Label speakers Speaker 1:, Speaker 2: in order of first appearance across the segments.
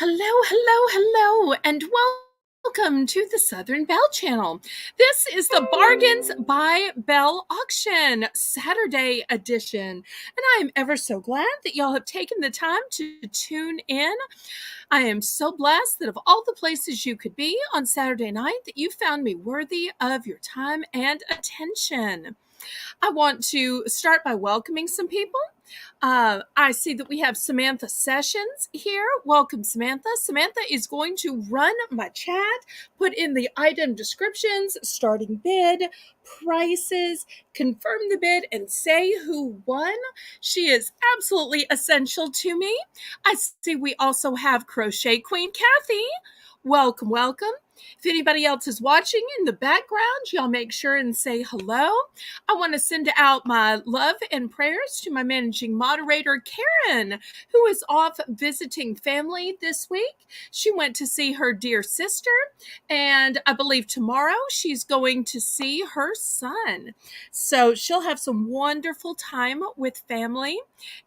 Speaker 1: Hello, and welcome to the Southern Belle channel. This is the Bargains by Belle auction, Saturday edition. And I am ever so glad that y'all have taken the time to tune in. I am so blessed that of all the places you could be on Saturday night, that you found me worthy of your time and attention. I want to start by welcoming some people. I see that we have Samantha Sessions here. Welcome, Samantha. Samantha is going to run my chat, put in the item descriptions, starting bid, prices, confirm the bid, and say who won. She is absolutely essential to me. I see we also have Crochet Queen Kathy. Welcome. If anybody else is watching in the background, y'all make sure and say hello. I want to send out my love and prayers to my managing moderator, Karen, who is off visiting family this week. She went to see her dear sister, and I believe tomorrow she's going to see her son. So she'll have some wonderful time with family.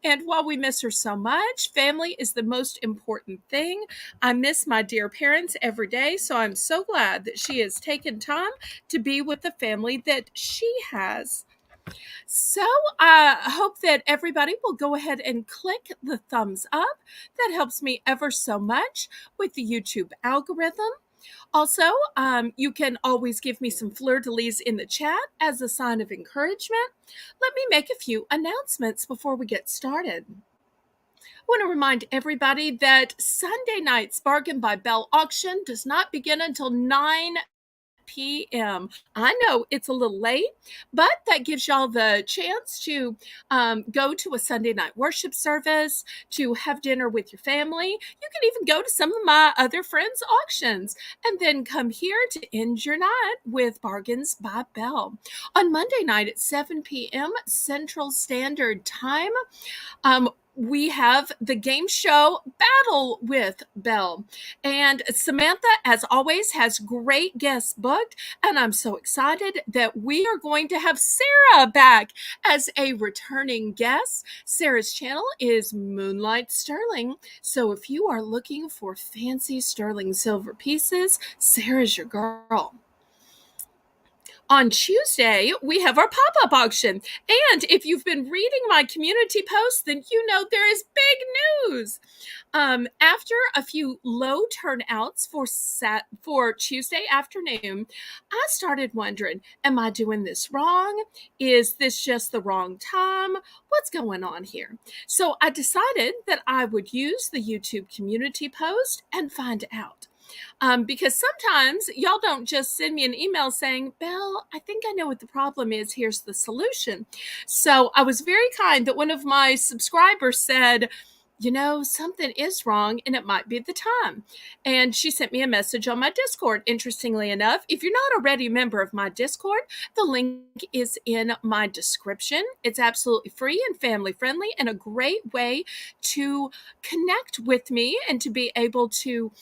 Speaker 1: And while we miss her so much, family is the most important thing. I miss my dear parents every day, so I'm so glad that she has taken time to be with the family that she has. So I hope that everybody will go ahead and click the thumbs up. That helps me ever so much with the YouTube algorithm. Also, you can always give me some fleur-de-lis in the chat as a sign of encouragement. Let me make a few announcements before we get started. I want to remind everybody that Sunday night's Bargain by Belle auction does not begin until 9 p.m. I know it's a little late, but that gives y'all the chance to go to a Sunday night worship service, to have dinner with your family. You can even go to some of my other friends' auctions and then come here to end your night with Bargains by Belle. On Monday night at 7 p.m. Central Standard Time, we have the game show Battle with Belle. And Samantha, as always, has great guests booked. And I'm so excited that we are going to have Sarah back as a returning guest. Sarah's channel is Moonlight Sterling. So if you are looking for fancy sterling silver pieces, Sarah's your girl. On Tuesday, we have our pop-up auction. And if you've been reading my community posts, then you know there is big news. After a few low turnouts for Tuesday afternoon, I started wondering, am I doing this wrong? Is this just the wrong time? What's going on here? So I decided that I would use the YouTube community post and find out. Because sometimes y'all don't just send me an email saying, Belle, I think I know what the problem is. Here's the solution. So I was very kind that one of my subscribers said, something is wrong and it might be the time. And she sent me a message on my Discord. Interestingly enough, if you're not already a member of my Discord, the link is in my description. It's absolutely free and family friendly and a great way to connect with me and to be able to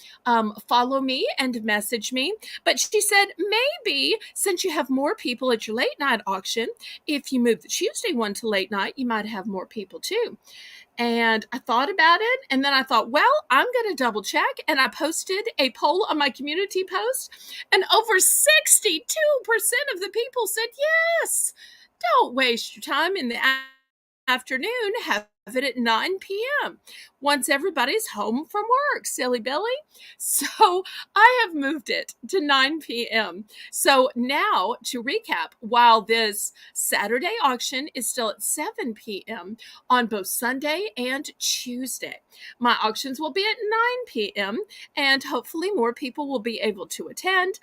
Speaker 1: follow me and message me. But she said, maybe since you have more people at your late night auction, if you move the Tuesday one to late night, you might have more people too. And I thought about it, and then I thought, well, I'm going to double check. And I posted a poll on my community post, and over 62% of the people said yes. Don't waste your time in the afternoon. Have it at 9 p.m. once everybody's home from work, silly Billy. So I have moved it to 9 p.m. So now to recap, while this Saturday auction is still at 7 p.m. on both Sunday and Tuesday, my auctions will be at 9 p.m. and hopefully more people will be able to attend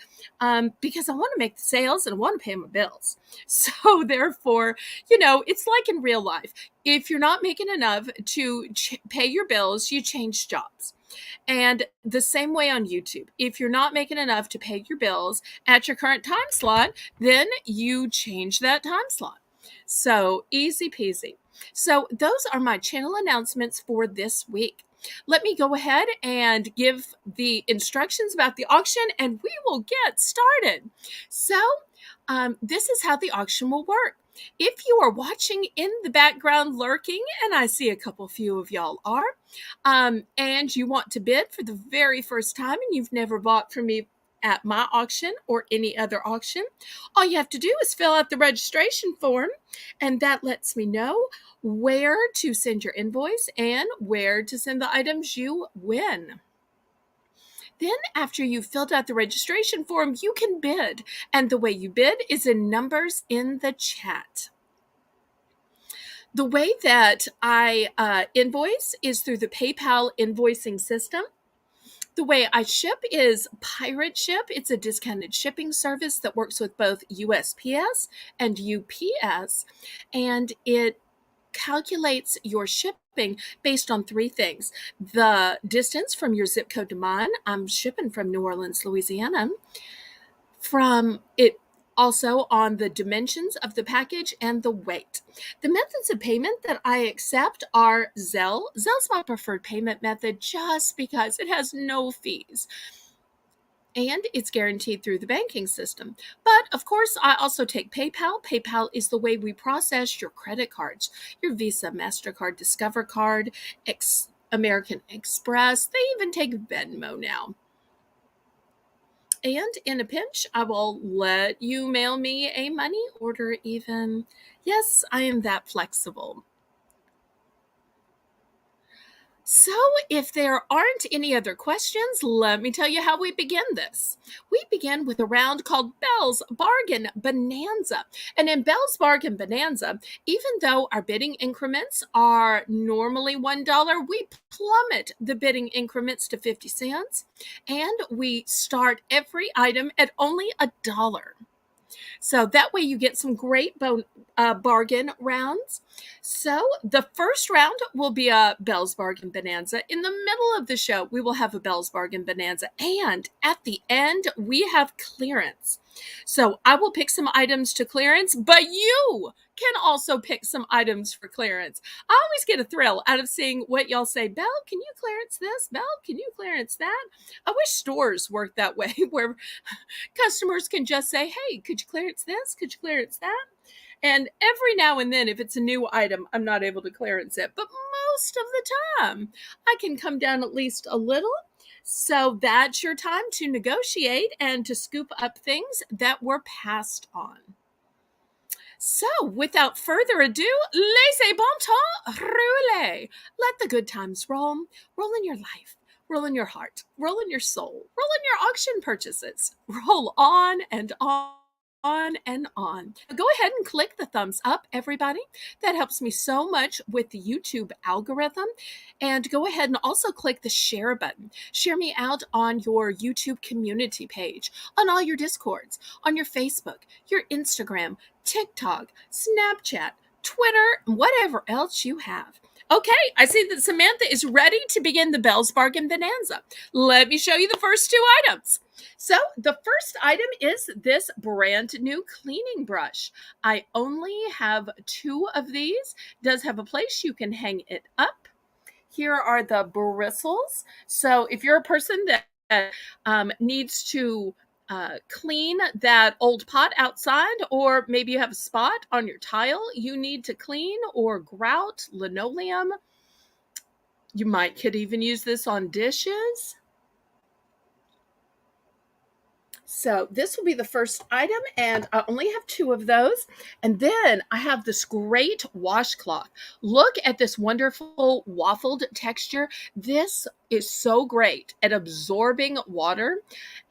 Speaker 1: because I want to make the sales and I want to pay my bills. So therefore, it's like in real life. If you're not making enough to pay your bills, you change jobs. And the same way on YouTube. If you're not making enough to pay your bills at your current time slot, then you change that time slot. So easy peasy. So those are my channel announcements for this week. Let me go ahead and give the instructions about the auction and we will get started. So this is how the auction will work. If you are watching in the background lurking, and I see a few of y'all are, and you want to bid for the very first time and you've never bought from me at my auction or any other auction, all you have to do is fill out the registration form, and that lets me know where to send your invoice and where to send the items you win. Then, after you've filled out the registration form, you can bid. And the way you bid is in numbers in the chat. The way that I invoice is through the PayPal invoicing system. The way I ship is Pirate Ship. It's a discounted shipping service that works with both USPS and UPS, and it calculates your shipping based on three things: the distance from your zip code to mine. I'm shipping from New Orleans, Louisiana. From it also on the dimensions of the package and the weight. The methods of payment that I accept are Zelle. Zelle's my preferred payment method just because it has no fees and it's guaranteed through the banking system. But of course, I also take PayPal. PayPal is the way we process your credit cards, your Visa, MasterCard, Discover Card, American Express. They even take Venmo now. And in a pinch, I will let you mail me a money order even. Yes, I am that flexible. So, if there aren't any other questions, let me tell you how we begin this. We begin with a round called Belle's Bargain Bonanza. And in Belle's Bargain Bonanza, even though our bidding increments are normally $1, we plummet the bidding increments to 50 cents. And we start every item at only $1. So that way you get some great bargain rounds. So the first round will be a Belle's Bargain Bonanza. In the middle of the show, we will have a Belle's Bargain Bonanza. And at the end, we have clearance. So I will pick some items to clearance, but you can also pick some items for clearance. I always get a thrill out of seeing what y'all say. Belle, can you clearance this? Belle, can you clearance that? I wish stores worked that way, where customers can just say, hey, could you clearance this? Could you clearance that? And every now and then, if it's a new item, I'm not able to clearance it. But most of the time, I can come down at least a little. So that's your time to negotiate and to scoop up things that were passed on. So, without further ado, laissez bon temps rouler. Let the good times roll. Roll in your life. Roll in your heart. Roll in your soul. Roll in your auction purchases. Roll on and and on. Go ahead and click the thumbs up, everybody. That helps me so much with the YouTube algorithm. And go ahead and also click the share button. Share me out on your YouTube community page, on all your Discords, on your Facebook, your Instagram, TikTok, Snapchat, Twitter, whatever else you have. Okay, I see that Samantha is ready to begin the Belle's Bargain Bonanza. Let me show you the first two items. So the first item is this brand new cleaning brush. I only have two of these. It does have a place you can hang it up. Here are the bristles. So if you're a person that needs to clean that old pot outside, or maybe you have a spot on your tile you need to clean, or grout, linoleum, you could even use this on dishes. So this will be the first item, and I only have two of those. And then I have this great washcloth. Look at this wonderful waffled texture. This is so great at absorbing water,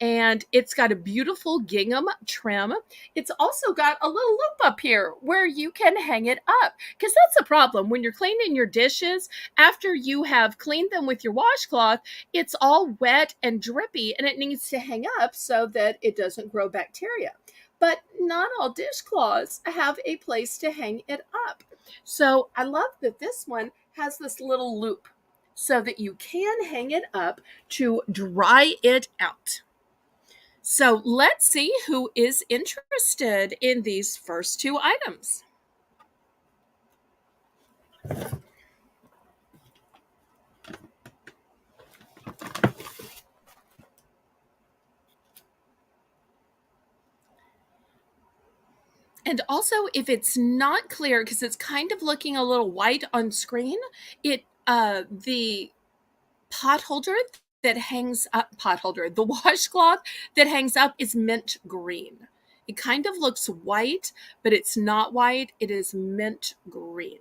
Speaker 1: and it's got a beautiful gingham trim. It's also got a little loop up here where you can hang it up, because that's the problem when you're cleaning your dishes. After you have cleaned them with your washcloth, it's all wet and drippy, and it needs to hang up so that it doesn't grow bacteria. But not all dishcloths have a place to hang it up. So I love that this one has this little loop so that you can hang it up to dry it out. So let's see who is interested in these first two items. And also, if it's not clear, because it's kind of looking a little white on screen, the pot holder that hangs up, the washcloth that hangs up is mint green. It kind of looks white, but it's not white. It is mint green.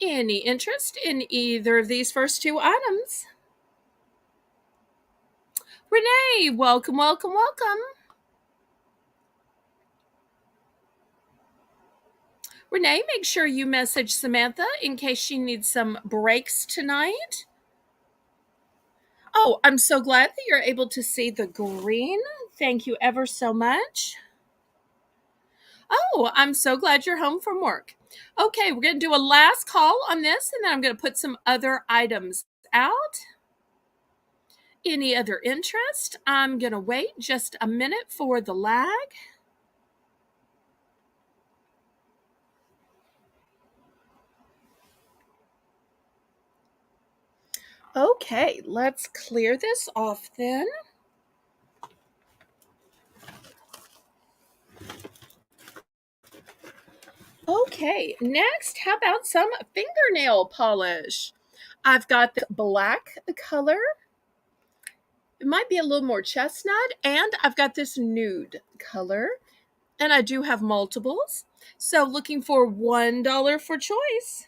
Speaker 1: Any interest in either of these first two items? Renee, welcome, welcome, welcome. Renee, make sure you message Samantha in case she needs some breaks tonight. Oh, I'm so glad that you're able to see the green. Thank you ever so much. Oh, I'm so glad you're home from work. Okay, we're going to do a last call on this, and then I'm going to put some other items out. Any other interest? I'm going to wait just a minute for the lag. Okay, let's clear this off then. Okay, next, how about some fingernail polish? I've got the black color. It might be a little more chestnut, and I've got this nude color, and I do have multiples. So looking for $1 for choice.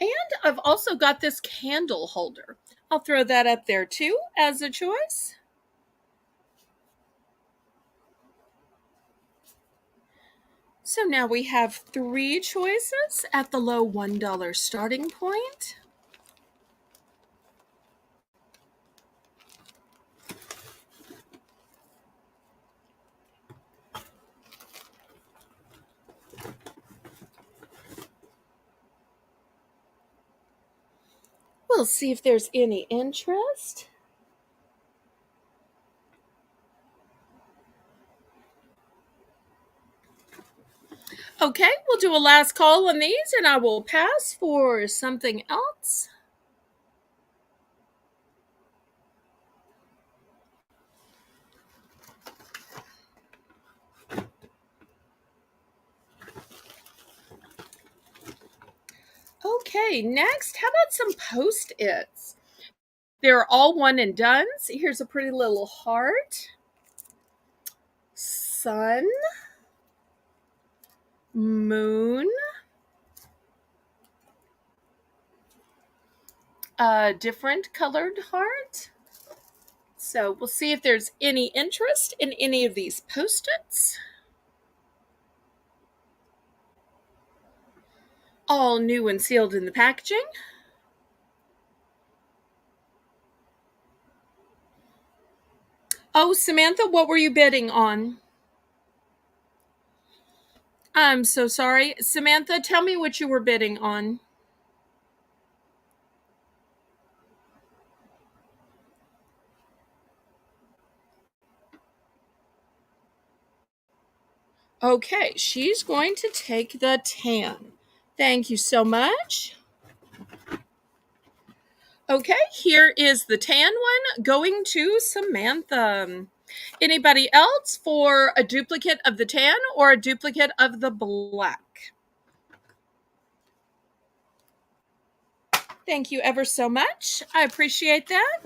Speaker 1: And I've also got this candle holder. I'll throw that up there too as a choice. So now we have 3 choices at the low $1 starting point. We'll see if there's any interest. Okay, we'll do a last call on these and I will pass for something else. Okay, next, how about some Post-its? They're all one and done. So here's a pretty little heart. Sun. Moon. A different colored heart. So we'll see if there's any interest in any of these Post-its. All new and sealed in the packaging. Oh, Samantha, what were you bidding on? I'm so sorry. Samantha, tell me what you were bidding on. Okay, she's going to take the tan. Thank you so much. Okay, here is the tan one going to Samantha. Anybody else for a duplicate of the tan or a duplicate of the black? Thank you ever so much. I appreciate that.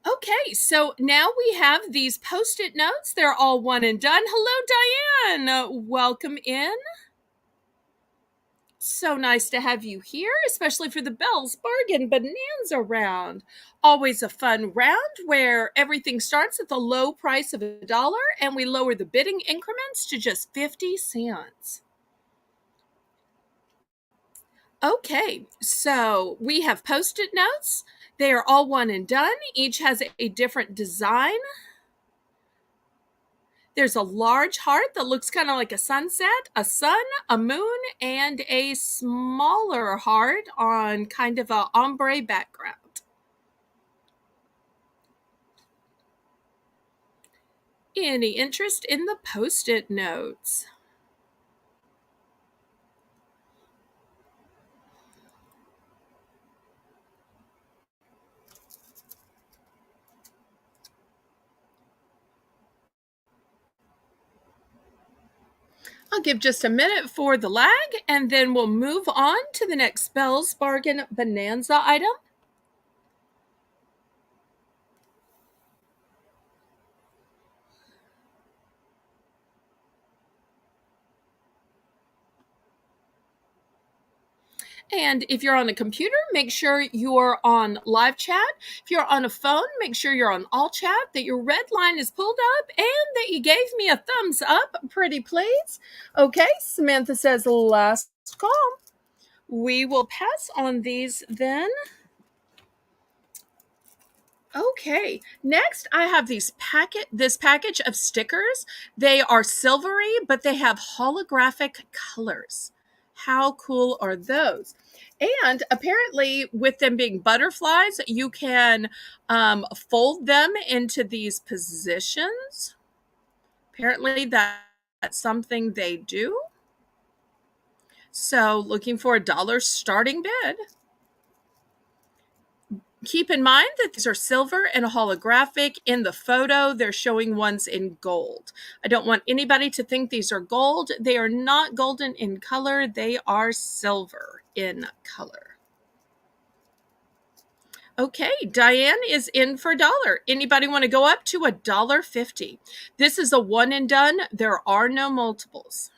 Speaker 1: Okay, so now we have these Post-it notes. They're all one and done. Hello, Diane. Welcome in. So nice to have you here, especially for the Belle's Bargain Bonanza round. Always a fun round where everything starts at the low price of $1 and we lower the bidding increments to just 50 cents. Okay, so we have Post-it notes. They are all one and done. Each has a different design. There's a large heart that looks kind of like a sunset, a sun, a moon, and a smaller heart on kind of a ombre background. Any interest in the Post-it notes? I'll give just a minute for the lag, and then we'll move on to the next Belle's Bargain Bonanza item. And if you're on a computer, make sure you're on live chat. If you're on a phone, make sure you're on all chat, that your red line is pulled up, and that you gave me a thumbs up, pretty please. Okay, Samantha says last call. We will pass on these then. Okay, next I have this package of stickers. They are silvery, but they have holographic colors. How cool are those? And apparently, with them being butterflies, you can fold them into these positions. Apparently, that's something they do. So, looking for $1 starting bid. Keep in mind that these are silver and holographic. In the photo, they're showing ones in gold. I don't want anybody to think these are gold. They are not golden in color. They are silver in color. Okay, Diane is in for $1. Anybody want to go up to $1.50? This is a one and done. There are no multiples.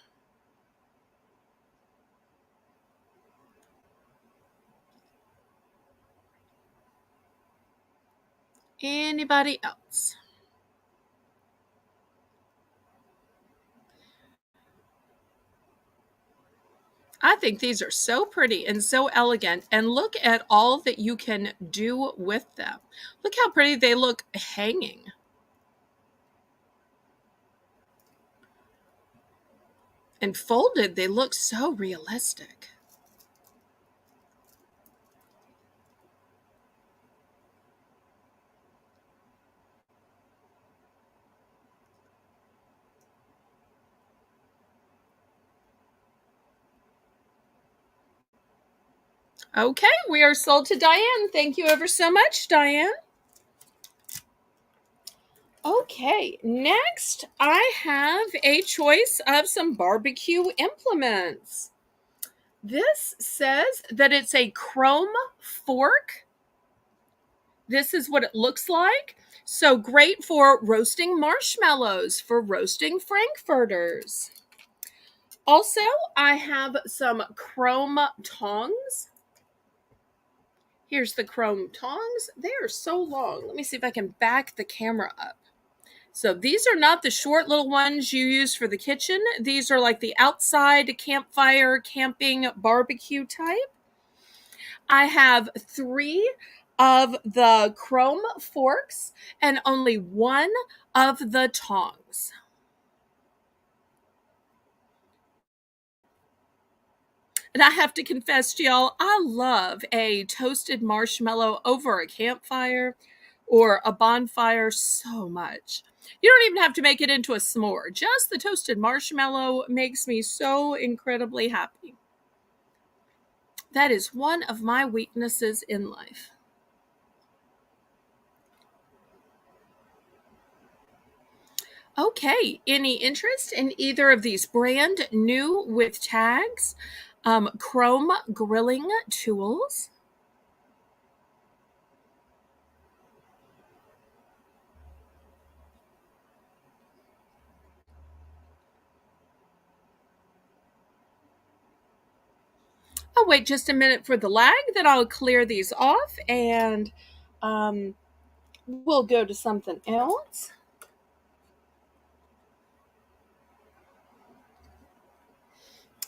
Speaker 1: Anybody else? I think these are so pretty and so elegant, and look at all that you can do with them. Look how pretty they look hanging. And folded, they look so realistic. Okay, we are sold to Diane. Thank you ever so much, Diane. Okay, next I have a choice of some barbecue implements. This says that it's a chrome fork. This is what it looks like. So great for roasting marshmallows, for roasting frankfurters. Also, I have some chrome tongs. Here's the chrome tongs. They are so long. Let me see if I can back the camera up. So these are not the short little ones you use for the kitchen. These are like the outside campfire, camping, barbecue type. I have 3 of the chrome forks and only 1 of the tongs. And I have to confess to y'all, I love a toasted marshmallow over a campfire or a bonfire so much. You don't even have to make it into a s'more. Just the toasted marshmallow makes me so incredibly happy. That is one of my weaknesses in life. Okay, any interest in either of these brand new with tags chrome grilling tools? I'll wait just a minute for the lag, then I'll clear these off and we'll go to something else.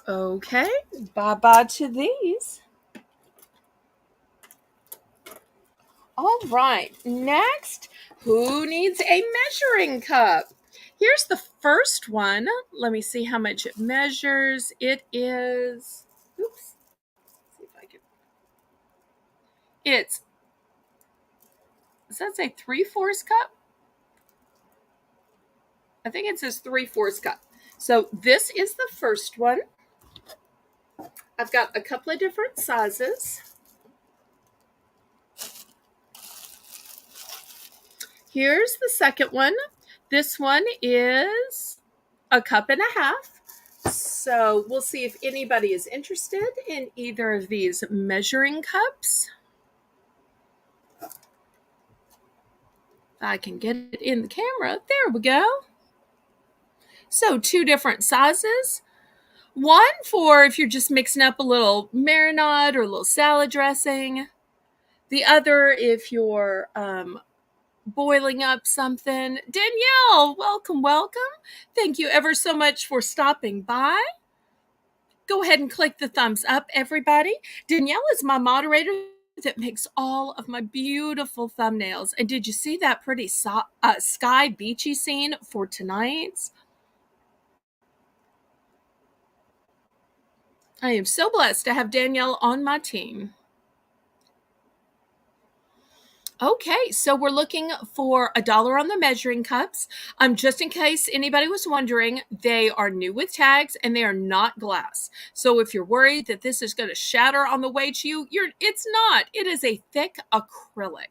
Speaker 1: Okay, bye-bye to these. All right, next, who needs a measuring cup? Here's the first one. Let me see how much it measures. It is, oops, see if I can, it's, does that say 3/4 cup? I think it says 3/4 cup. So this is the first one. I've got a couple of different sizes. Here's the second one. This one is a cup and a half. So we'll see if anybody is interested in either of these measuring cups. I can get it in the camera. There we go. So 2 different sizes. One for if you're just mixing up a little marinade or a little salad dressing. The other if you're boiling up something. Danielle, welcome, welcome. Thank you ever so much for stopping by. Go ahead and click the thumbs up, everybody. Danielle is my moderator that makes all of my beautiful thumbnails. And did you see that pretty sky beachy scene for tonight's? I am so blessed to have Danielle on my team. Okay, so we're looking for $1 on the measuring cups. Just in case anybody was wondering, they are new with tags and they are not glass. So if you're worried that this is going to shatter on the way to you, it's not. It is a thick acrylic.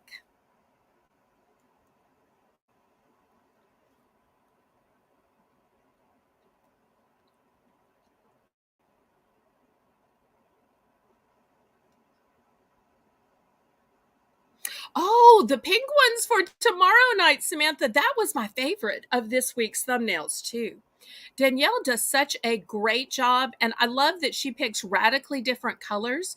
Speaker 1: Oh, the pink ones for tomorrow night, Samantha. That was my favorite of this week's thumbnails, too. Danielle does such a great job, and I love that she picks radically different colors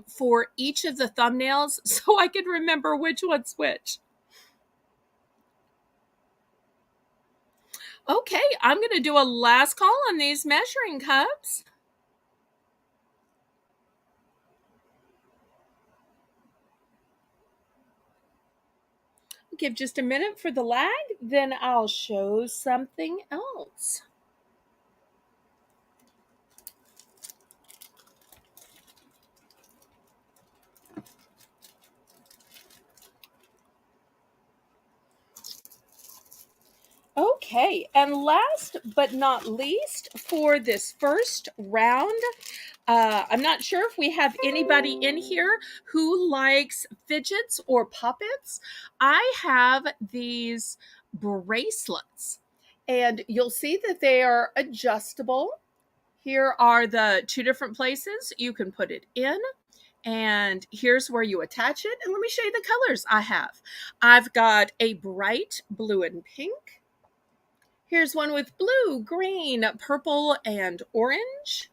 Speaker 1: for each of the thumbnails so I can remember which one's which. Okay, I'm going to do a last call on these measuring cups. Give just a minute for the lag, then I'll show something else. Okay, and last but not least for this first round, I'm not sure if we have anybody in here who likes fidgets or puppets. I have these bracelets, and you'll see that they are adjustable. Here are the 2 different places you can put it in. And here's where you attach it. And let me show you the colors I have. I've got a bright blue and pink. Here's one with blue, green, purple, and orange.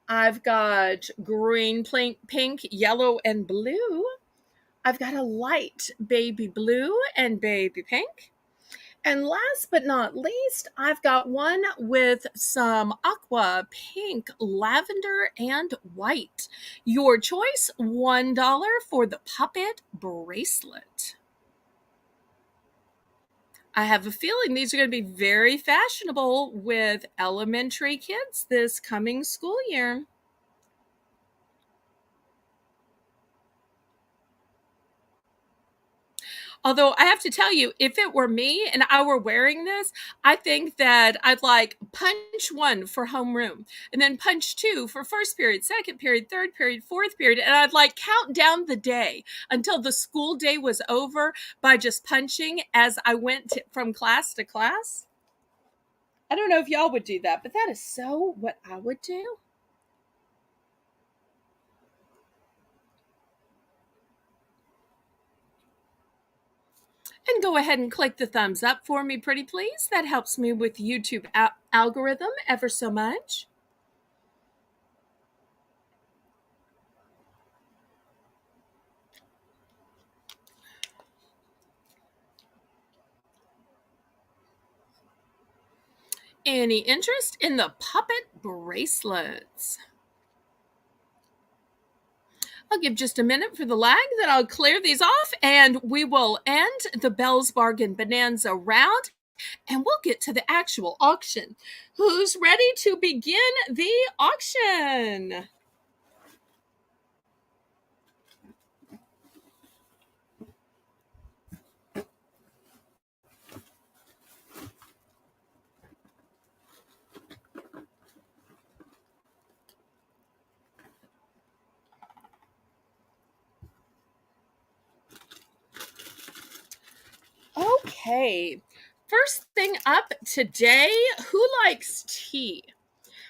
Speaker 1: I've got green, pink, yellow, and blue. I've got a light baby blue and baby pink. And last but not least, I've got one with some aqua, pink, lavender, and white. Your choice, $1 for the puppet bracelet. I have a feeling these are going to be very fashionable with elementary kids this coming school year. Although I have to tell you, if it were me and I were wearing this, I think that I'd like punch 1 for homeroom, and then punch 2 for first period, second period, third period, fourth period, and I'd like count down the day until the school day was over by just punching as I went from class to class. I don't know if y'all would do that, but that is so what I would do. And go ahead and click the thumbs up for me, pretty please. That helps me with YouTube algorithm ever so much. Any interest in the puppet bracelets? I'll give just a minute for the lag, then I'll clear these off and we will end the Belle's Bargain Bonanza round and we'll get to the actual auction. Who's ready to begin the auction? Okay. First thing up today, who likes tea?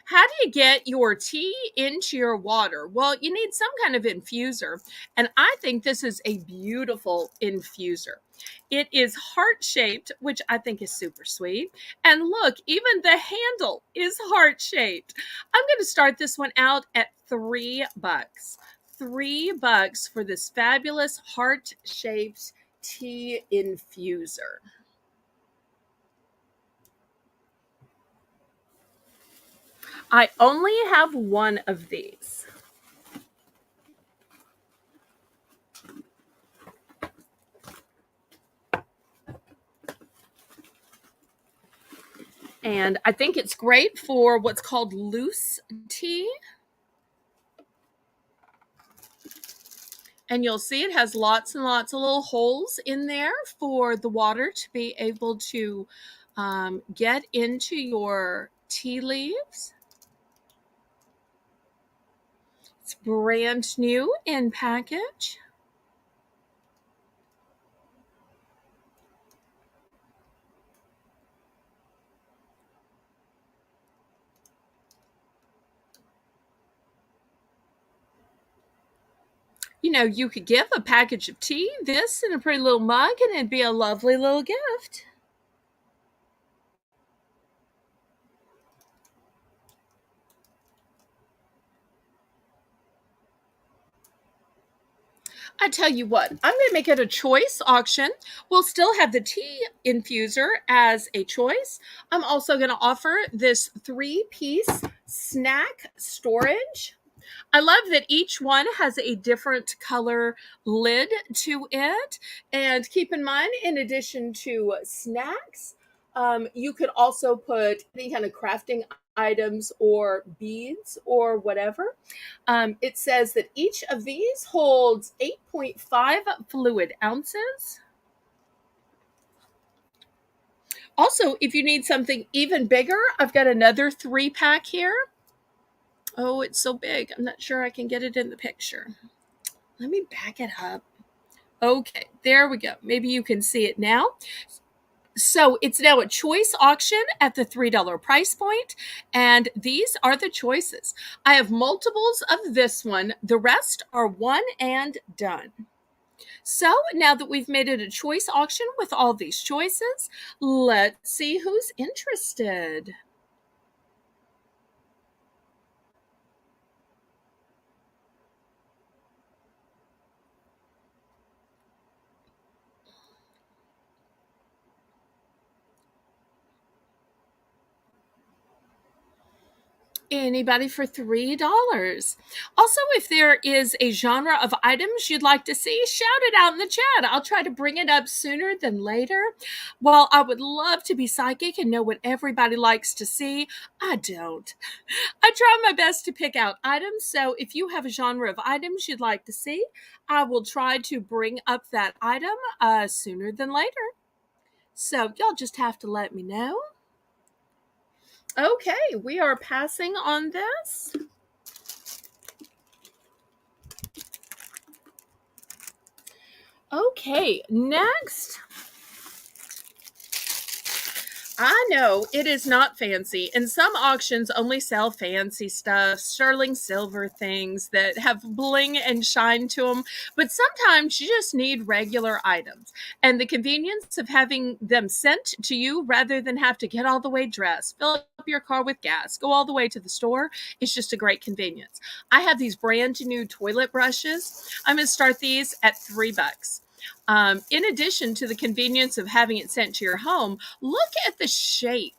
Speaker 1: How do you get your tea into your water? Well, you need some kind of infuser, and I think this is a beautiful infuser. It is heart shaped, which I think is super sweet. And look, even the handle is heart shaped. I'm going to start this one out at $3. $3 for this fabulous heart shaped tea infuser. I only have one of these. And I think it's great for what's called loose tea. And you'll see it has lots and lots of little holes in there for the water to be able to get into your tea leaves. It's brand new in package. You know, you could give a package of tea, this in a pretty little mug, and it'd be a lovely little gift. I tell you what, I'm going to make it a choice auction. We'll still have the tea infuser as a choice. I'm also going to offer this 3-piece snack storage. I love that each one has a different color lid to it. And keep in mind, in addition to snacks, you could also put any kind of crafting items or beads or whatever. It says that each of these holds 8.5 fluid ounces. Also, if you need something even bigger, I've got another 3-pack here. Oh, it's so big. I'm not sure I can get it in the picture. Let me back it up. Okay, there we go. Maybe you can see it now. So it's now a choice auction at the $3 price point, and these are the choices. I have multiples of this one. The rest are one and done. So now that we've made it a choice auction with all these choices, let's see who's interested. Anybody for $3. Also, if there is a genre of items you'd like to see, shout it out in the chat. I'll try to bring it up sooner than later. While I would love to be psychic and know what everybody likes to see, I don't. I try my best to pick out items, so if you have a genre of items you'd like to see, I will try to bring up that item sooner than later. So y'all just have to let me know. Okay, we are passing on this. Okay, next. I know it is not fancy, and some auctions only sell fancy stuff, sterling silver things that have bling and shine to them. But sometimes you just need regular items, and the convenience of having them sent to you rather than have to get all the way dressed, fill up your car with gas, go all the way to the store is just a great convenience. I have these brand new toilet brushes. I'm going to start these at $3. In addition to the convenience of having it sent to your home, look at the shape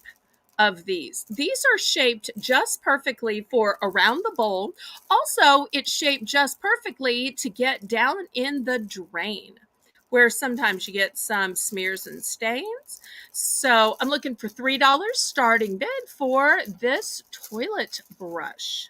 Speaker 1: of these. These are shaped just perfectly for around the bowl. Also, it's shaped just perfectly to get down in the drain, where sometimes you get some smears and stains. So I'm looking for $3 starting bid for this toilet brush.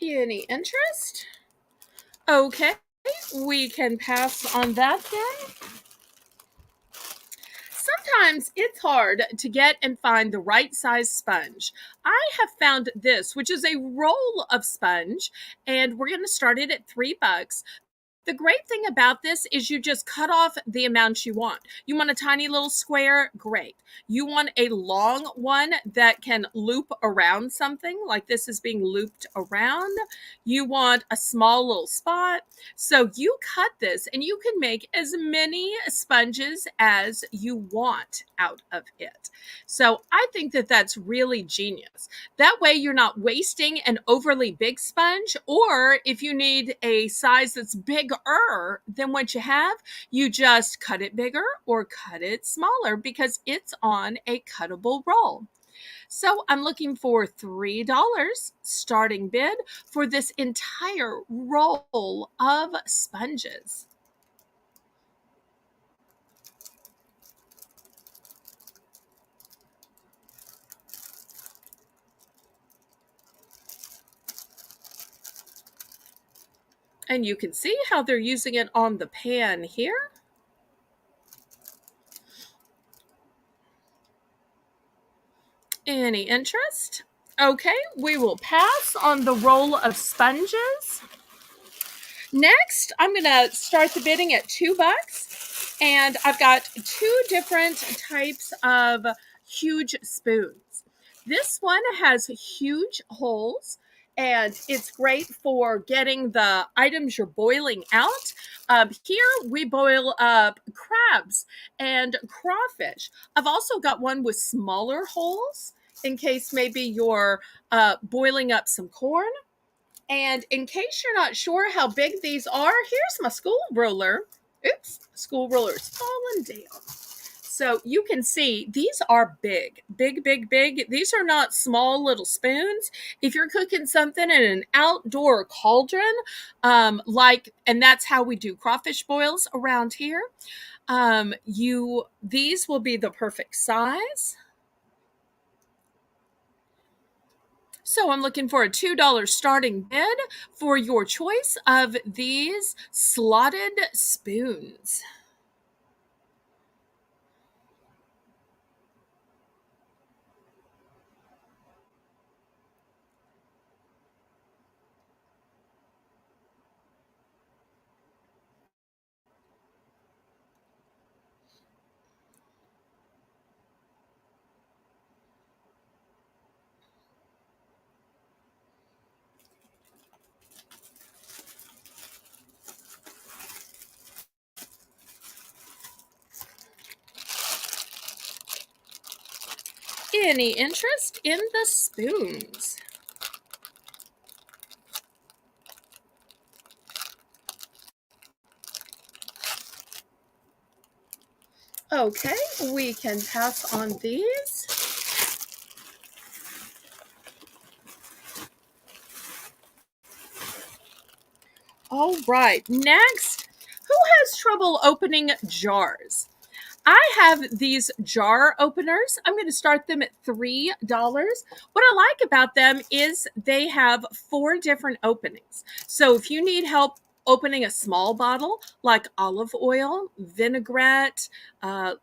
Speaker 1: Any interest? Okay, we can pass on that then. Sometimes it's hard to get and find the right size sponge. I have found this, which is a roll of sponge, and we're going to start it at $3. The great thing about this is you just cut off the amount you want. You want a tiny little square? Great. You want a long one that can loop around something, like this is being looped around. You want a small little spot. So you cut this and you can make as many sponges as you want out of it. So I think that that's really genius. That way you're not wasting an overly big sponge, or if you need a size that's bigger than what you have, you just cut it bigger or cut it smaller because it's on a cuttable roll. So I'm looking for $3 starting bid for this entire roll of sponges. And you can see how they're using it on the pan here. Any interest? Okay, we will pass on the roll of sponges. Next, I'm going to start the bidding at $2. And I've got two different types of huge spoons. This one has huge holes, and it's great for getting the items you're boiling out. Here we boil up crabs and crawfish. I've also got one with smaller holes in case maybe you're boiling up some corn. And in case you're not sure how big these are, here's my school ruler. Oops, school ruler's fallen down. So you can see these are big, big, big, big. These are not small little spoons. If you're cooking something in an outdoor cauldron, and that's how we do crawfish boils around here, these will be the perfect size. So I'm looking for a $2 starting bid for your choice of these slotted spoons. Any interest in the spoons? Okay, we can pass on these. All right, next, who has trouble opening jars? I have these jar openers. I'm going to start them at $3. What I like about them is they have 4 different openings. So if you need help opening a small bottle like olive oil, vinaigrette,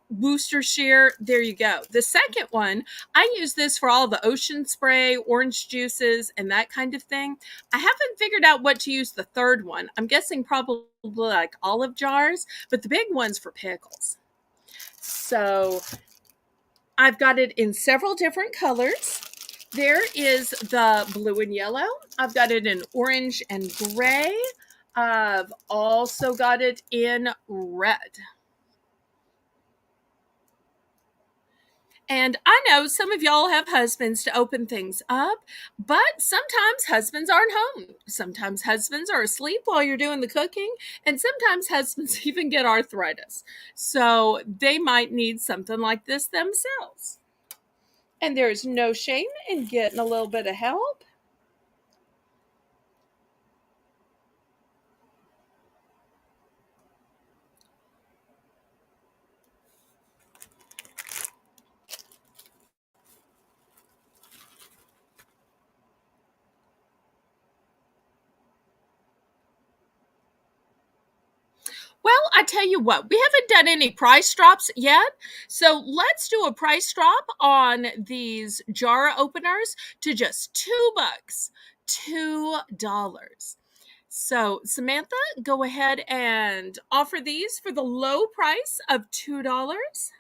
Speaker 1: Worcestershire, there you go. The second one, I use this for all the ocean spray, orange juices, and that kind of thing. I haven't figured out what to use the third one. I'm guessing probably like olive jars, but the big one's for pickles. So I've got it in several different colors. There is the blue and yellow. I've got it in orange and gray. I've also got it in red. And I know some of y'all have husbands to open things up, but sometimes husbands aren't home. Sometimes husbands are asleep while you're doing the cooking, and sometimes husbands even get arthritis. So they might need something like this themselves. And there's no shame in getting a little bit of help. I tell you what, we haven't done any price drops yet. So let's do a price drop on these jar openers to just $2. $2. So Samantha, go ahead and offer these for the low price of $2.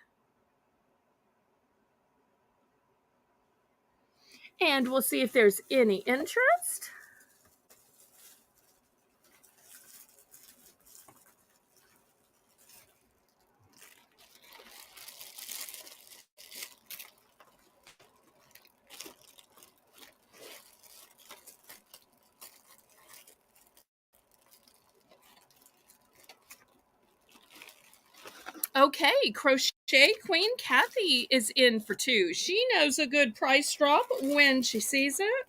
Speaker 1: And we'll see if there's any interest. Okay, Crochet Queen Kathy is in for 2. She knows a good price drop when she sees it.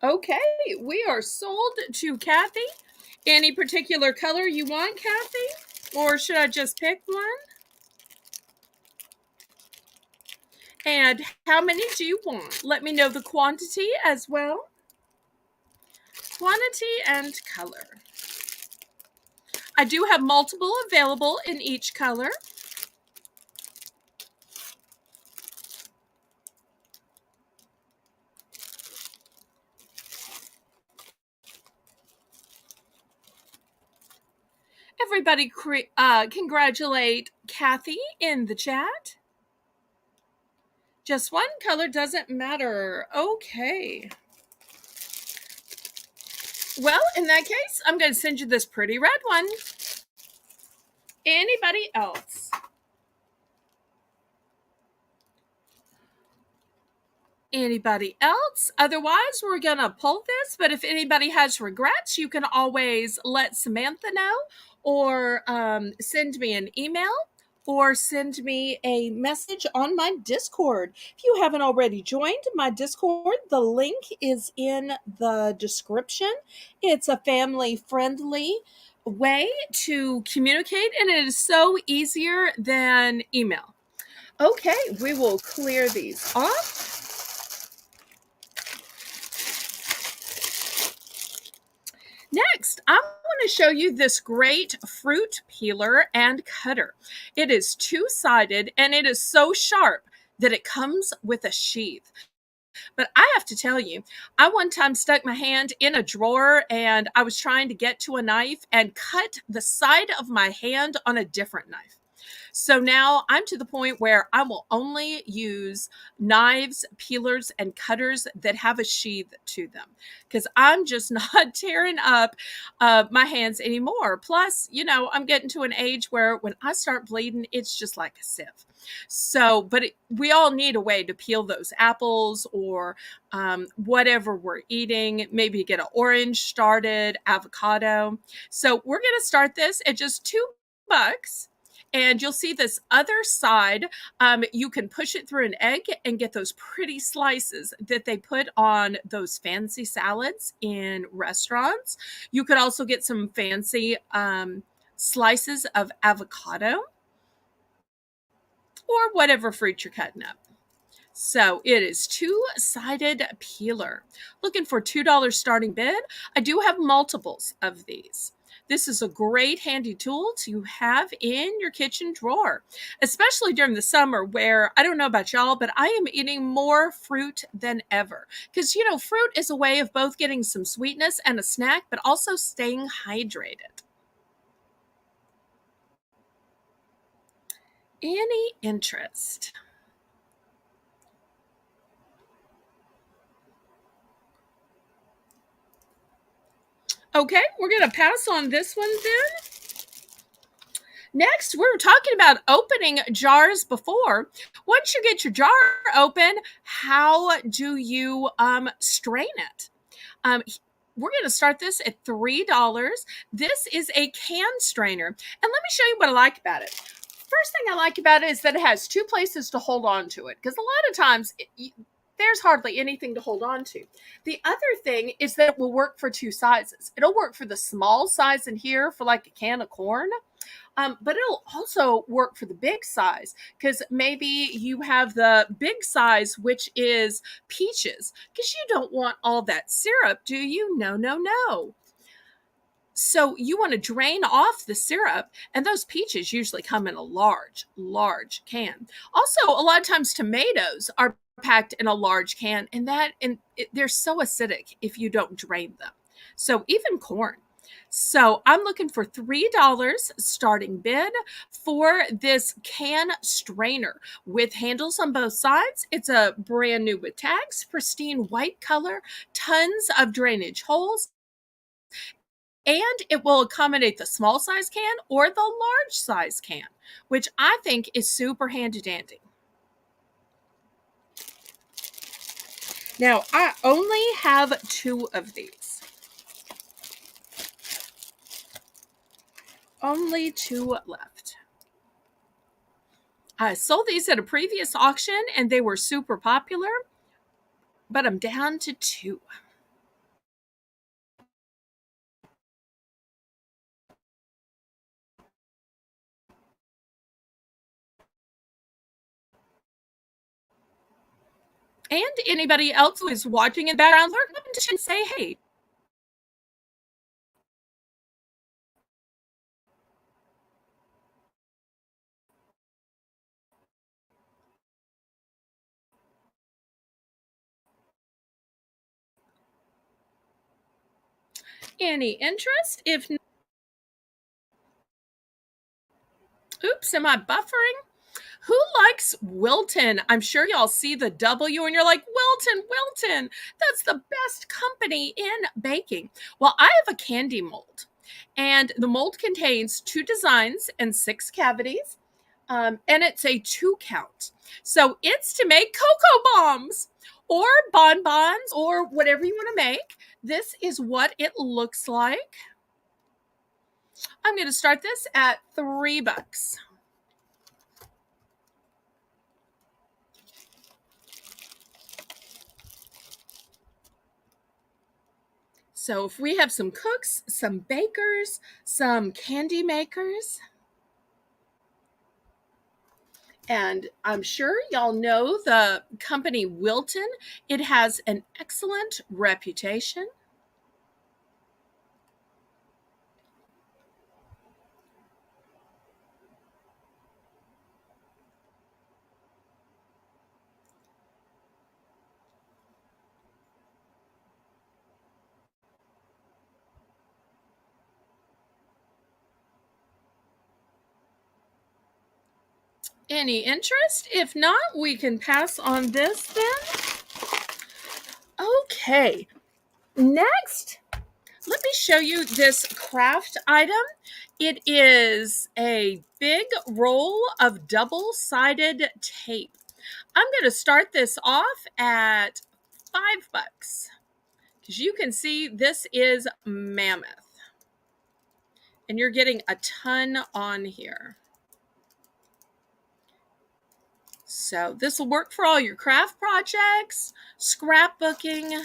Speaker 1: Okay, we are sold to Kathy. Any particular color you want, Kathy? Or should I just pick one? And how many do you want? Let me know the quantity as well. Quantity and color. I do have multiple available in each color. Everybody congratulate Kathy in the chat. Just one color doesn't matter. Okay. Well, in that case, I'm going to send you this pretty red one. Anybody else? Anybody else? Otherwise, we're going to pull this. But if anybody has regrets, you can always let Samantha know or send me an email or send me a message on my Discord. If you haven't already joined my Discord, the link is in the description. It's a family-friendly way to communicate, and it is so easier than email. Okay, we will clear these off. Next, I want to show you this great fruit peeler and cutter. It is two-sided and it is so sharp that it comes with a sheath. But I have to tell you, I one time stuck my hand in a drawer and I was trying to get to a knife and cut the side of my hand on a different knife. So now I'm to the point where I will only use knives, peelers, and cutters that have a sheath to them because I'm just not tearing up my hands anymore. Plus, you know, I'm getting to an age where when I start bleeding, it's just like a sieve. So, but we all need a way to peel those apples or whatever we're eating, maybe get an orange started, avocado. So we're going to start this at just $2. And you'll see this other side, you can push it through an egg and get those pretty slices that they put on those fancy salads in restaurants. You could also get some fancy slices of avocado or whatever fruit you're cutting up. So it is two-sided peeler. Looking for $2 starting bid. I do have multiples of these. This is a great handy tool to have in your kitchen drawer, especially during the summer where, I don't know about y'all, but I am eating more fruit than ever. Because, you know, fruit is a way of both getting some sweetness and a snack, but also staying hydrated. Any interest? Okay, we're going to pass on this one then. Next, we were talking about opening jars before. Once you get your jar open, how do you strain it? We're going to start this at $3. This is a can strainer. And let me show you what I like about it. First thing I like about it is that it has two places to hold on to it. Because a lot of times, there's hardly anything to hold on to. The other thing is that it will work for two sizes. It'll work for the small size in here for like a can of corn. But it'll also work for the big size because maybe you have the big size, which is peaches, because you don't want all that syrup, do you? No, no, no. So you want to drain off the syrup, and those peaches usually come in a large, large can. Also, a lot of times tomatoes are packed in a large can, and they're so acidic if you don't drain them. So even corn. So I'm looking for $3 starting bid for this can strainer with handles on both sides. It's a brand new with tags, pristine white color, tons of drainage holes, and it will accommodate the small size can or the large size can, which I think is super handy dandy. Now, I only have 2 of these. Only 2 left. I sold these at a previous auction and they were super popular, but I'm down to 2. And anybody else who is watching in the background, lurk up and say, hey. Any interest? If oops, am I buffering? Who likes Wilton? I'm sure y'all see the W and you're like, Wilton, Wilton. That's the best company in baking. Well, I have a candy mold, and the mold contains 2 designs and 6 cavities, and it's a 2 count. So it's to make cocoa bombs or bonbons or whatever you want to make. This is what it looks like. I'm going to start this at $3. So if we have some cooks, some bakers, some candy makers, and I'm sure y'all know the company Wilton. It has an excellent reputation. Any interest? If not, we can pass on this then. Okay, next, let me show you this craft item. It is a big roll of double-sided tape. I'm going to start this off at $5 because you can see this is mammoth, and you're getting a ton on here. So this will work for all your craft projects, scrapbooking.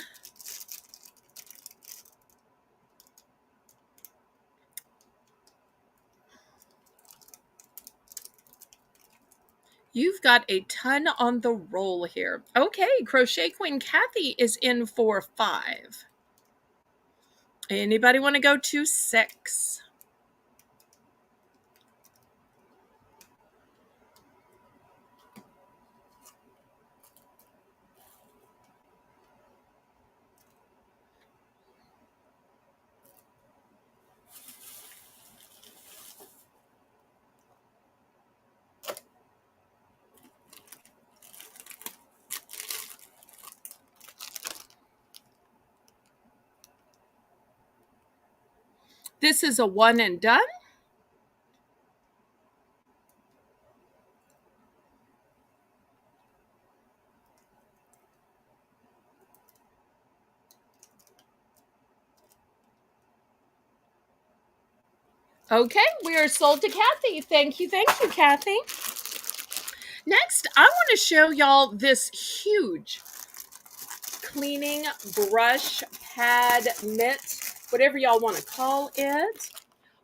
Speaker 1: You've got a ton on the roll here. Okay, Crochet Queen Kathy is in for 5. Anybody want to go to 6? This is a one and done. Okay, we are sold to Kathy. Thank you, Kathy. Next, I want to show y'all this huge cleaning brush pad mitt, whatever y'all want to call it.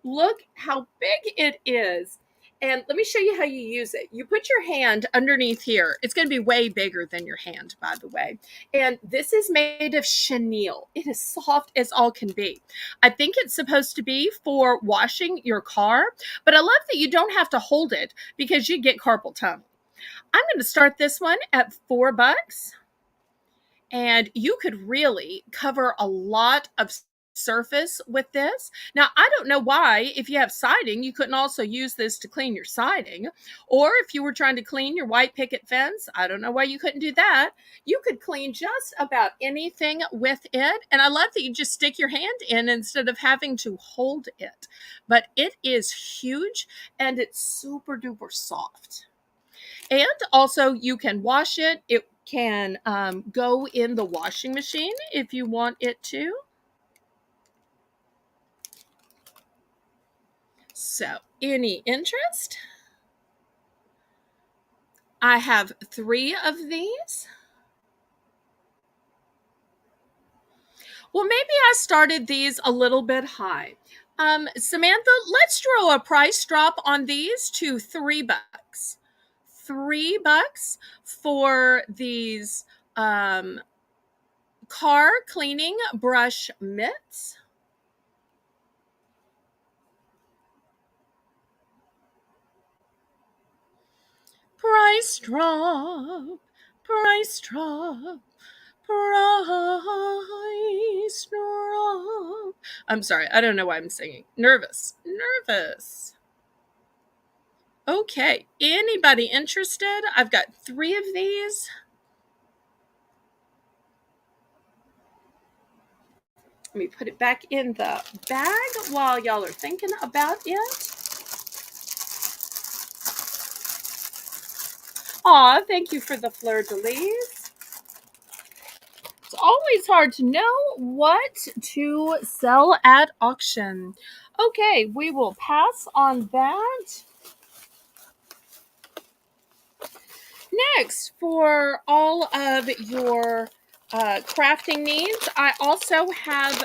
Speaker 1: Look how big it is. And let me show you how you use it. You put your hand underneath here. It's going to be way bigger than your hand, by the way. And this is made of chenille. It is soft as all can be. I think it's supposed to be for washing your car, but I love that you don't have to hold it because you get carpal tunnel. I'm going to start this one at $4. And you could really cover a lot of surface with this. Now, I don't know why, if you have siding, you couldn't also use this to clean your siding. Or if you were trying to clean your white picket fence, I don't know why you couldn't do that. You could clean just about anything with it. And I love that you just stick your hand in instead of having to hold it. But it is huge and it's super duper soft. And also you can wash it. It can go in the washing machine if you want it to. So, any interest? I have 3 of these. Well, maybe I started these a little bit high. Samantha, let's throw a price drop on these to $3. $3 for these car cleaning brush mitts. Price drop, price drop, price drop. I'm sorry, I don't know why I'm singing. Nervous. Okay, anybody interested? I've got 3 of these. Let me put it back in the bag while y'all are thinking about it. Aw, thank you for the fleur-de-lis. It's always hard to know what to sell at auction. Okay, we will pass on that. Next, for all of your crafting needs, I also have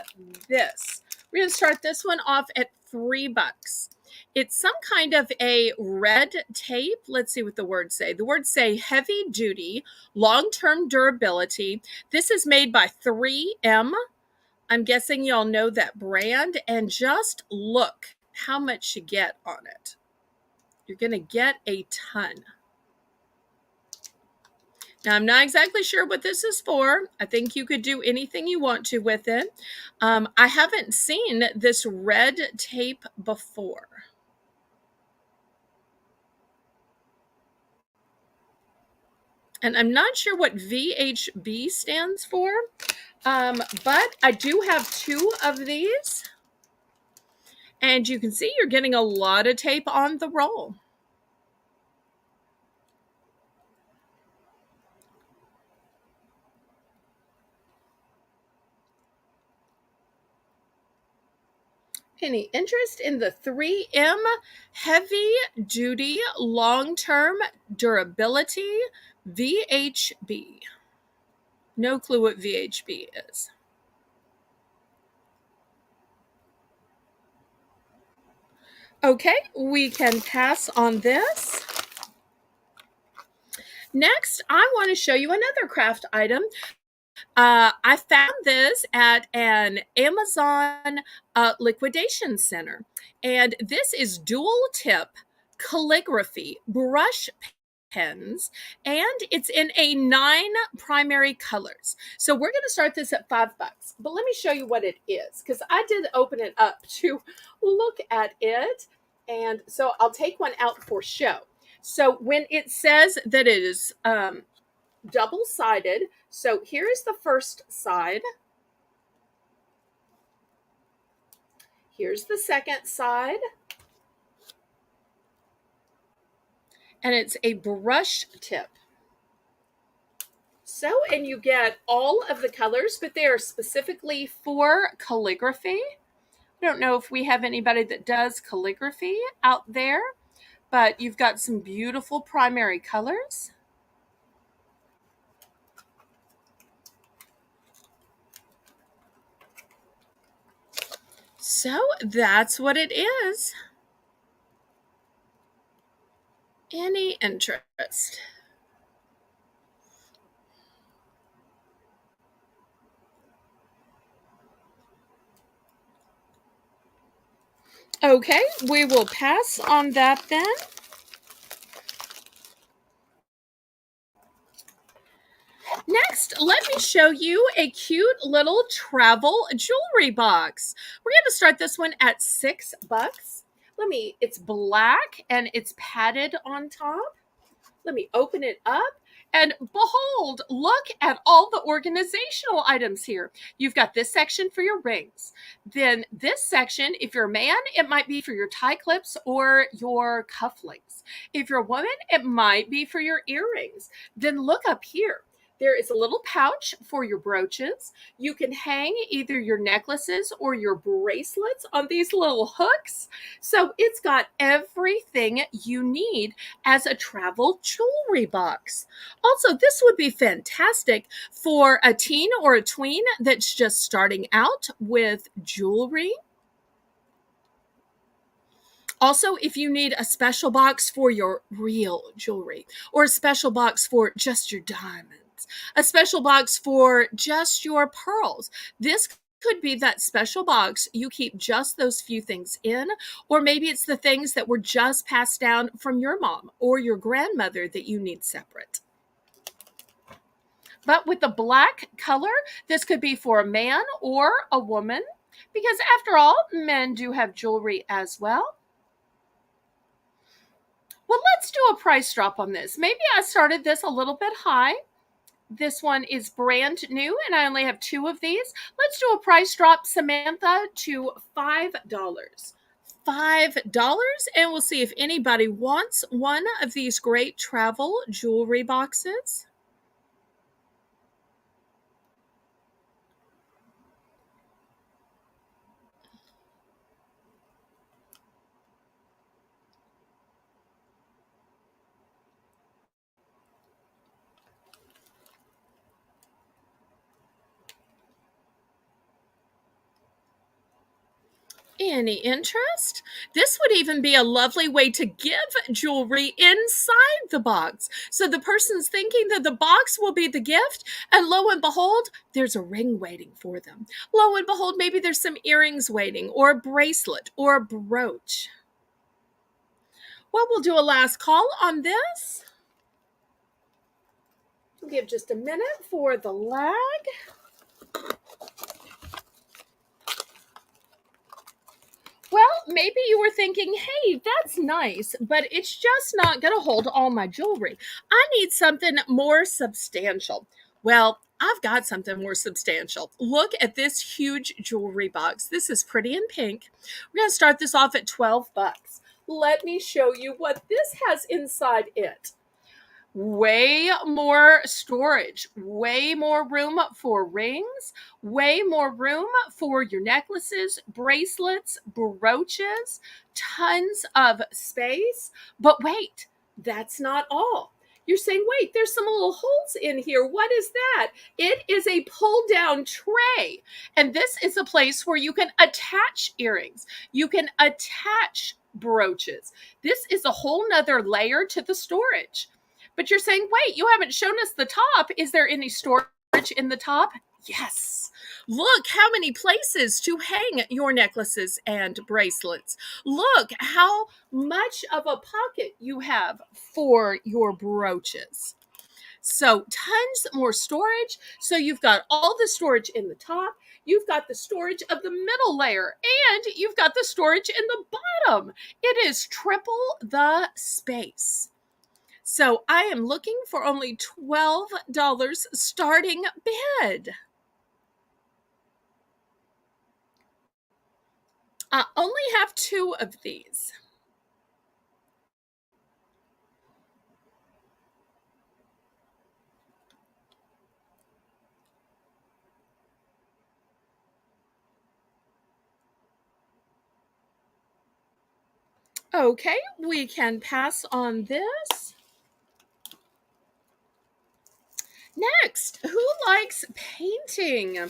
Speaker 1: this. We're going to start this one off at $3. It's some kind of a red tape. Let's see what the words say. The words say heavy duty, long-term durability. This is made by 3M. I'm guessing y'all know that brand. And just look how much you get on it. You're going to get a ton. Now, I'm not exactly sure what this is for. I think you could do anything you want to with it. I haven't seen this red tape before. And I'm not sure what VHB stands for, but I do have 2 of these. And you can see you're getting a lot of tape on the roll. Any interest in the 3M heavy duty long-term durability VHB? No clue what VHB is. Okay, we can pass on this. Next, I want to show you another craft item. I found this at an Amazon liquidation center. And this is dual tip calligraphy brush pens, and it's in a 9 primary colors. So we're going to start this at $5, but let me show you what it is, because I did open it up to look at it. And so I'll take one out for show. So when it says that it is double-sided, so here's the first side. Here's the second side. And it's a brush tip. So, and you get all of the colors, but they are specifically for calligraphy. I don't know if we have anybody that does calligraphy out there, but you've got some beautiful primary colors. So that's what it is. Any interest? Okay, we will pass on that then. Next, let me show you a cute little travel jewelry box. We're going to start this one at $6. It's black and it's padded on top. Let me open it up. And behold, look at all the organizational items here. You've got this section for your rings. Then this section, if you're a man, it might be for your tie clips or your cufflinks. If you're a woman, it might be for your earrings. Then look up here. There is a little pouch for your brooches. You can hang either your necklaces or your bracelets on these little hooks. So it's got everything you need as a travel jewelry box. Also, this would be fantastic for a teen or a tween that's just starting out with jewelry. Also, if you need a special box for your real jewelry, or a special box for just your diamonds, a special box for just your pearls, this could be that special box you keep just those few things in, or maybe it's the things that were just passed down from your mom or your grandmother that you need separate. But with the black color, this could be for a man or a woman, because after all, men do have jewelry as well. Well, let's do a price drop on this. Maybe I started this a little bit high. This one is brand new, and I only have 2 of these. Let's do a price drop, Samantha, to $5. $5, and we'll see if anybody wants one of these great travel jewelry boxes. Any interest? This would even be a lovely way to give jewelry inside the box. So the person's thinking that the box will be the gift, and lo and behold, there's a ring waiting for them. Lo and behold, maybe there's some earrings waiting, or a bracelet, or a brooch. Well, we'll do a last call on this. We'll give just a minute for the lag. Well, maybe you were thinking, hey, that's nice, but it's just not going to hold all my jewelry. I need something more substantial. Well, I've got something more substantial. Look at this huge jewelry box. This is pretty in pink. We're going to start this off at $12. Let me show you what this has inside it. Way more storage, way more room for rings, way more room for your necklaces, bracelets, brooches, tons of space. But wait, that's not all. You're saying, wait, there's some little holes in here. What is that? It is a pull down tray. And this is a place where you can attach earrings. You can attach brooches. This is a whole nother layer to the storage. But you're saying, wait, you haven't shown us the top. Is there any storage in the top? Yes. Look how many places to hang your necklaces and bracelets. Look how much of a pocket you have for your brooches. So tons more storage. So you've got all the storage in the top. You've got the storage of the middle layer, and you've got the storage in the bottom. It is triple the space. So I am looking for only $12 starting bid. I only have 2 of these. Okay, we can pass on this. Next, who likes painting?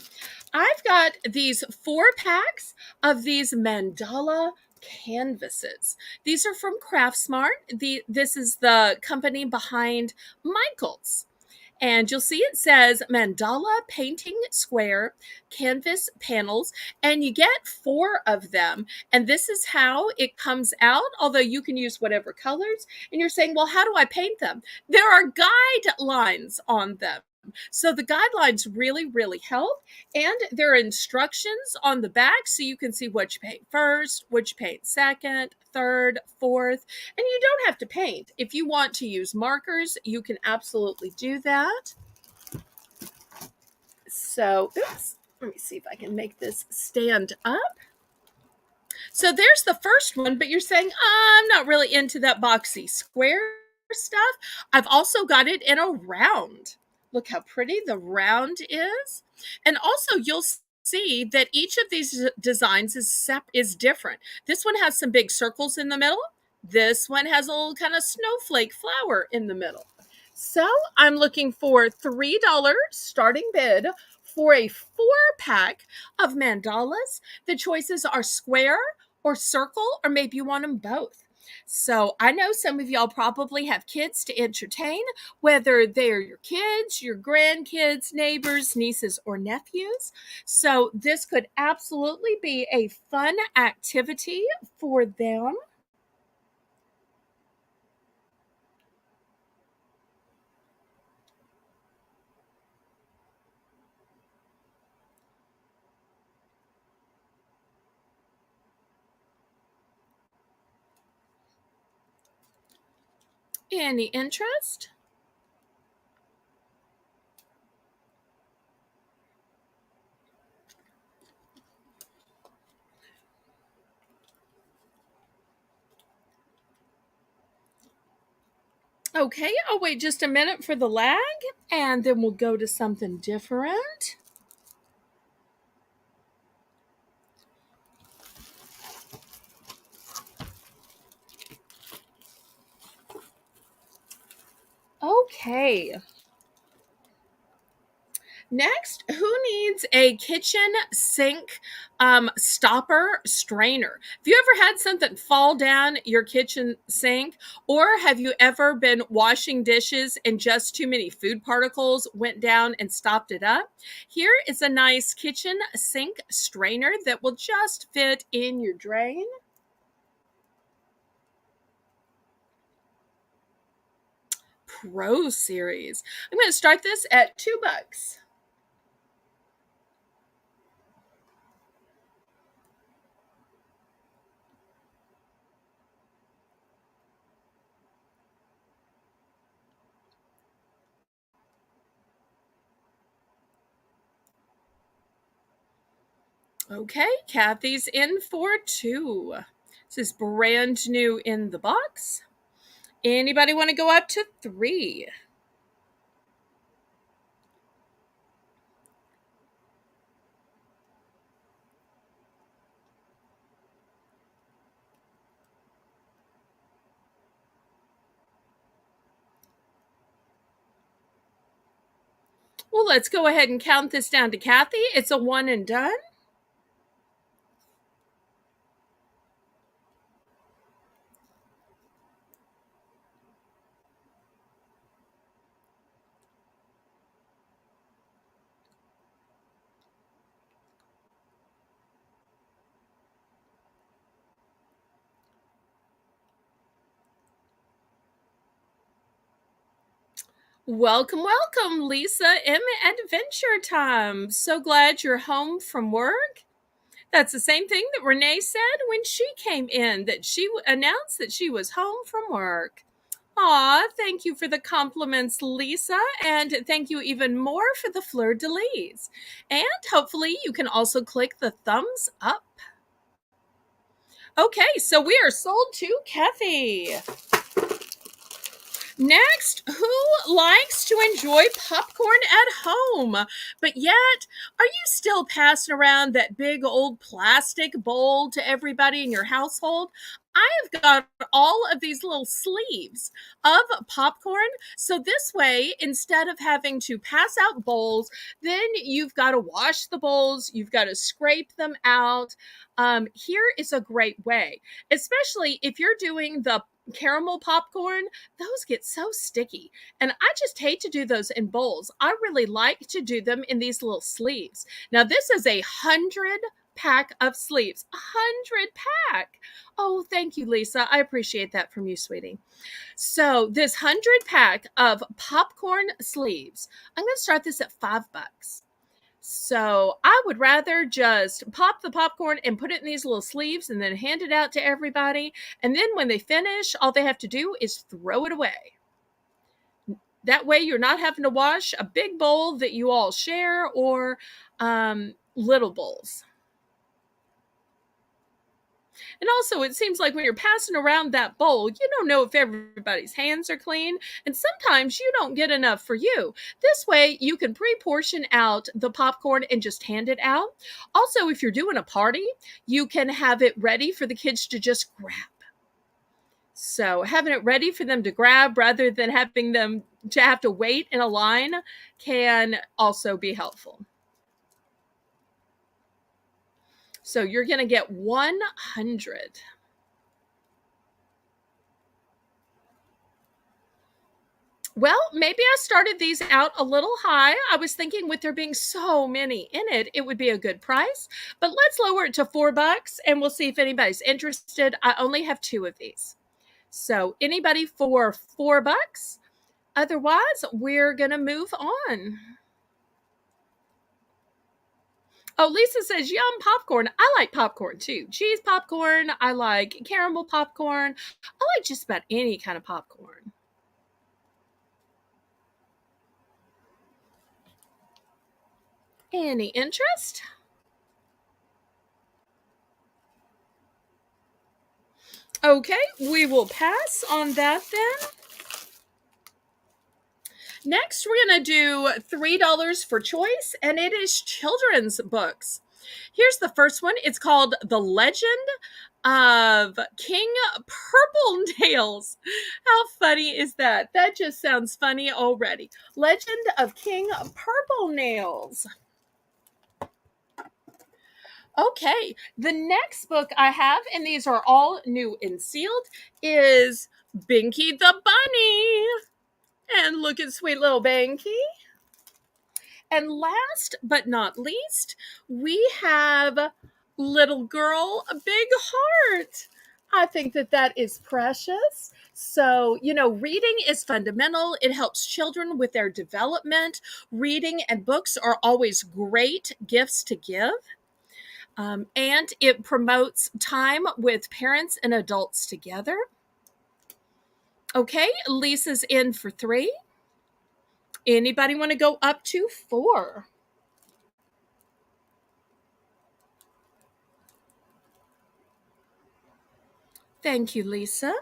Speaker 1: I've got these 4 packs of these mandala canvases. These are from Craftsmart. This is the company behind Michaels. And you'll see it says mandala painting square canvas panels, and you get 4 of them. And this is how it comes out, although you can use whatever colors. And you're saying, well, how do I paint them? There are guidelines on them. So the guidelines really, really help. And there are instructions on the back so you can see which paint first, which paint second, third, fourth. And you don't have to paint. If you want to use markers, you can absolutely do that. So, oops, let me see if I can make this stand up. So there's the first one, but you're saying, I'm not really into that boxy square stuff. I've also got it in a round. Look how pretty the round is. And also you'll see that each of these designs is different. This one has some big circles in the middle. This one has a little kind of snowflake flower in the middle. So I'm looking for $3 starting bid for a 4-pack of mandalas. The choices are square or circle, or maybe you want them both. So I know some of y'all probably have kids to entertain, whether they're your kids, your grandkids, neighbors, nieces, or nephews. So this could absolutely be a fun activity for them. Any interest? Okay, I'll wait just a minute for the lag, and then we'll go to something different. Okay. Next, who needs a kitchen sink stopper strainer? Have you ever had something fall down your kitchen sink? Or have you ever been washing dishes and just too many food particles went down and stopped it up? Here is a nice kitchen sink strainer that will just fit in your drain. Pro Series. I'm going to start this at $2. Okay, Kathy's in for 2. This is brand new in the box. Anybody want to go up to 3? Well, let's go ahead and count this down to Kathy. It's a 1 and done. Welcome, welcome, Lisa M. Adventure Time. So glad you're home from work. That's the same thing that Renee said when she came in, that she announced that she was home from work. Aw, thank you for the compliments, Lisa, and thank you even more for the fleur-de-lis. And hopefully you can also click the thumbs up. Okay, so we are sold to Kathy. Next, who likes to enjoy popcorn at home? But yet, are you still passing around that big old plastic bowl to everybody in your household? I have got all of these little sleeves of popcorn. So this way, instead of having to pass out bowls, then you've got to wash the bowls, you've got to scrape them out. Here is a great way, especially if you're doing the caramel popcorn. Those get so sticky. And I just hate to do those in bowls. I really like to do them in these little sleeves. Now, this is 100 pack of sleeves. 100 pack. Oh, thank you, Lisa. I appreciate that from you, sweetie. So this 100 pack of popcorn sleeves, I'm going to start this at $5. So I would rather just pop the popcorn and put it in these little sleeves and then hand it out to everybody. And then when they finish, all they have to do is throw it away. That way you're not having to wash a big bowl that you all share or little bowls. And also, it seems like when you're passing around that bowl, you don't know if everybody's hands are clean, and sometimes you don't get enough for you. This way, you can pre-portion out the popcorn and just hand it out. Also, if you're doing a party, you can have it ready for the kids to just grab. So having it ready for them to grab rather than having them to have to wait in a line can also be helpful. So you're going to get 100. Well, maybe I started these out a little high. I was thinking with there being so many in it, it would be a good price. But let's lower it to $4 and we'll see if anybody's interested. I only have 2 of these. So anybody for $4? Otherwise, we're going to move on. Oh, Lisa says, yum, popcorn. I like popcorn too. Cheese popcorn. I like caramel popcorn. I like just about any kind of popcorn. Any interest? Okay, we will pass on that then. Next, we're going to do $3 for choice, and it is children's books. Here's the first one. It's called The Legend of King Purple Nails. How funny is that? That just sounds funny already. Legend of King Purple Nails. Okay, the next book I have, and these are all new and sealed, is Binky the Bunny. And look at sweet little Binky. And last but not least, we have Little Girl, a Big Heart. I think that that is precious. So, reading is fundamental. It helps children with their development. Reading and books are always great gifts to give. And it promotes time with parents and adults together. Okay, Lisa's in for 3. Anybody want to go up to 4? Thank you, Lisa.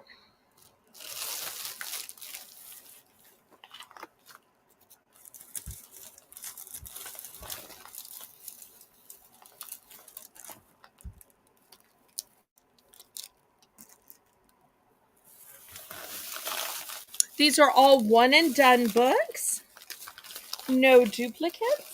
Speaker 1: These are all one and done books. No duplicates.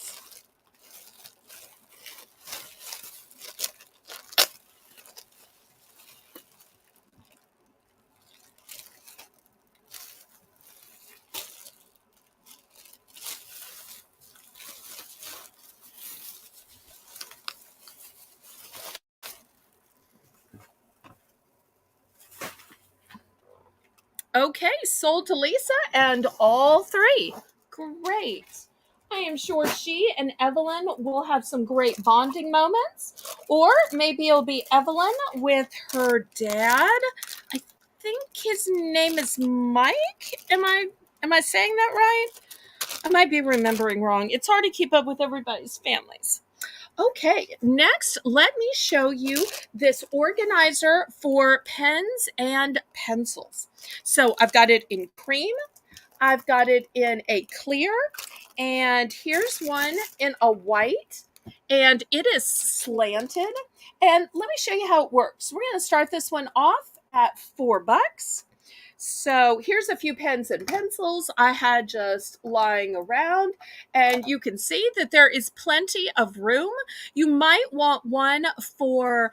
Speaker 1: Okay, sold to Lisa and all 3. Great. I am sure she and Evelyn will have some great bonding moments. Or maybe it'll be Evelyn with her dad. I think his name is Mike. Am I saying that right? I might be remembering wrong. It's hard to keep up with everybody's families. Okay, next, let me show you this organizer for pens and pencils. So I've got it in cream, I've got it in a clear, and here's one in a white, and it is slanted. And let me show you how it works. We're going to start this one off at $4. So here's a few pens and pencils I had just lying around, and you can see that there is plenty of room. You might want one for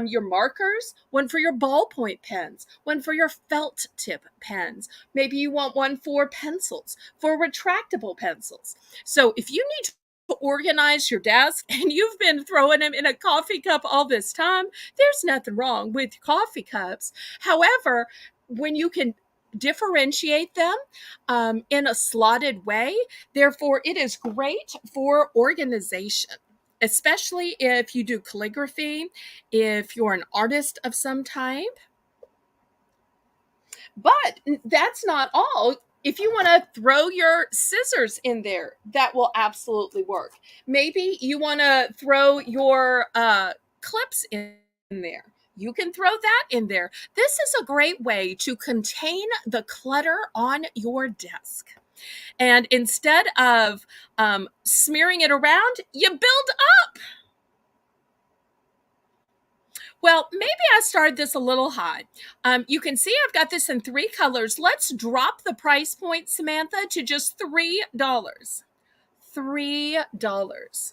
Speaker 1: your markers, one for your ballpoint pens, one for your felt tip pens. Maybe you want one for pencils, for retractable pencils. So if you need to organize your desk and you've been throwing them in a coffee cup all this time, there's nothing wrong with coffee cups. However, when you can differentiate them in a slotted way, therefore, it is great for organization, especially if you do calligraphy, if you're an artist of some type. But that's not all. If you want to throw your scissors in there, that will absolutely work. Maybe you want to throw your clips in there. You can throw that in there. This is a great way to contain the clutter on your desk. And instead of smearing it around, you build up. Well, maybe I started this a little high. You can see I've got this in 3 colors. Let's drop the price point, Samantha, to just $3. $3.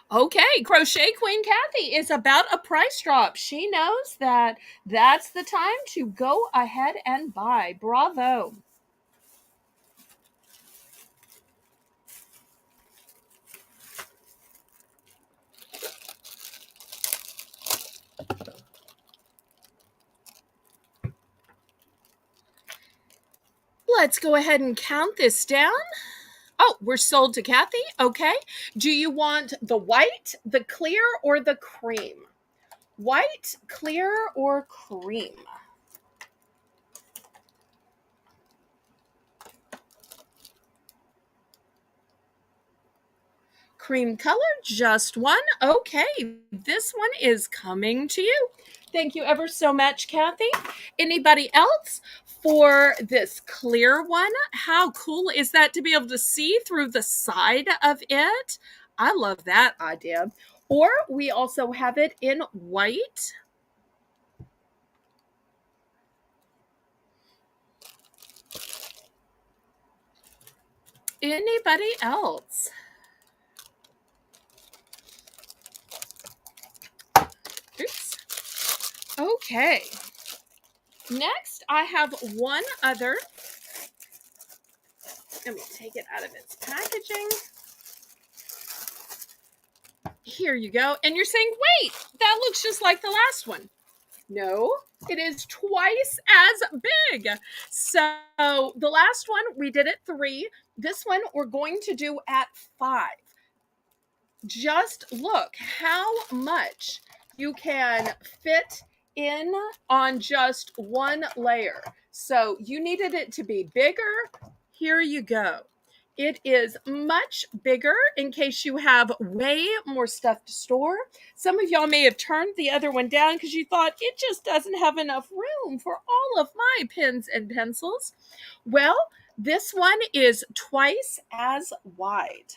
Speaker 1: Okay, Crochet Queen Kathy is about a price drop. She knows that that's the time to go ahead and buy. Bravo. Let's go ahead and count this down. Oh, we're sold to Kathy. Okay. Do you want the white, the clear, or the cream? White, clear, or cream? Cream color, just one. Okay, this one is coming to you. Thank you ever so much, Kathy. Anybody else for this clear one? How cool is that to be able to see through the side of it? I love that idea. Or we also have it in white. Anybody else? Oops. Okay. Next, I have one other. Let me take it out of its packaging. Here you go. And you're saying, wait, that looks just like the last one. No, it is twice as big. So the last one, we did at 3. This one, we're going to do at 5. Just look how much you can fit in on just one layer. So you needed it to be bigger. Here you go. It is much bigger in case you have way more stuff to store. Some of y'all may have turned the other one down because you thought it just doesn't have enough room for all of my pens and pencils. Well, this one is twice as wide.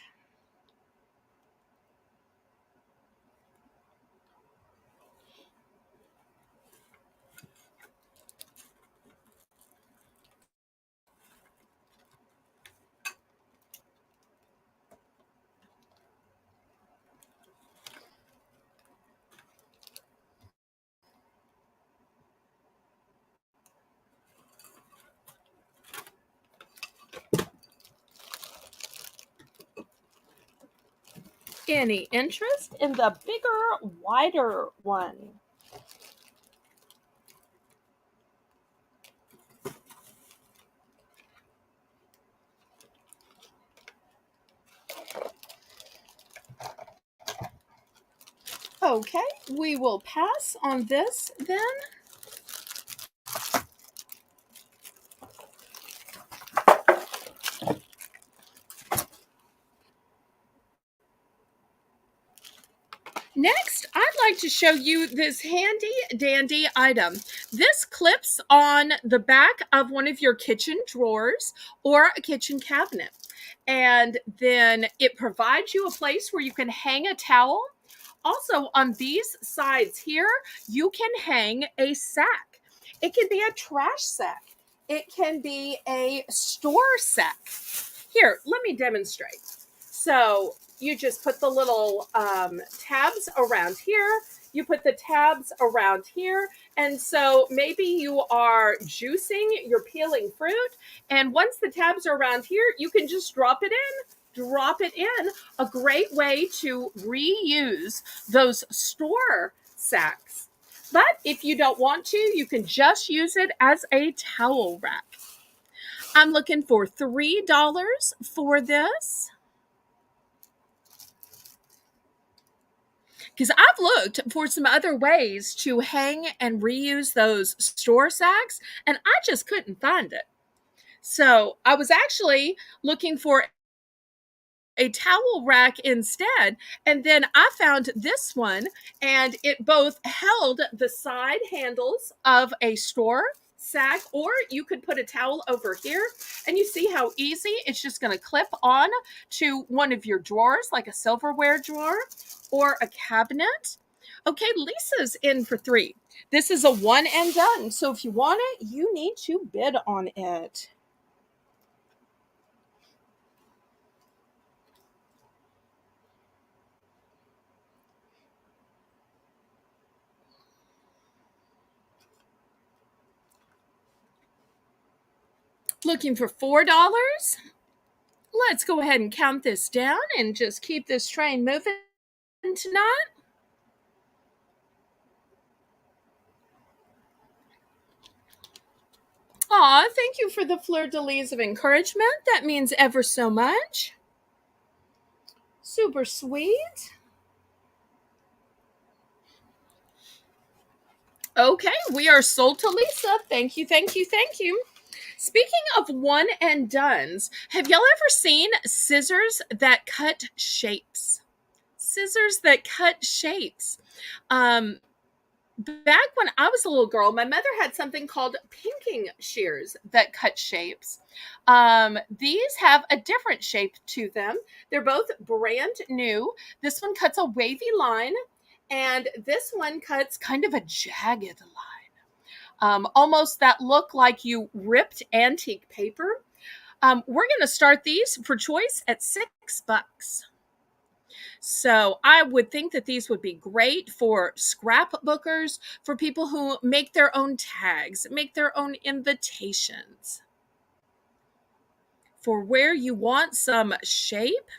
Speaker 1: Any interest in the bigger, wider one? Okay, we will pass on this then. Next, I'd like to show you this handy dandy item. This clips on the back of one of your kitchen drawers or a kitchen cabinet. And then it provides you a place where you can hang a towel. Also, on these sides here, you can hang a sack. It can be a trash sack. It can be a store sack. Here, let me demonstrate. So you just put the little tabs around here. You put the tabs around here. And so maybe you are juicing, you're peeling fruit. And once the tabs are around here, you can just drop it in. Drop it in. A great way to reuse those store sacks. But if you don't want to, you can just use it as a towel rack. I'm looking for $3 for this. Because I've looked for some other ways to hang and reuse those store sacks, and I just couldn't find it. So I was actually looking for a towel rack instead, and then I found this one, and it both held the side handles of a store sack, or you could put a towel over here, and you see how easy it's just going to clip on to one of your drawers, like a silverware drawer or a cabinet. Okay, Lisa's in for 3. This is a one and done, so if you want it, you need to bid on it. Looking for $4? Let's go ahead and count this down and just keep this train moving tonight. Aw, thank you for the fleur-de-lis of encouragement. That means ever so much. Super sweet. Okay, we are sold to Lisa. Thank you, thank you, thank you. Speaking of one and dones, have y'all ever seen scissors that cut shapes? Scissors that cut shapes. Back when I was a little girl, my mother had something called pinking shears that cut shapes. These have a different shape to them. They're both brand new. This one cuts a wavy line, and this one cuts kind of a jagged line. Almost that look like you ripped antique paper. We're going to start these for choice at $6. So I would think that these would be great for scrapbookers, for people who make their own tags, make their own invitations. For where you want some shape,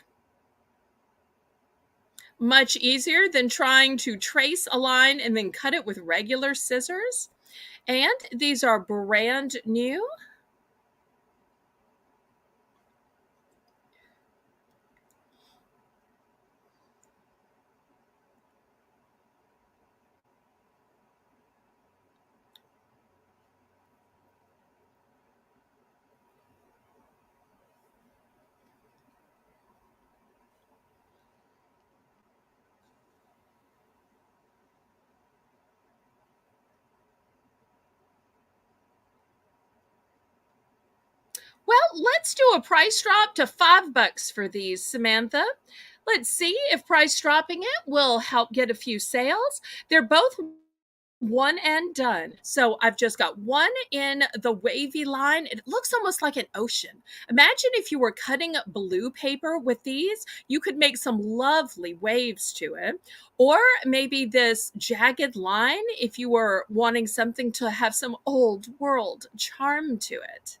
Speaker 1: much easier than trying to trace a line and then cut it with regular scissors. And these are brand new. Well, let's do a price drop to $5 for these, Samantha. Let's see if price dropping it will help get a few sales. They're both one and done. So I've just got one in the wavy line. It looks almost like an ocean. Imagine if you were cutting blue paper with these, you could make some lovely waves to it. Or maybe this jagged line if you were wanting something to have some old world charm to it.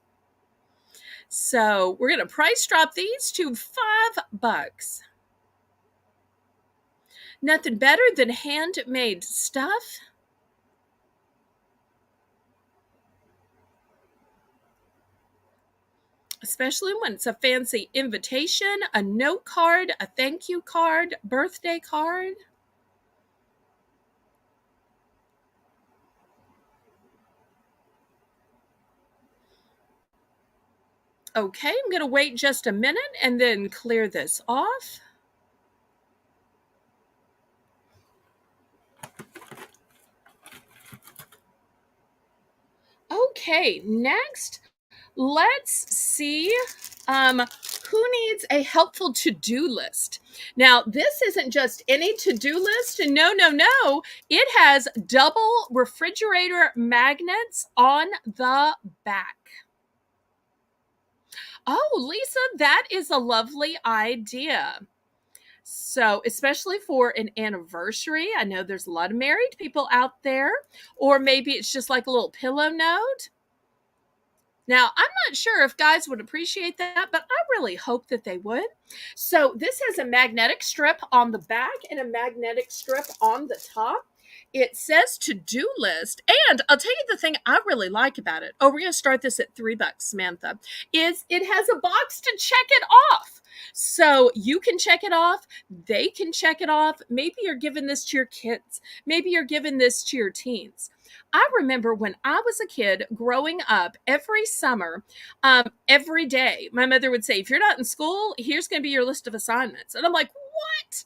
Speaker 1: So we're going to price drop these to $5. Nothing better than handmade stuff. Especially when it's a fancy invitation, a note card, a thank you card, birthday card. Okay, I'm going to wait just a minute and then clear this off. Okay, next, let's see who needs a helpful to-do list. Now, this isn't just any to-do list. No, no, no. It has double refrigerator magnets on the back. Oh, Lisa, that is a lovely idea. So, especially for an anniversary, I know there's a lot of married people out there, or maybe it's just like a little pillow note. Now, I'm not sure if guys would appreciate that, but I really hope that they would. So, this has a magnetic strip on the back and a magnetic strip on the top. It says to-do list, and I'll tell you the thing I really like about it. Oh, we're going to start this at $3, Samantha. Is it has a box to check it off. So you can check it off, they can check it off. Maybe you're giving this to your kids. Maybe you're giving this to your teens. I remember when I was a kid growing up every summer, every day, my mother would say, if you're not in school, here's going to be your list of assignments. And I'm like, what?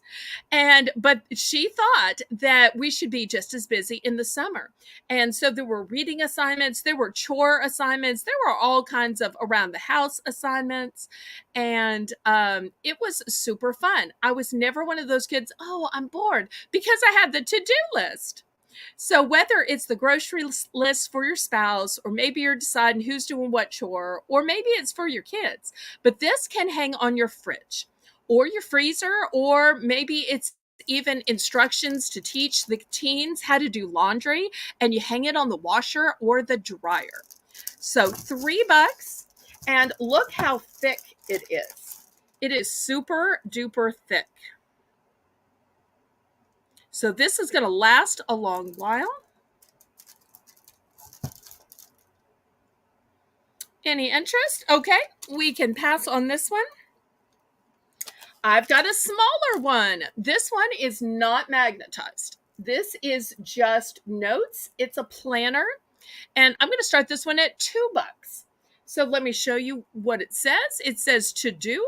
Speaker 1: But she thought that we should be just as busy in the summer. And so there were reading assignments, there were chore assignments, there were all kinds of around the house assignments. And it was super fun. I was never one of those kids, oh, I'm bored, because I had the to-do list. So whether it's the grocery list for your spouse, or maybe you're deciding who's doing what chore, or maybe it's for your kids, but this can hang on your fridge or your freezer, or maybe it's even instructions to teach the teens how to do laundry, and you hang it on the washer or the dryer. So $3, and look how thick it is. It is super duper thick. So this is going to last a long while. Any interest? Okay, we can pass on this one. I've got a smaller one. This one is not magnetized. This is just notes. It's a planner. And I'm going to start this one at $2. So let me show you what it says. It says to do.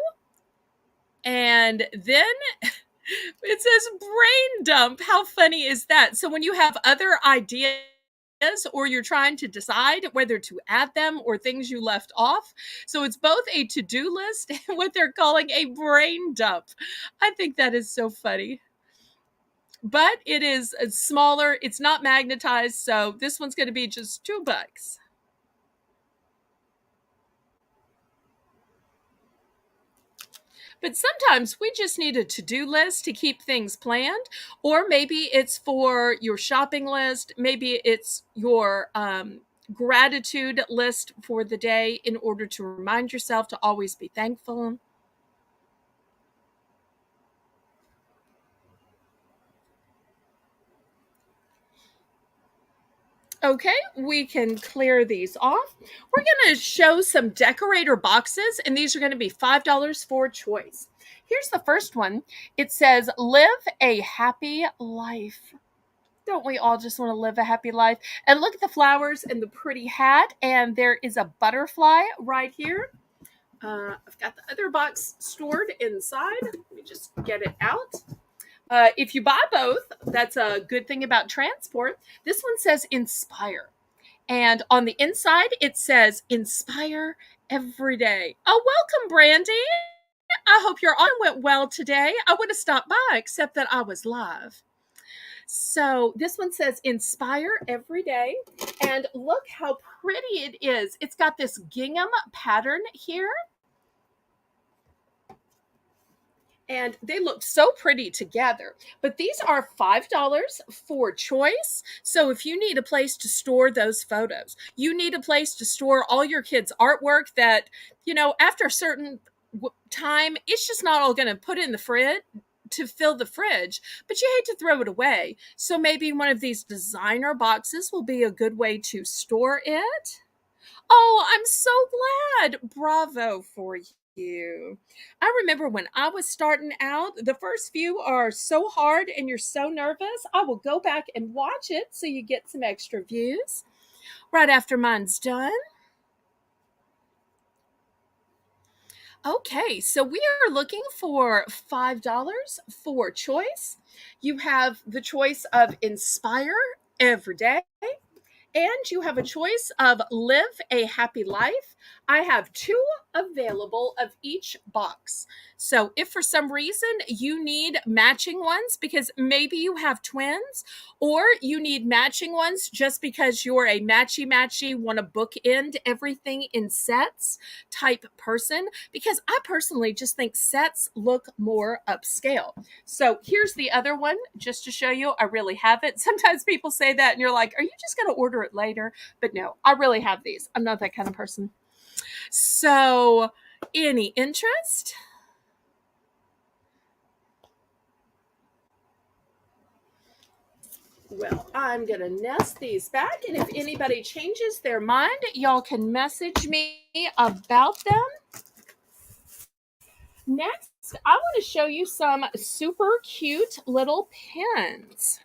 Speaker 1: And then it says brain dump. How funny is that? So when you have other ideas, or you're trying to decide whether to add them or things you left off. So it's both a to-do list and what they're calling a brain dump. I think that is so funny. But it is smaller. It's not magnetized. So this one's going to be just $2. But sometimes we just need a to-do list to keep things planned, or maybe it's for your shopping list. Maybe it's your gratitude list for the day in order to remind yourself to always be thankful. Okay, we can clear these off. We're going to show some decorator boxes, and these are going to be $5 for choice. Here's the first one. It says, live a happy life. Don't we all just want to live a happy life? And look at the flowers and the pretty hat, and there is a butterfly right here. I've got the other box stored inside. Let me just get it out. If you buy both, that's a good thing about transport. This one says inspire. And on the inside, it says inspire every day. Oh, welcome, Brandy. I hope your autumn went well today. I would have stopped by, except that I was live. So this one says inspire every day. And look how pretty it is. It's got this gingham pattern here. And they look so pretty together. But these are $5 for choice. So if you need a place to store those photos, you need a place to store all your kids' artwork that, after a certain time, it's just not all going to put in the fridge to fill the fridge, but you hate to throw it away. So maybe one of these designer boxes will be a good way to store it. Oh, I'm so glad. Bravo for you. I remember when I was starting out, the first few are so hard and you're so nervous. I will go back and watch it so you get some extra views right after mine's done. Okay, so we are looking for $5 for choice. You have the choice of inspire every day, and you have a choice of live a happy life. I have two available of each box. So if for some reason you need matching ones because maybe you have twins, or you need matching ones just because you're a matchy matchy, want to bookend everything in sets type person, because I personally just think sets look more upscale. So here's the other one just to show you I really have it. Sometimes people say that and you're like, are you just going to order it later? But no, I really have these. I'm not that kind of person. So, any interest? Well, I'm going to nest these back, and if anybody changes their mind, y'all can message me about them. Next, I want to show you some super cute little pins.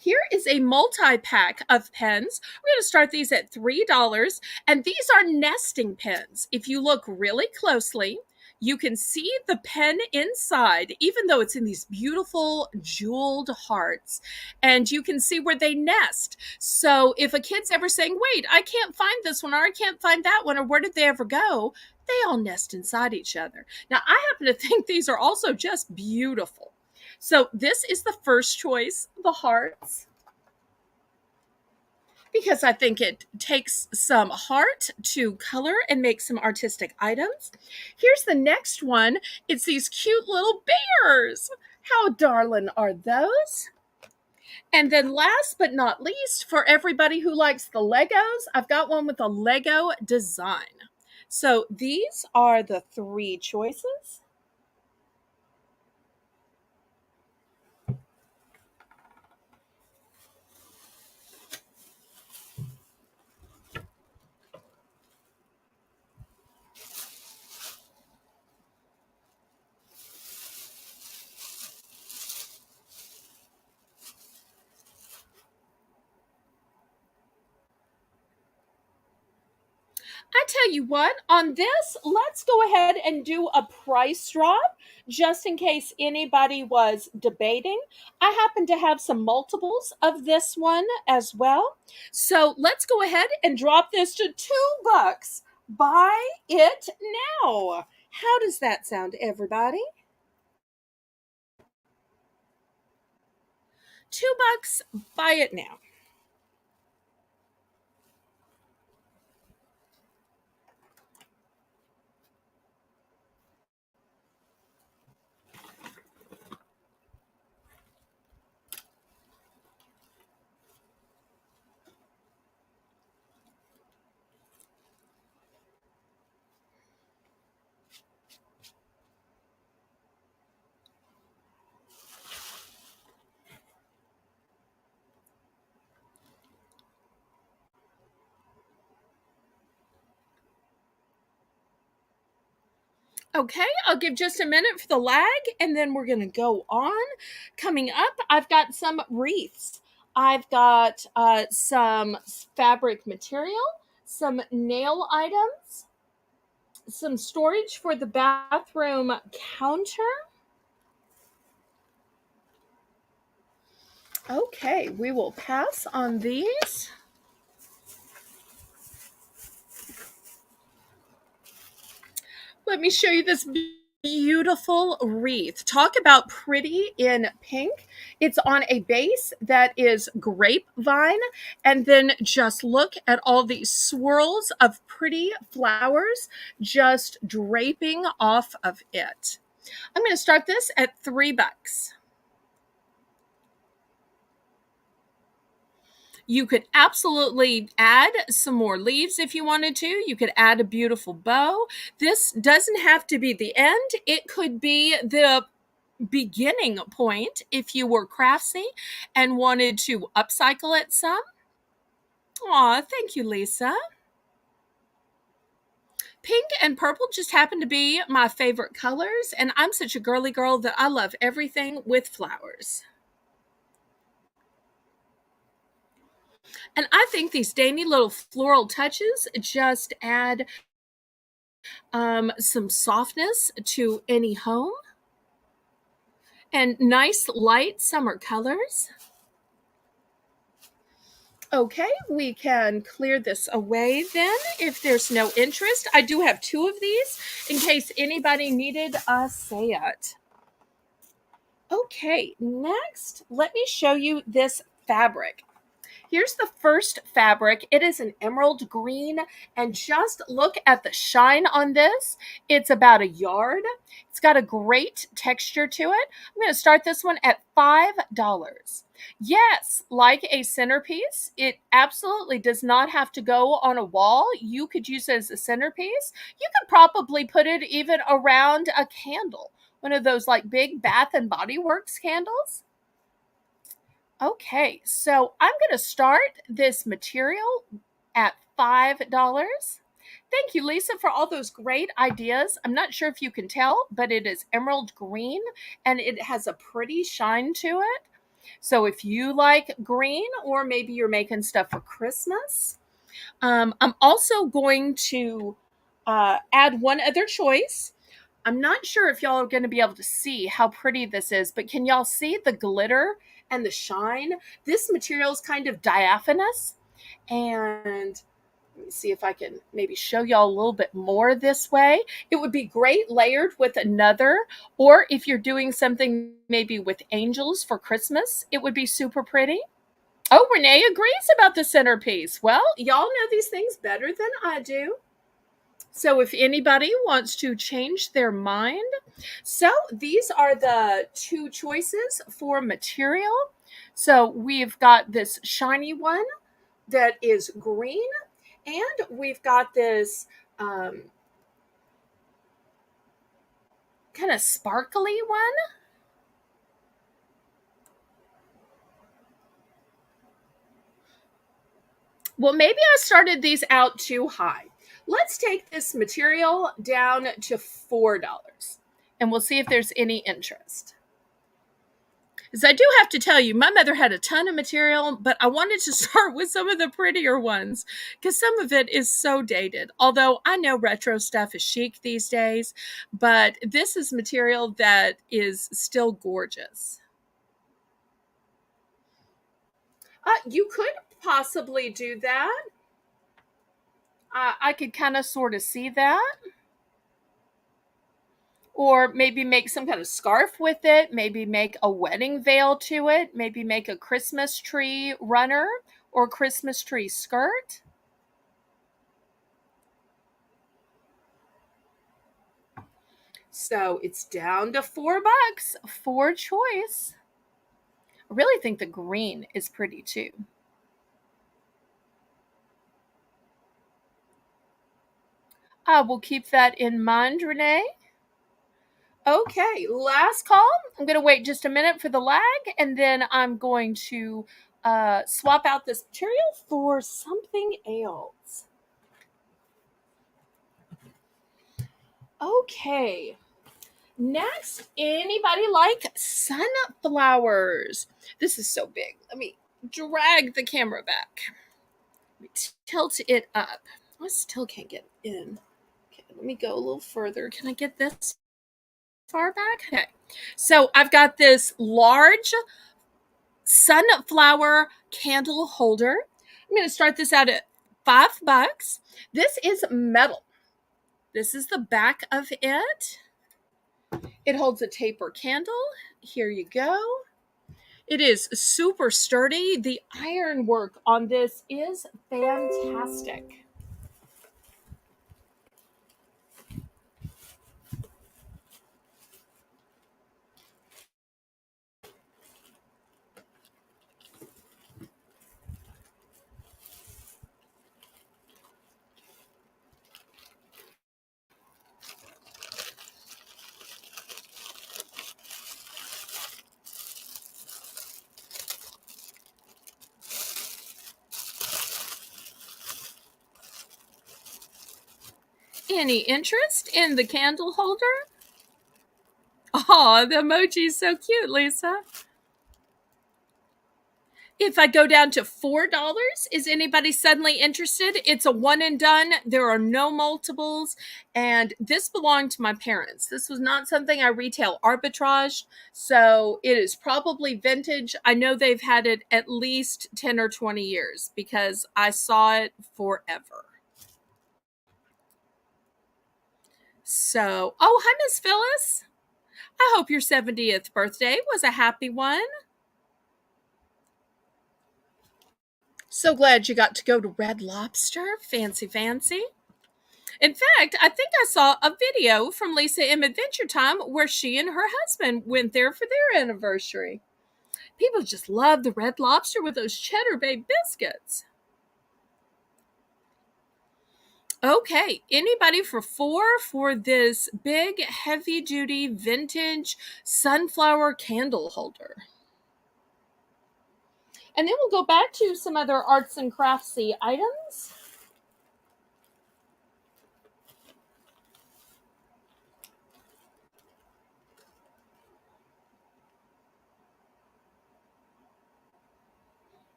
Speaker 1: Here is a multi-pack of pens. We're going to start these at $3, and these are nesting pens. If you look really closely, you can see the pen inside, even though it's in these beautiful jeweled hearts, and you can see where they nest. So if a kid's ever saying, wait, I can't find this one, or I can't find that one, or where did they ever go? They all nest inside each other. Now, I happen to think these are also just beautiful. So this is the first choice, the hearts, because I think it takes some heart to color and make some artistic items. Here's the next one. It's these cute little bears. How darling are those? And then last but not least, for everybody who likes the Legos, I've got one with a Lego design. So these are the three choices. I tell you what, on this, let's go ahead and do a price drop just in case anybody was debating. I happen to have some multiples of this one as well. So let's go ahead and drop this to $2. Buy it now. How does that sound, everybody? $2, buy it now. Okay, I'll give just a minute for the lag and then we're going to go on. Coming up, I've got some wreaths. I've got some fabric material, some nail items, some storage for the bathroom counter. Okay, we will pass on these. Let me show you this beautiful wreath. Talk about pretty in pink. It's on a base that is grapevine. And then just look at all these swirls of pretty flowers just draping off of it. I'm going to start this at $3. You could absolutely add some more leaves if you wanted to. You could add a beautiful bow. This doesn't have to be the end. It could be the beginning point if you were craftsy and wanted to upcycle it some. Aw, thank you, Lisa. Pink and purple just happen to be my favorite colors, and I'm such a girly girl that I love everything with flowers. And I think these dainty little floral touches just add some softness to any home, and nice light summer colors. Okay, we can clear this away then if there's no interest. I do have two of these in case anybody needed a set. Okay, next, let me show you this fabric. Here's the first fabric. It is an emerald green, and just look at the shine on this. It's about a yard. It's got a great texture to it. I'm going to start this one at $5. Yes, like a centerpiece, it absolutely does not have to go on a wall. You could use it as a centerpiece. You could probably put it even around a candle, one of those like big Bath and Body Works candles. Okay, so I'm going to start this material at $5. Thank you, Lisa, for all those great ideas. I'm not sure if you can tell, but it is emerald green and it has a pretty shine to it. So if you like green, or maybe you're making stuff for Christmas, I'm also going to add one other choice. I'm not sure if y'all are going to be able to see how pretty this is, but can y'all see the glitter and the shine? This material is kind of diaphanous, and let me see if I can maybe show y'all a little bit more this way. It would be great layered with another, or if you're doing something maybe with angels for Christmas, it would be super pretty. Oh, Renee agrees about the centerpiece. Well, y'all know these things better than I do. So if anybody wants to change their mind, so these are the two choices for material. So we've got this shiny one that is green, and we've got this kind of sparkly one. Well, maybe I started these out too high. Let's take this material down to $4, and we'll see if there's any interest. Because I do have to tell you, my mother had a ton of material, but I wanted to start with some of the prettier ones because some of it is so dated. Although I know retro stuff is chic these days, but this is material that is still gorgeous. You could possibly do that. I could kind of sort of see that. Or maybe make some kind of scarf with it, maybe make a wedding veil to it, maybe make a Christmas tree runner or Christmas tree skirt. So it's down to $4 for choice. I really think the green is pretty too. I will keep that in mind, Renee. Okay, last call. I'm going to wait just a minute for the lag, and then I'm going to swap out this material for something else. Okay, next, anybody like sunflowers? This is so big. Let me drag the camera back. Let me tilt it up. I still can't get in. Okay, let me go a little further. Can I get this far back? Okay. So I've got this large sunflower candle holder. I'm going to start this out at $5. This is metal. This is the back of it. It holds a taper candle. Here you go. It is super sturdy. The ironwork on this is fantastic. Any interest in the candle holder? Oh, the emoji is so cute, Lisa. If I go down to $4, is anybody suddenly interested? It's a one and done. There are no multiples. And this belonged to my parents. This was not something I retail arbitrage. So it is probably vintage. I know they've had it at least 10 or 20 years because I saw it forever. So, oh, hi, Miss Phyllis. I hope your 70th birthday was a happy one. So glad you got to go to Red Lobster. Fancy, fancy. In fact, I think I saw a video from Lisa M. Adventure Time where she and her husband went there for their anniversary. People just love the Red Lobster with those Cheddar Bay biscuits. Okay, anybody for $4 for this big, heavy duty vintage sunflower candle holder? And then we'll go back to some other arts and craftsy items.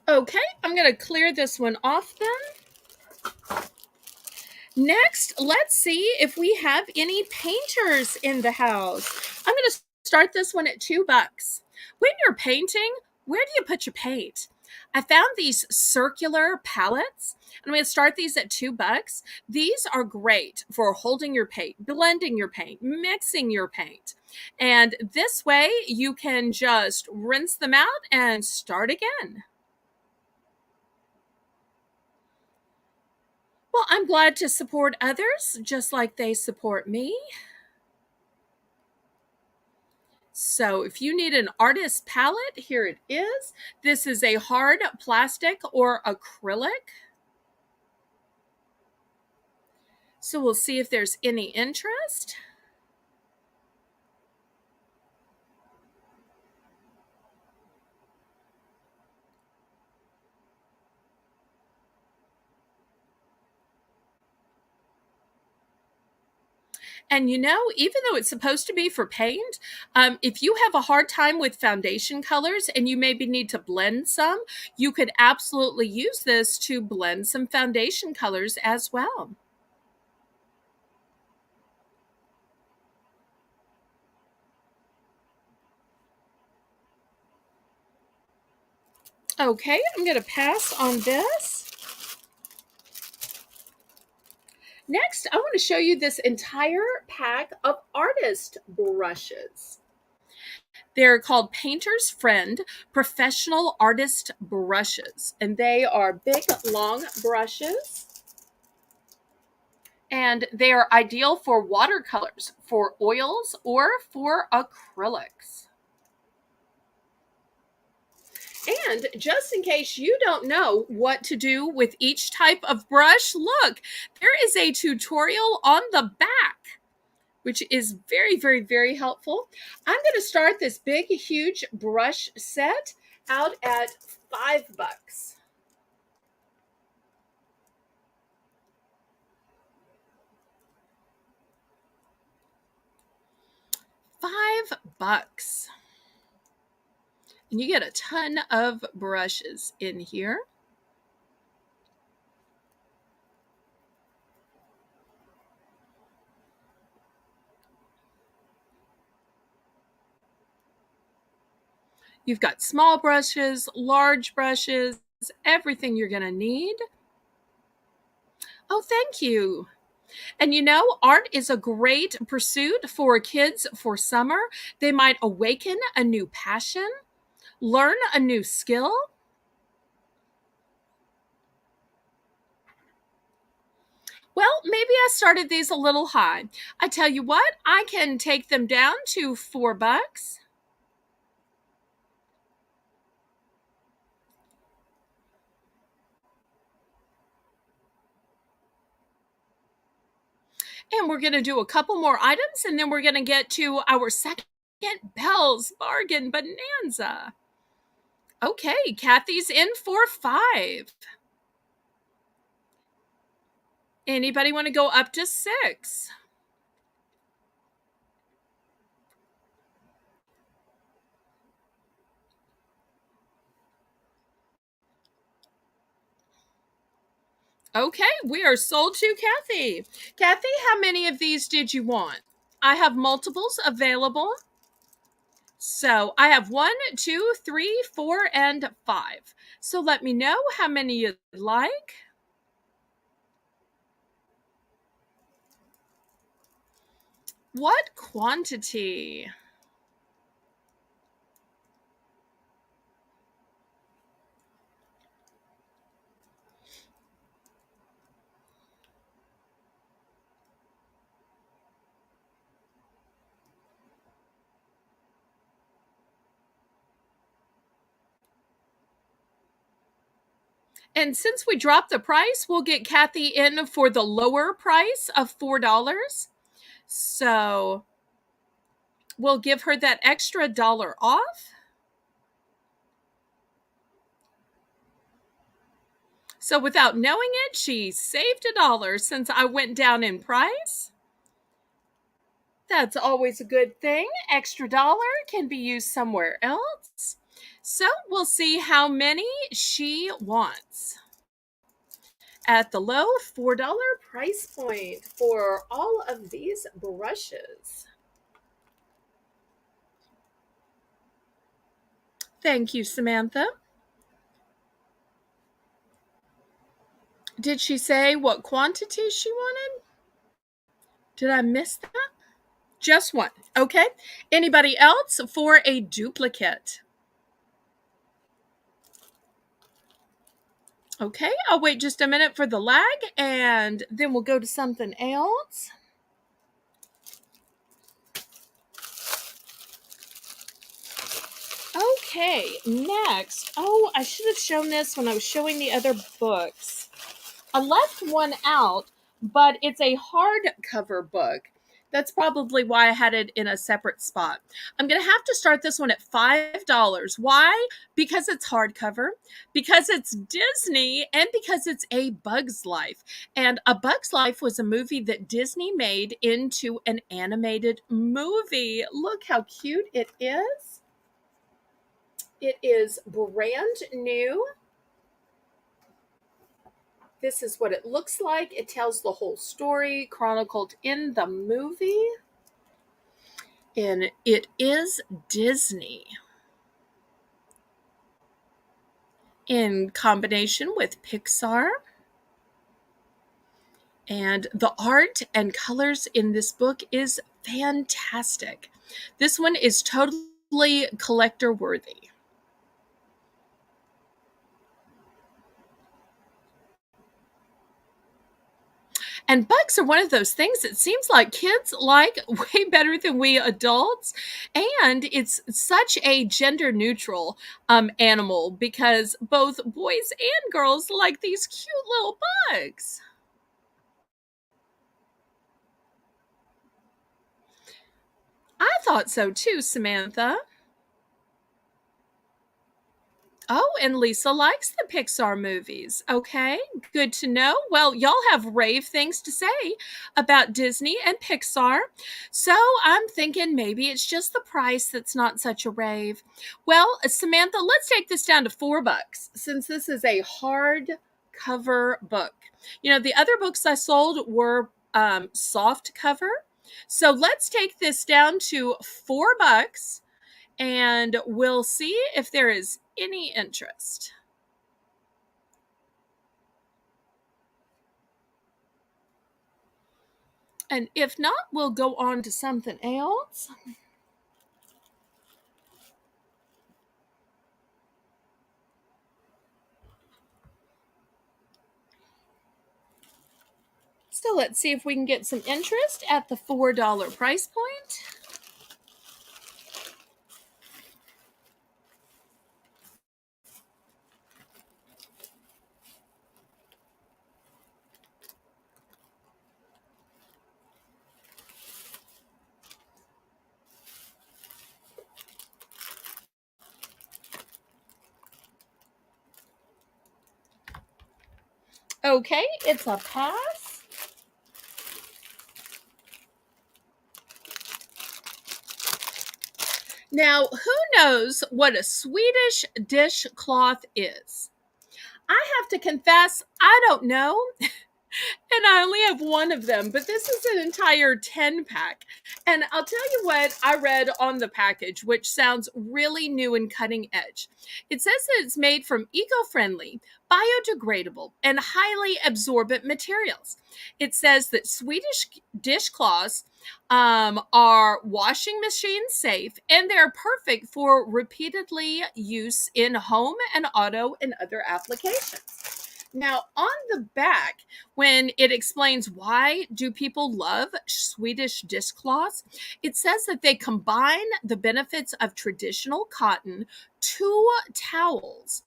Speaker 1: Okay, I'm going to clear this one off then. Next, let's see if we have any painters in the house. I'm going to start this one at $2. When you're painting, where do you put your paint? I found these circular palettes. I'm going to start these at $2. These are great for holding your paint, blending your paint, mixing your paint. And this way you can just rinse them out and start again. Well, I'm glad to support others just like they support me. So if you need an artist palette, here it is. This is a hard plastic or acrylic. So we'll see if there's any interest. And you know, even though it's supposed to be for paint, if you have a hard time with foundation colors and you maybe need to blend some, you could absolutely use this to blend some foundation colors as well. Okay, I'm going to pass on this. Next, I want to show you this entire pack of artist brushes. They're called Painter's Friend Professional Artist Brushes, and they are big, long brushes. And they are ideal for watercolors, for oils, or for acrylics. And just in case you don't know what to do with each type of brush, look, there is a tutorial on the back, which is very, very, very helpful. I'm going to start this big, huge brush set out at $5. $5. And you get a ton of brushes in here. You've got small brushes, large brushes, everything you're going to need. Oh, thank you. And you know, art is a great pursuit for kids for summer. They might awaken a new passion, learn a new skill. Well, maybe I started these a little high. I tell you what, I can take them down to $4. And we're going to do a couple more items, and then we're going to get to our second Belle's Bargain Bonanza. Okay, Kathy's in for 5. Anybody want to go up to 6? Okay, we are sold to Kathy. Kathy, how many of these did you want? I have multiples available. So I have 1, 2, 3, 4, and 5. So let me know how many you'd like. What quantity? And since we dropped the price, we'll get Kathy in for the lower price of $4. So we'll give her that extra dollar off. So without knowing it, she saved $1 since I went down in price. That's always a good thing. Extra dollar can be used somewhere else. So we'll see how many she wants at the low $4 price point for all of these brushes. Thank you, Samantha. Did she say what quantity she wanted? Did I miss that? Just one. Okay. Anybody else for a duplicate? Okay, I'll wait just a minute for the lag and then we'll go to something else. Okay, next. Oh, I should have shown this when I was showing the other books. I left one out, but it's a hardcover book. That's probably why I had it in a separate spot. I'm going to have to start this one at $5. Why? Because it's hardcover, because it's Disney, and because it's A Bug's Life. And A Bug's Life was a movie that Disney made into an animated movie. Look how cute it is. It is brand new. This is what it looks like. It tells the whole story chronicled in the movie. And it is Disney in combination with Pixar. And the art and colors in this book is fantastic. This one is totally collector worthy. And bugs are one of those things it seems like kids like way better than we adults. And it's such a gender neutral animal because both boys and girls like these cute little bugs. I thought so too, Samantha. Oh, and Lisa likes the Pixar movies. Okay, good to know. Well, y'all have rave things to say about Disney and Pixar. So I'm thinking maybe it's just the price that's not such a rave. Well, Samantha, let's take this down to $4 since this is a hard cover book. You know, the other books I sold were soft cover. So let's take this down to $4 and we'll see if there is any interest. And if not, we'll go on to something else. So let's see if we can get some interest at the $4 price point. Okay, it's a pass. Now, who knows what a Swedish dishcloth is? I have to confess, I don't know. And I only have one of them, but this is an entire 10 pack. And I'll tell you what I read on the package, which sounds really new and cutting edge. It says that it's made from eco friendly, biodegradable, and highly absorbent materials. It says that Swedish dishcloths are washing machine safe and they're perfect for repeatedly use in home and auto and other applications. Now, on the back, when it explains why do people love Swedish dishcloths, it says that they combine the benefits of traditional cotton to towels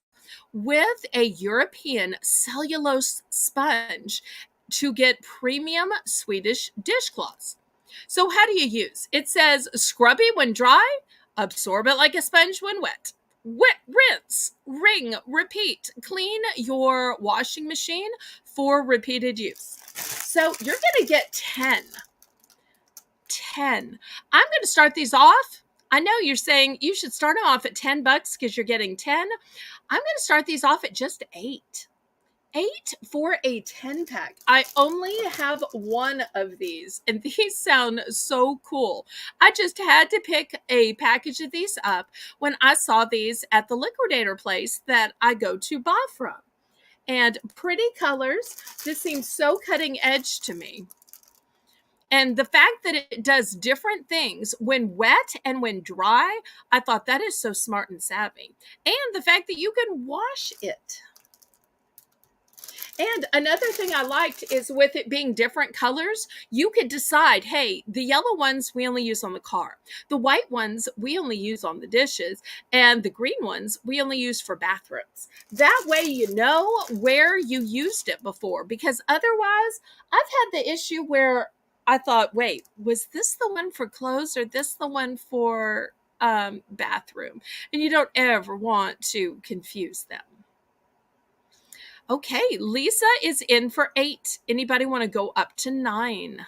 Speaker 1: with a European cellulose sponge to get premium Swedish dishcloths. So, how do you use? It says scrubby when dry, absorb it like a sponge when wet. Wet, rinse, wring, repeat. Clean your washing machine for repeated use. So, you're going to get 10. 10. I'm going to start these off. I know you're saying you should start them off at $10 because you're getting 10. I'm going to start these off at just 8. 8 for a 10 pack. I only have one of these, and these sound so cool. I just had to pick a package of these up when I saw these at the liquidator place that I go to buy from. And pretty colors. This seems so cutting edge to me. And the fact that it does different things when wet and when dry, I thought that is so smart and savvy. And the fact that you can wash it. And another thing I liked is with it being different colors, you could decide, hey, the yellow ones we only use on the car. The white ones we only use on the dishes. And the green ones we only use for bathrooms. That way you know where you used it before. Because otherwise, I've had the issue where I thought, wait, was this the one for clothes or this the one for bathroom? And you don't ever want to confuse them. Okay, Lisa is in for 8. Anybody want to go up to 9?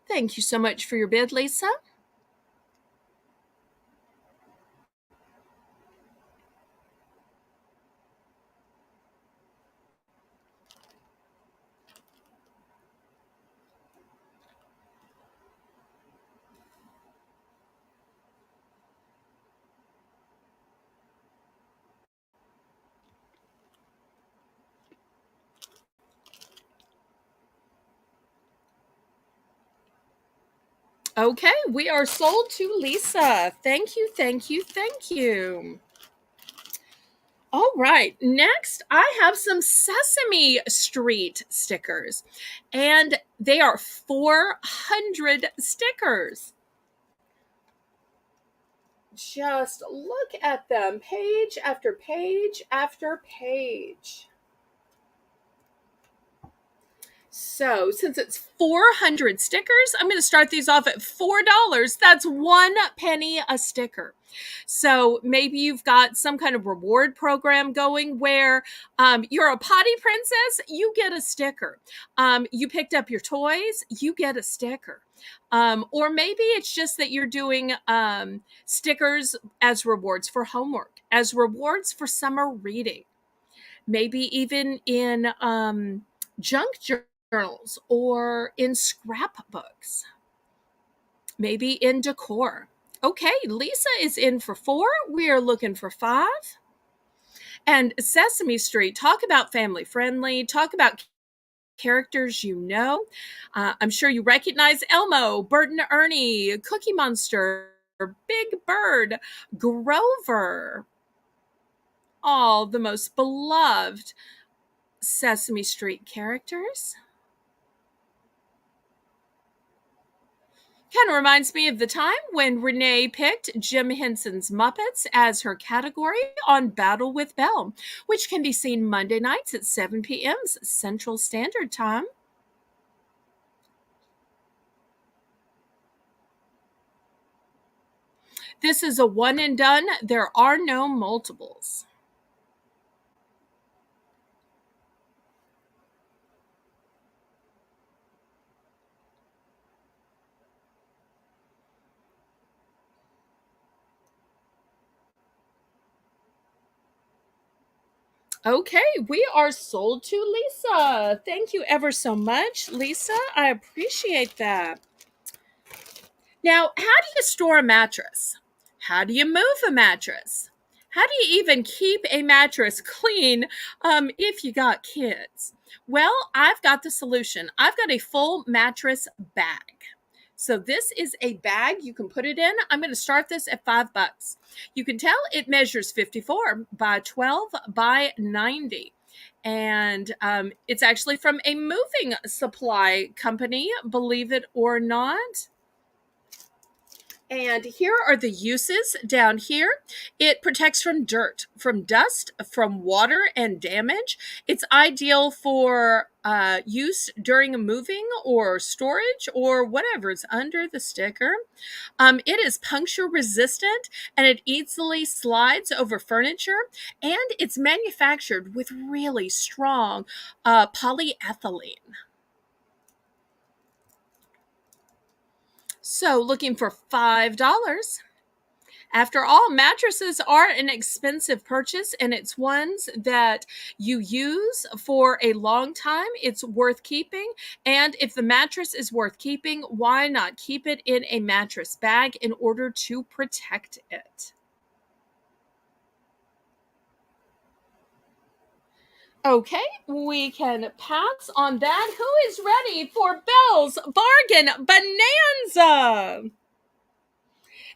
Speaker 1: Thank you so much for your bid, Lisa. Okay, we are sold to Lisa. Thank you, thank you, thank you. All right, next I have some Sesame Street stickers, and they are 400 stickers. Just look at them, page after page after page. So, since it's 400 stickers, I'm going to start these off at $4. That's 1 penny a sticker. So, maybe you've got some kind of reward program going where you're a potty princess, you get a sticker. You picked up your toys, you get a sticker. Or maybe it's just that you're doing stickers as rewards for homework, as rewards for summer reading. Maybe even in junk journals or in scrapbooks, maybe in decor. Okay, Lisa is in for 4. We are looking for 5. And Sesame Street, talk about family friendly, talk about characters you know. I'm sure you recognize Elmo, Bert and Ernie, Cookie Monster, Big Bird, Grover, all the most beloved Sesame Street characters. Kind of reminds me of the time when Renee picked Jim Henson's Muppets as her category on Battle with Belle, which can be seen Monday nights at 7 p.m. Central Standard Time. This is a one and done. There are no multiples. Okay, we are sold to Lisa. Thank you ever so much, Lisa. I appreciate that. Now, how do you store a mattress? How do you move a mattress? How do you even keep a mattress clean if you got kids? Well, I've got the solution. I've got a full mattress bag. So this is a bag you can put it in. I'm going to start this at $5. You can tell it measures 54 by 12 by 90. And it's actually from a moving supply company, believe it or not. And here are the uses down here. It protects from dirt, from dust, from water and damage. It's ideal for use during a moving or storage or whatever's under the sticker. It is puncture resistant and it easily slides over furniture. And it's manufactured with really strong polyethylene. So looking for $5. After all, mattresses are an expensive purchase, and it's ones that you use for a long time. It's worth keeping. And if the mattress is worth keeping, why not keep it in a mattress bag in order to protect it? Okay, we can pass on that. Who is ready for Belle's Bargain Bonanza?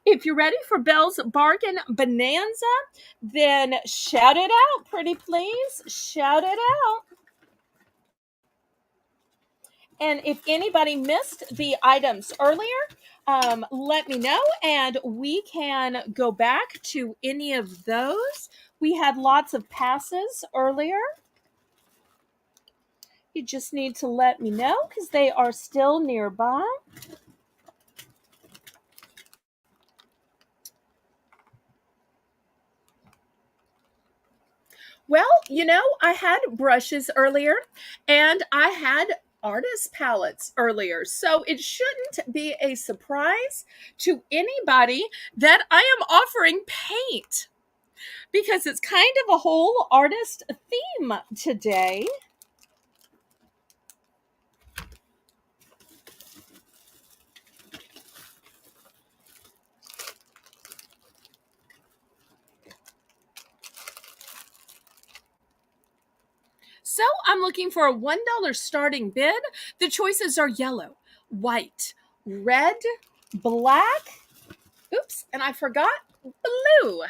Speaker 1: If you're ready for Belle's Bargain Bonanza, then shout it out, pretty please. Shout it out. And if anybody missed the items earlier, let me know and we can go back to any of those. We had lots of passes earlier. You just need to let me know because they are still nearby. Well, I had brushes earlier and I had artist palettes earlier. So it shouldn't be a surprise to anybody that I am offering paint because it's kind of a whole artist theme today. So I'm looking for a $1 starting bid. The choices are yellow, white, red, black. Oops, and I forgot blue.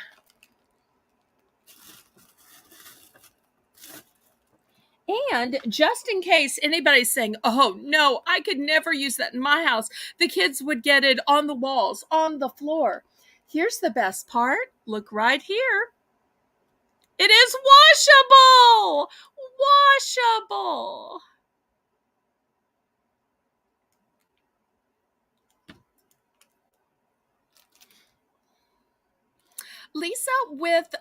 Speaker 1: And just in case anybody's saying, oh, no, I could never use that in my house, the kids would get it on the walls, on the floor. Here's the best part. Look right here. It is washable. Washable. Lisa, with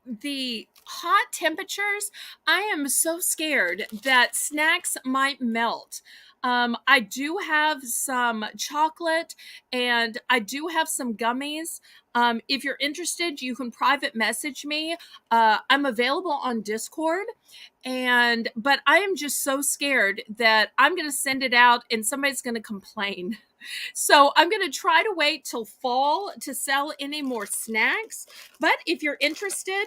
Speaker 1: the hot temperatures, I am so scared that snacks might melt. I do have some chocolate and I do have some gummies. If you're interested, you can private message me. I'm available on Discord. But I am just so scared that I'm going to send it out and somebody's going to complain. So I'm going to try to wait till fall to sell any more snacks. But if you're interested,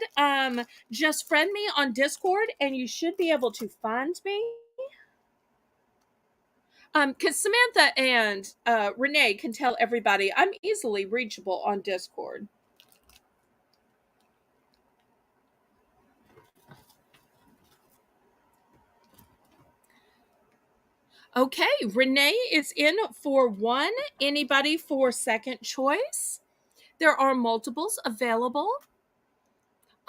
Speaker 1: just friend me on Discord and you should be able to find me. Because Samantha and Renee can tell everybody I'm easily reachable on Discord. Okay, Renee is in for one. Anybody for second choice? There are multiples available.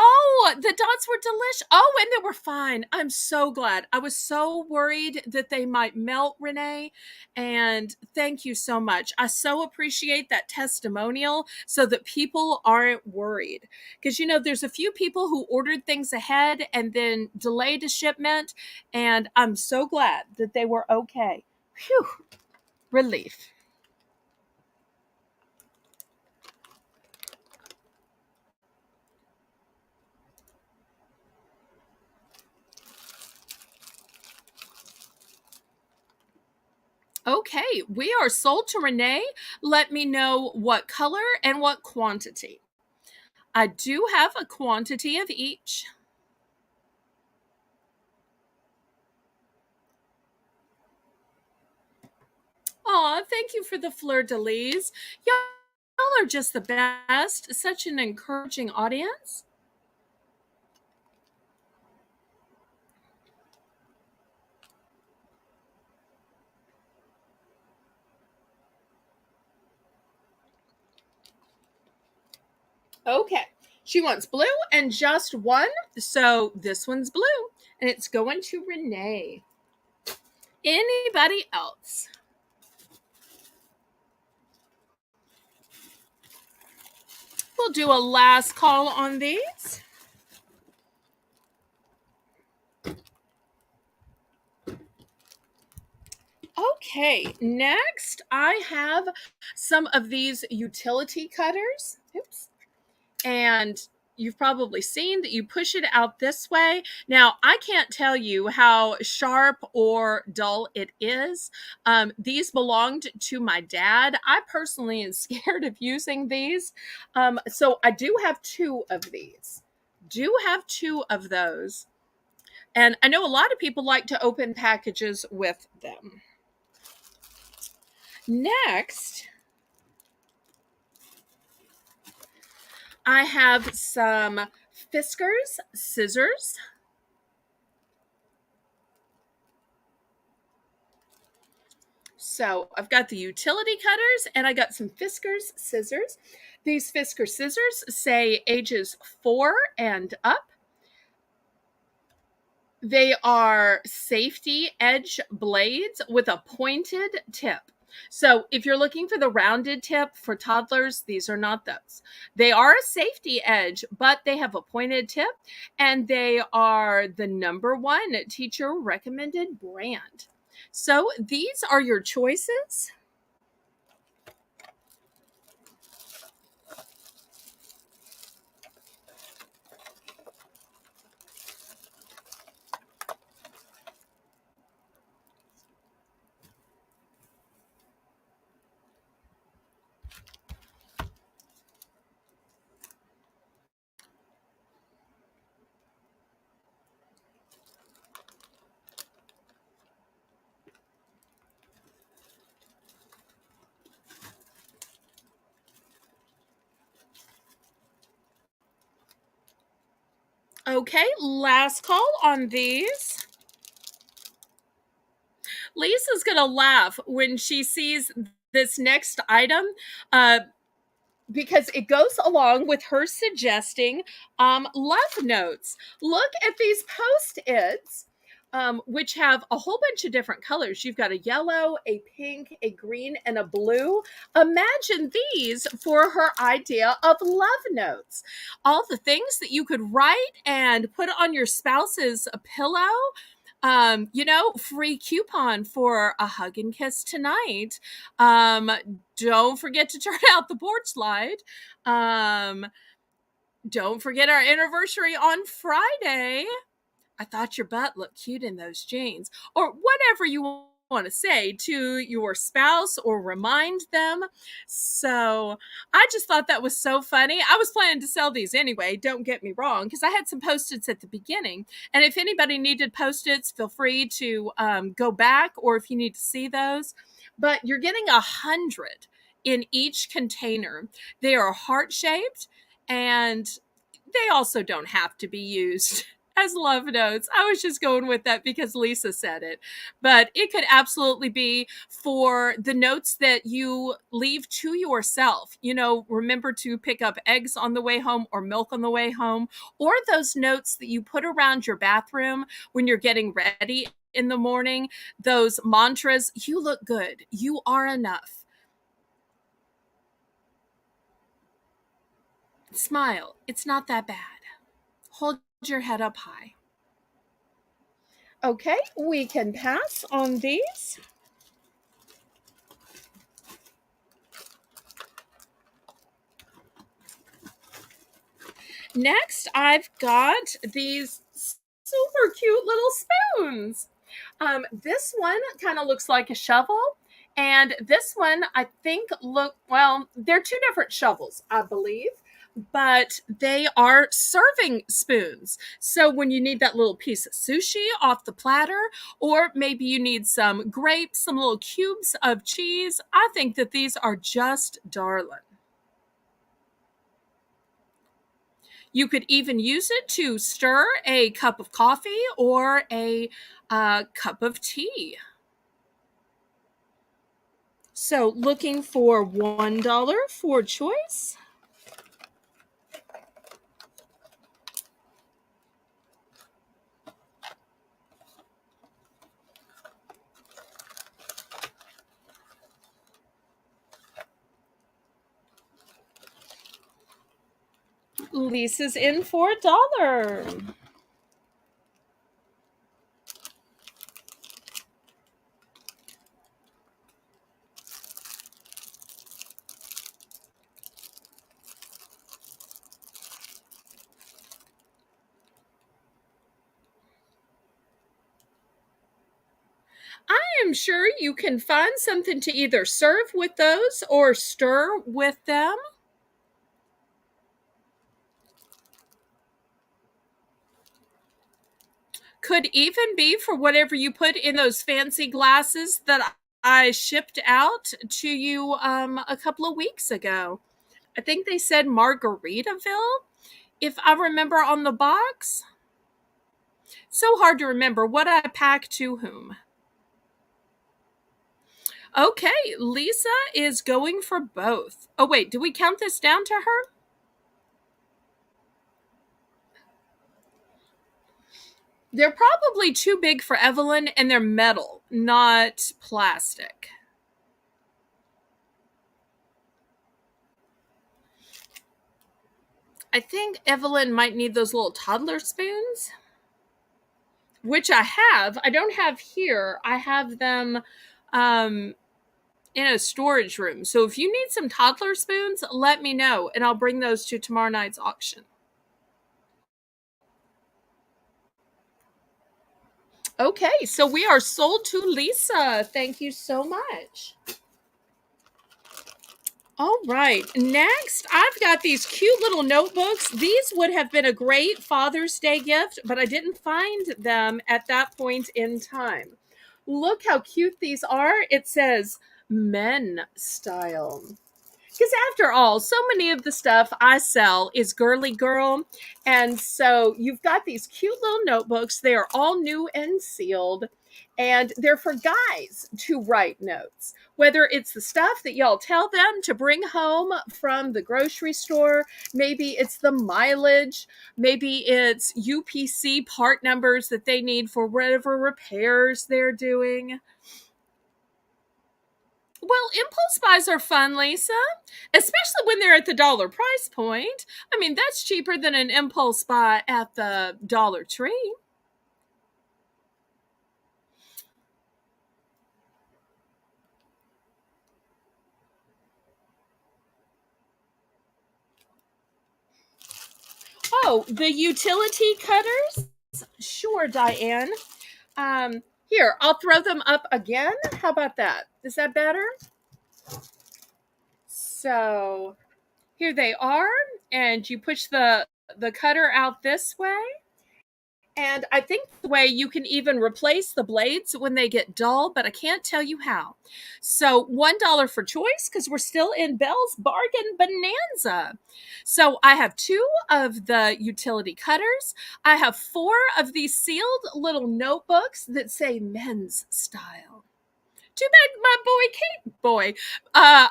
Speaker 1: Oh, the dots were delish. Oh, and they were fine. I'm so glad. I was so worried that they might melt, Renee. And thank you so much. I so appreciate that testimonial so that people aren't worried. Because, there's a few people who ordered things ahead and then delayed a shipment. And I'm so glad that they were okay. Phew, relief. Okay, we are sold to Renee. Let me know what color and what quantity. I do have a quantity of each. Aw, thank you for the fleur-de-lis. Y'all are just the best. Such an encouraging audience. Okay, she wants blue and just one, so this one's blue, and it's going to Renee. Anybody else? We'll do a last call on these. Okay, next I have some of these utility cutters. Oops. And you've probably seen that you push it out this way. Now, I can't tell you how sharp or dull it is. These belonged to my dad. I personally am scared of using these. So I do have two of these. Do have two of those. And I know a lot of people like to open packages with them. Next, I have some Fiskars scissors. So I've got the utility cutters and I got some Fiskars scissors. These Fiskars scissors say ages 4 and up. They are safety edge blades with a pointed tip. So if you're looking for the rounded tip for toddlers, these are not those. They are a safety edge, but they have a pointed tip, and they are the #1 teacher recommended brand. So these are your choices. Okay, last call on these. Lisa's going to laugh when she sees this next item because it goes along with her suggesting love notes. Look at these post-its, which have a whole bunch of different colors. You've got a yellow, a pink, a green, and a blue. Imagine these for her idea of love notes. All the things that you could write and put on your spouse's pillow. Free coupon for a hug and kiss tonight. Don't forget to turn out the porch light. Don't forget our anniversary on Friday. I thought your butt looked cute in those jeans, or whatever you want to say to your spouse or remind them. So I just thought that was so funny. I was planning to sell these anyway, don't get me wrong, because I had some post-its at the beginning. And if anybody needed post-its, feel free to go back, or if you need to see those. But you're getting 100 in each container. They are heart-shaped, and they also don't have to be used as love notes. I was just going with that because Lisa said it. But it could absolutely be for the notes that you leave to yourself. Remember to pick up eggs on the way home or milk on the way home, or those notes that you put around your bathroom when you're getting ready in the morning. Those mantras, you look good, you are enough. Smile, it's not that bad. Hold your head up high. Okay, we can pass on these. Next, I've got these super cute little spoons. This one kind of looks like a shovel, And this one, I think, look, well, they're two different shovels, I believe, but they are serving spoons. So when you need that little piece of sushi off the platter, or maybe you need some grapes, some little cubes of cheese, I think that these are just darling. You could even use it to stir a cup of coffee or a cup of tea. So looking for $1 for choice. Lisa's in for $1. I am sure you can find something to either serve with those or stir with them. Could even be for whatever you put in those fancy glasses that I shipped out to you a couple of weeks ago. I think they said Margaritaville, if I remember on the box. So hard to remember what I packed to whom. Okay, Lisa is going for both. Oh, wait, do we count this down to her? They're probably too big for Evelyn, and they're metal, not plastic. I think Evelyn might need those little toddler spoons, which I have. I don't have here. I have them um, in a storage room. So if you need some toddler spoons, let me know, and I'll bring those to tomorrow night's auction. Okay, so we are sold to Lisa. Thank you so much. All right, next I've got these cute little notebooks. These would have been a great Father's Day gift, but I didn't find them at that point in time. Look how cute these are. It says men style. Because after all, so many of the stuff I sell is girly girl. And so you've got these cute little notebooks. They are all new and sealed. And they're for guys to write notes, whether it's the stuff that y'all tell them to bring home from the grocery store, maybe it's the mileage, maybe it's UPC part numbers that they need for whatever repairs they're doing. Well, impulse buys are fun, Lisa, especially when they're at the dollar price point. I mean, that's cheaper than an impulse buy at the Dollar Tree. Oh, the utility cutters? Sure, Diane. Here, I'll throw them up again. How about that? Is that better? So here they are, and you push the cutter out this way. And I think the way you can even replace the blades when they get dull, but I can't tell you how. So $1 for choice because we're still in Belle's Bargain Bonanza. So I have 2 of the utility cutters. I have 4 of these sealed little notebooks that say men's style. Too bad my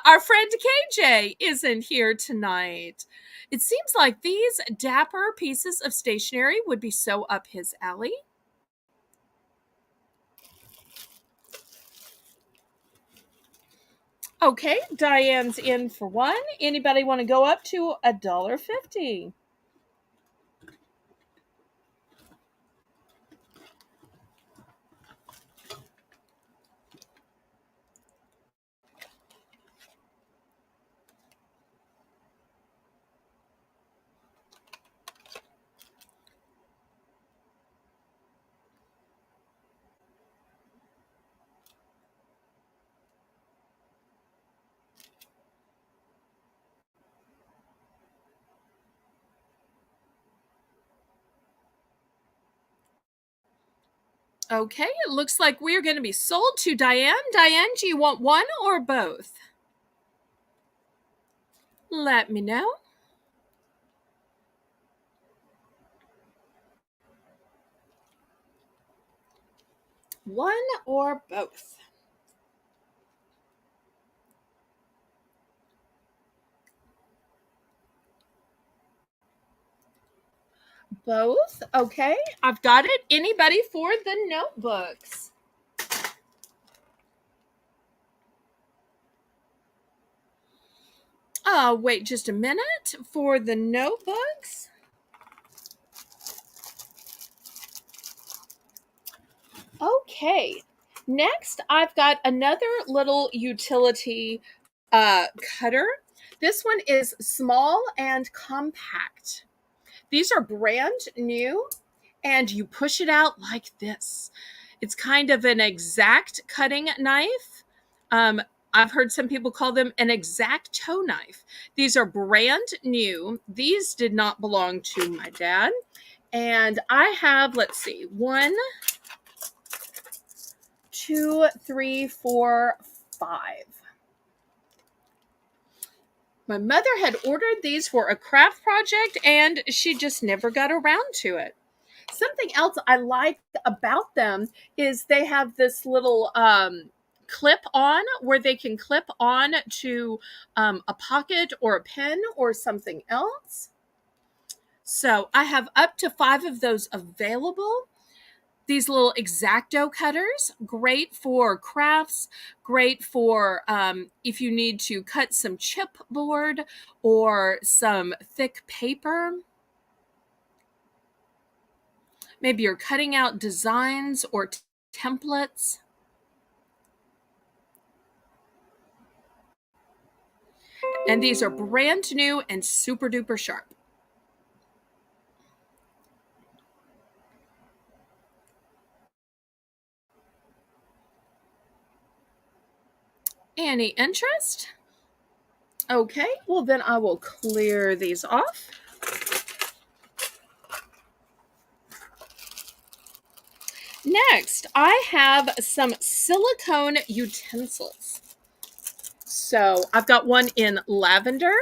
Speaker 1: our friend KJ isn't here tonight. It seems like these dapper pieces of stationery would be so up his alley. Okay, Diane's in for one. Anybody want to go up to $1.50? Okay, it looks like we're going to be sold to Diane. Diane, do you want one or both? Let me know. One or both? Both? Okay, I've got it. Anybody for the notebooks? Wait just a minute for the notebooks. Okay, next I've got another little utility cutter. This one is small and compact. These are brand new, and you push it out like this. It's kind of an exact cutting knife. Um, I've heard some people call them an X-Acto knife. These are brand new. These did not belong to my dad. And I have, let's see, 1, 2, 3, 4, 5. My mother had ordered these for a craft project, and she just never got around to it. Something else I like about them is they have this little clip on where they can clip on to a pocket or a pen or something else. So I have up to 5 of those available. These little X-Acto cutters, great for crafts, great for if you need to cut some chipboard or some thick paper. Maybe you're cutting out designs or templates. And these are brand new and super duper sharp. Any interest? Okay, well then I will clear these off. Next, I have some silicone utensils. So I've got one in lavender,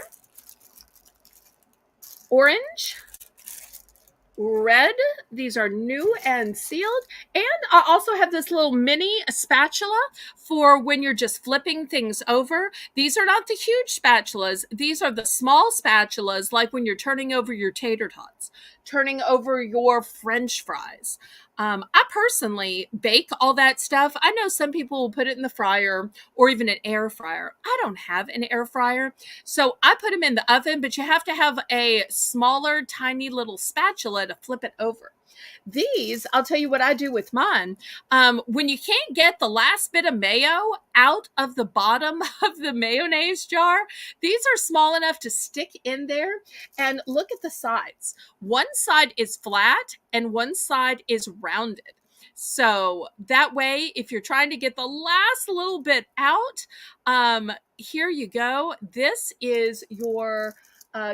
Speaker 1: orange, red. These are new and sealed. And I also have this little mini spatula for when you're just flipping things over. These are not the huge spatulas. These are the small spatulas, like when you're turning over your tater tots, turning over your French fries. I personally bake all that stuff. I know some people will put it in the fryer or even an air fryer. I don't have an air fryer, so I put them in the oven, but you have to have a smaller, tiny little spatula to flip it over. These, I'll tell you what I do with mine. When you can't get the last bit of mayo out of the bottom of the mayonnaise jar, these are small enough to stick in there. And look at the sides. One side is flat and one side is rounded. So that way, if you're trying to get the last little bit out, here you go. This is your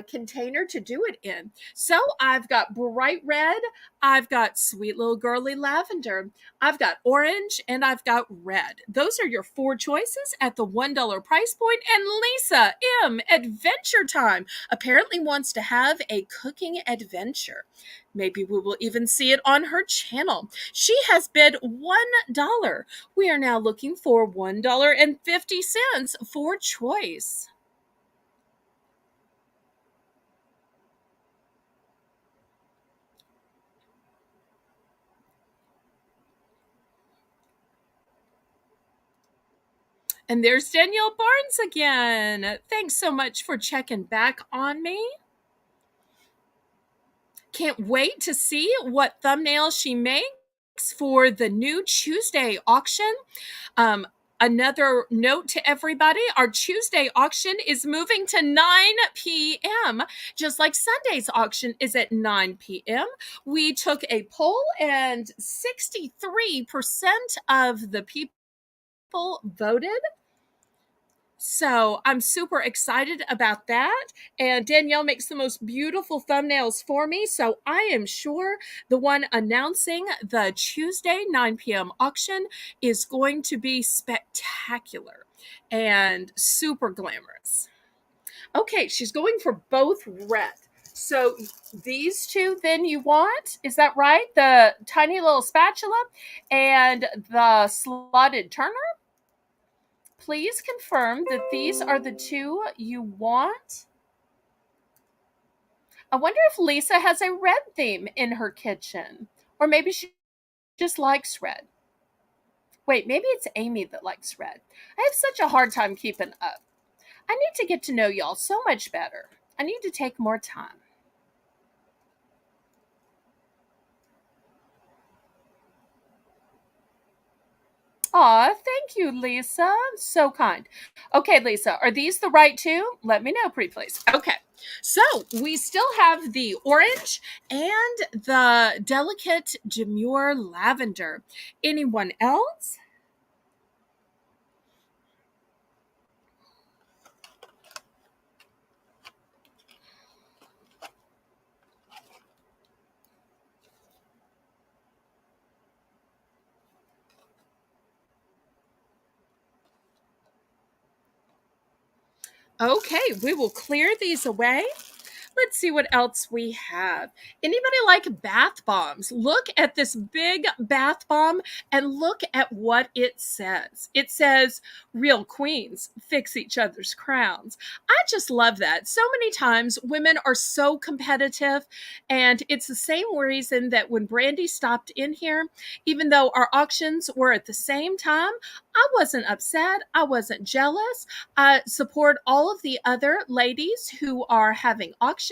Speaker 1: container to do it in. So I've got bright red, I've got sweet little girly lavender, I've got orange, and I've got red. Those are your 4 choices at the $1 price point. And Lisa M. Adventure Time apparently wants to have a cooking adventure. Maybe we will even see it on her channel. She has bid $1. We are now looking for $1.50 for choice. And there's Danielle Barnes again. Thanks so much for checking back on me. Can't wait to see what thumbnail she makes for the new Tuesday auction. Another note to everybody, our Tuesday auction is moving to 9 p.m., just like Sunday's auction is at 9 p.m. We took a poll, and 63% of the people voted. So I'm super excited about that. And Danielle makes the most beautiful thumbnails for me. So I am sure the one announcing the Tuesday 9 p.m. auction is going to be spectacular and super glamorous. Okay, she's going for both red. So these two then you want, is that right? The tiny little spatula and the slotted turner? Please confirm that these are the two you want. I wonder if Lisa has a red theme in her kitchen. Or maybe she just likes red. Wait, maybe it's Amy that likes red. I have such a hard time keeping up. I need to get to know y'all so much better. I need to take more time. Aw, thank you, Lisa. So kind. Okay, Lisa, are these the right two? Let me know, pretty please. Okay, so we still have the orange and the delicate demure lavender. Anyone else? Okay, we will clear these away. Let's see what else we have. Anybody like bath bombs? Look at this big bath bomb and look at what it says. It says, real queens fix each other's crowns. I just love that. So many times women are so competitive, and it's the same reason that when Brandy stopped in here, even though our auctions were at the same time, I wasn't upset. I wasn't jealous. I support all of the other ladies who are having auctions.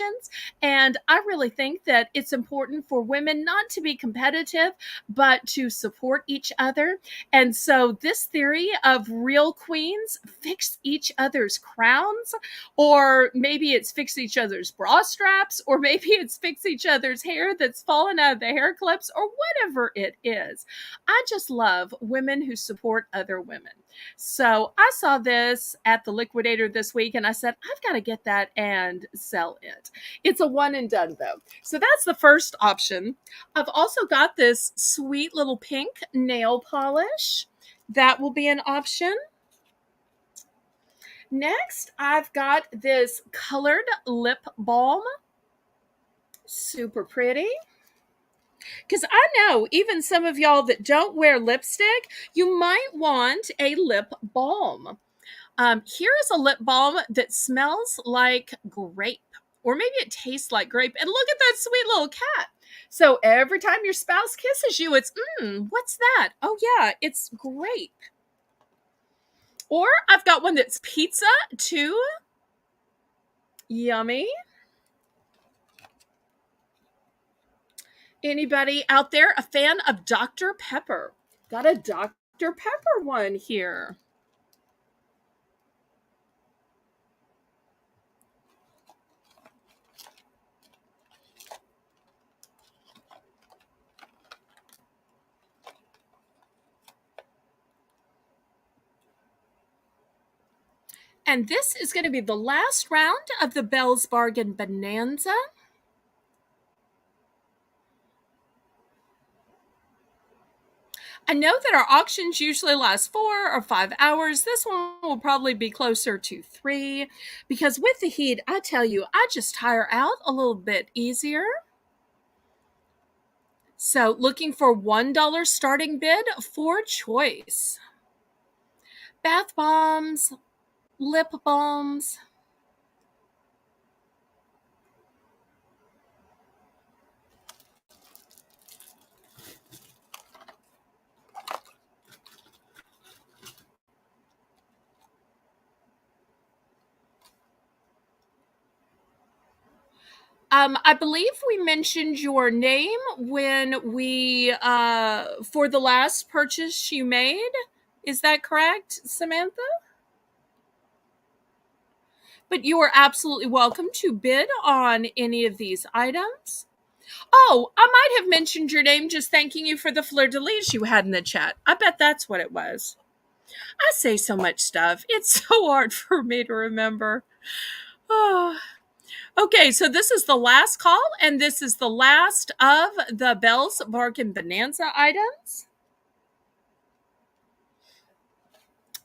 Speaker 1: And I really think that it's important for women not to be competitive, but to support each other. And so, this theory of real queens fix each other's crowns, or maybe it's fix each other's bra straps, or maybe it's fix each other's hair that's fallen out of the hair clips, or whatever it is. I just love women who support other women. So I saw this at the liquidator this week and I said, I've got to get that and sell it. It's a one and done though. So that's the first option. I've also got this sweet little pink nail polish. That will be an option. Next, I've got this colored lip balm. Super pretty. Because I know even some of y'all that don't wear lipstick, you might want a lip balm. Here is a lip balm that smells like grape, or maybe it tastes like grape. And look at that sweet little cat. So every time your spouse kisses you, it's, what's that? Oh, yeah, it's grape. Or I've got one that's pizza, too. Yummy. Anybody out there a fan of Dr. Pepper? Got a Dr. Pepper one here. And this is going to be the last round of the Belle's Bargain Bonanza. I know that our auctions usually last 4 or 5 hours. This one will probably be closer to 3 because with the heat, I tell you, I just tire out a little bit easier. So looking for $1 starting bid for choice. Bath bombs, lip balms. I believe we mentioned your name when we for the last purchase you made. Is that correct, Samantha? But you are absolutely welcome to bid on any of these items. Oh, I might have mentioned your name just thanking you for the fleur de lis you had in the chat. I bet that's what it was. I say so much stuff. It's so hard for me to remember. Oh. Okay, so this is the last call, and this is the last of the Belle's Bargain Bonanza items.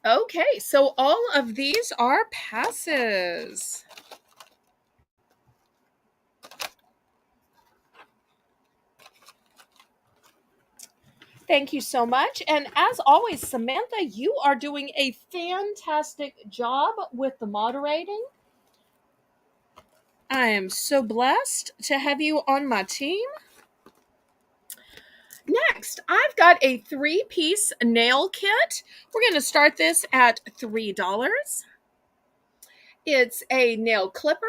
Speaker 1: Okay, so all of these are passes. Thank you so much. And as always, Samantha, you are doing a fantastic job with the moderating. I am so blessed to have you on my team. Next, I've got a 3-piece nail kit. We're going to start this at $3. It's a nail clipper,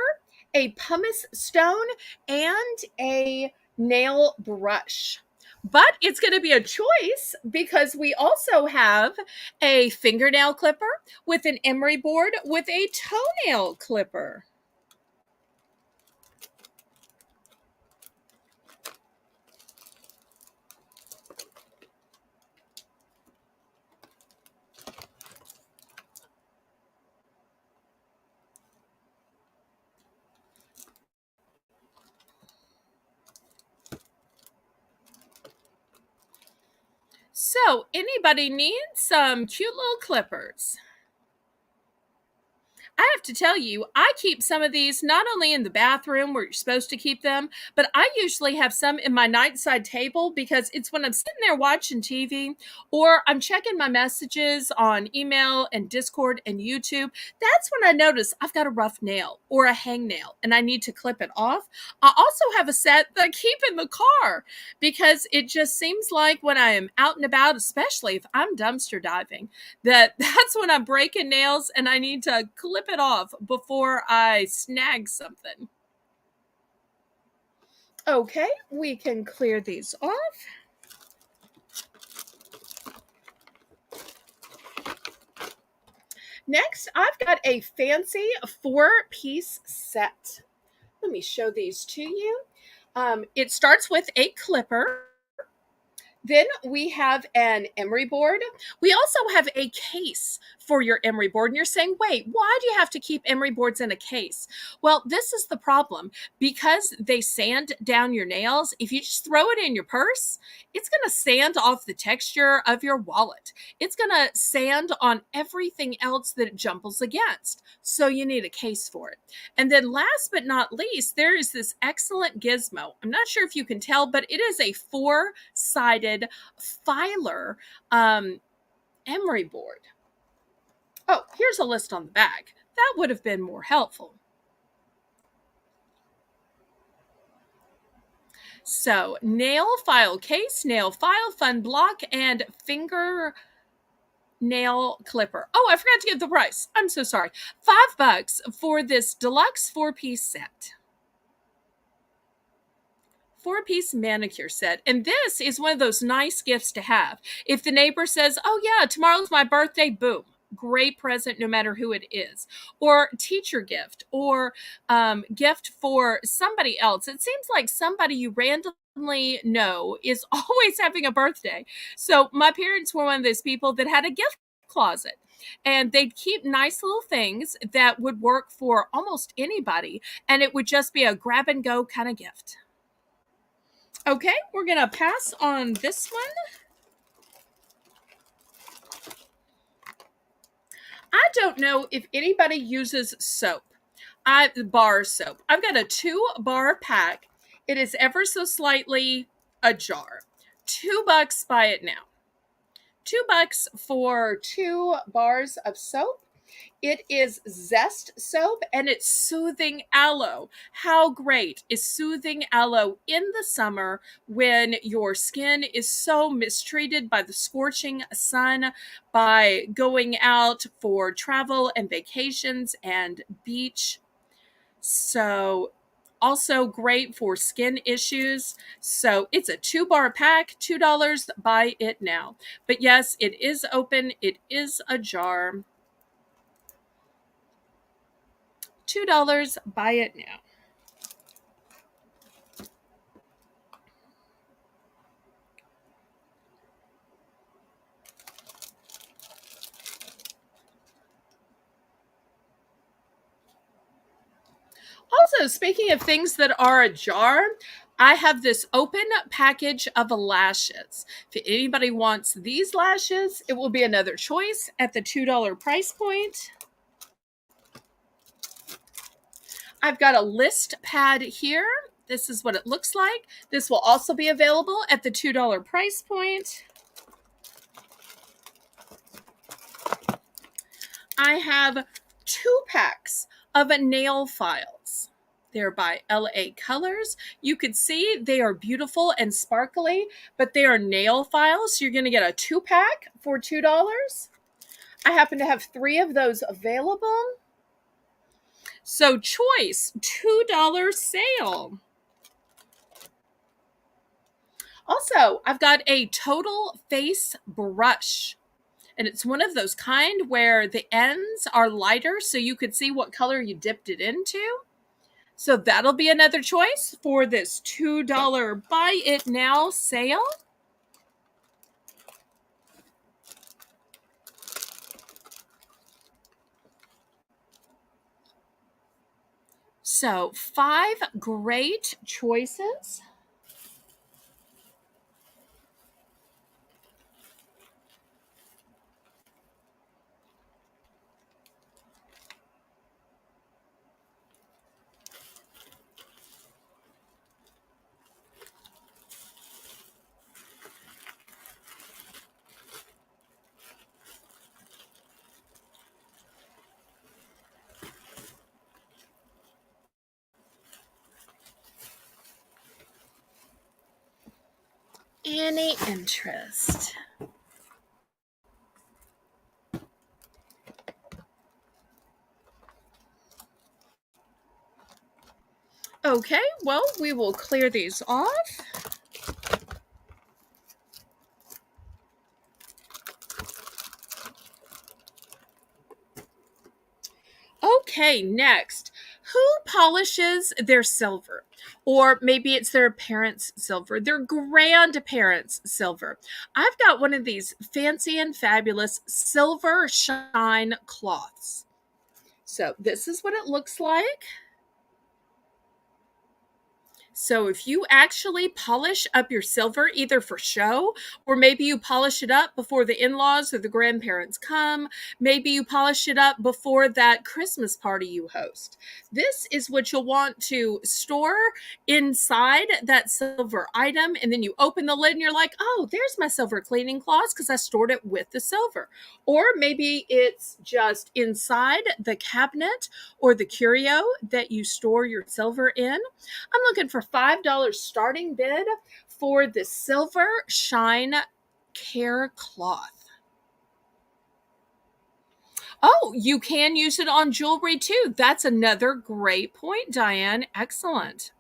Speaker 1: a pumice stone, and a nail brush. But it's going to be a choice because we also have a fingernail clipper with an emery board with a toenail clipper. So, anybody need some cute little clippers? I have to tell you, I keep some of these not only in the bathroom where you're supposed to keep them, but I usually have some in my nightside table because it's when I'm sitting there watching TV or I'm checking my messages on email and Discord and YouTube. That's when I notice I've got a rough nail or a hangnail and I need to clip it off. I also have a set that I keep in the car because it just seems like when I am out and about, especially if I'm dumpster diving, that's when I'm breaking nails and I need to clip it off before I snag something. Okay, we can clear these off. Next, I've got a fancy 4-piece set. Let me show these to you. It starts with a clipper. Then we have an emery board. We also have a case for your emery board. And you're saying, wait, why do you have to keep emery boards in a case? Well, this is the problem. Because they sand down your nails, if you just throw it in your purse, it's going to sand off the texture of your wallet. It's going to sand on everything else that it jumbles against. So you need a case for it. And then last but not least, there is this excellent gizmo. I'm not sure if you can tell, but it is a 4-sided filer emery board. Oh, here's a list on the back. That would have been more helpful. So, nail file case, nail file, fun block, and finger nail clipper. Oh, I forgot to give the price. I'm so sorry. $5 for this deluxe 4-piece set. 4-piece manicure set. And this is one of those nice gifts to have. If the neighbor says, oh yeah, tomorrow's my birthday, boom. Great present no matter who it is. Or teacher gift or gift for somebody else. It seems like somebody you randomly know is always having a birthday. So my parents were one of those people that had a gift closet. And they'd keep nice little things that would work for almost anybody. And it would just be a grab and go kind of gift. Okay, we're going to pass on this one. I don't know if anybody uses soap. Bar soap. I've got a 2-bar pack. It is ever so slightly a jar. $2, buy it now. $2 for 2 bars of soap. It is Zest soap and it's soothing aloe. How great is soothing aloe in the summer when your skin is so mistreated by the scorching sun, by going out for travel and vacations and beach? So also great for skin issues. So it's a 2-bar pack, $2, buy it now. But yes, it is open. It is a jar. $2, buy it now. Also, speaking of things that are ajar, I have this open package of lashes. If anybody wants these lashes, it will be another choice at the $2 price point. I've got a list pad here. This is what it looks like. This will also be available at the $2 price point. I have 2 packs of nail files. They're by LA Colors. You could see they are beautiful and sparkly, but they are nail files. So you're going to get a 2-pack for $2. I happen to have 3 of those available. So choice, $2 sale. Also, I've got a total face brush. And it's one of those kind where the ends are lighter so you could see what color you dipped it into. So that'll be another choice for this $2 buy it now sale. So 5 great choices. Any interest? Okay, well, we will clear these off. Okay, next. Who polishes their silver? Or maybe it's their parents' silver, their grandparents' silver. I've got one of these fancy and fabulous silver shine cloths. So this is what it looks like. So if you actually polish up your silver, either for show, or maybe you polish it up before the in-laws or the grandparents come, maybe you polish it up before that Christmas party you host. This is what you'll want to store inside that silver item. And then you open the lid and you're like, oh, there's my silver cleaning cloths because I stored it with the silver. Or maybe it's just inside the cabinet or the curio that you store your silver in. I'm looking for $5 starting bid for the silver shine care cloth. Oh, you can use it on jewelry too. That's another great point, Diane. Excellent.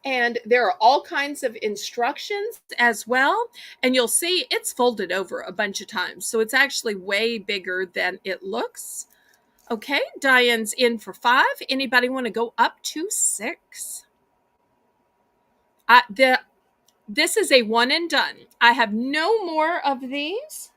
Speaker 1: And there are all kinds of instructions as well. And you'll see it's folded over a bunch of times. So it's actually way bigger than it looks. Okay, Diane's in for 5. Anybody want to go up to 6? This is a one and done. I have no more of these.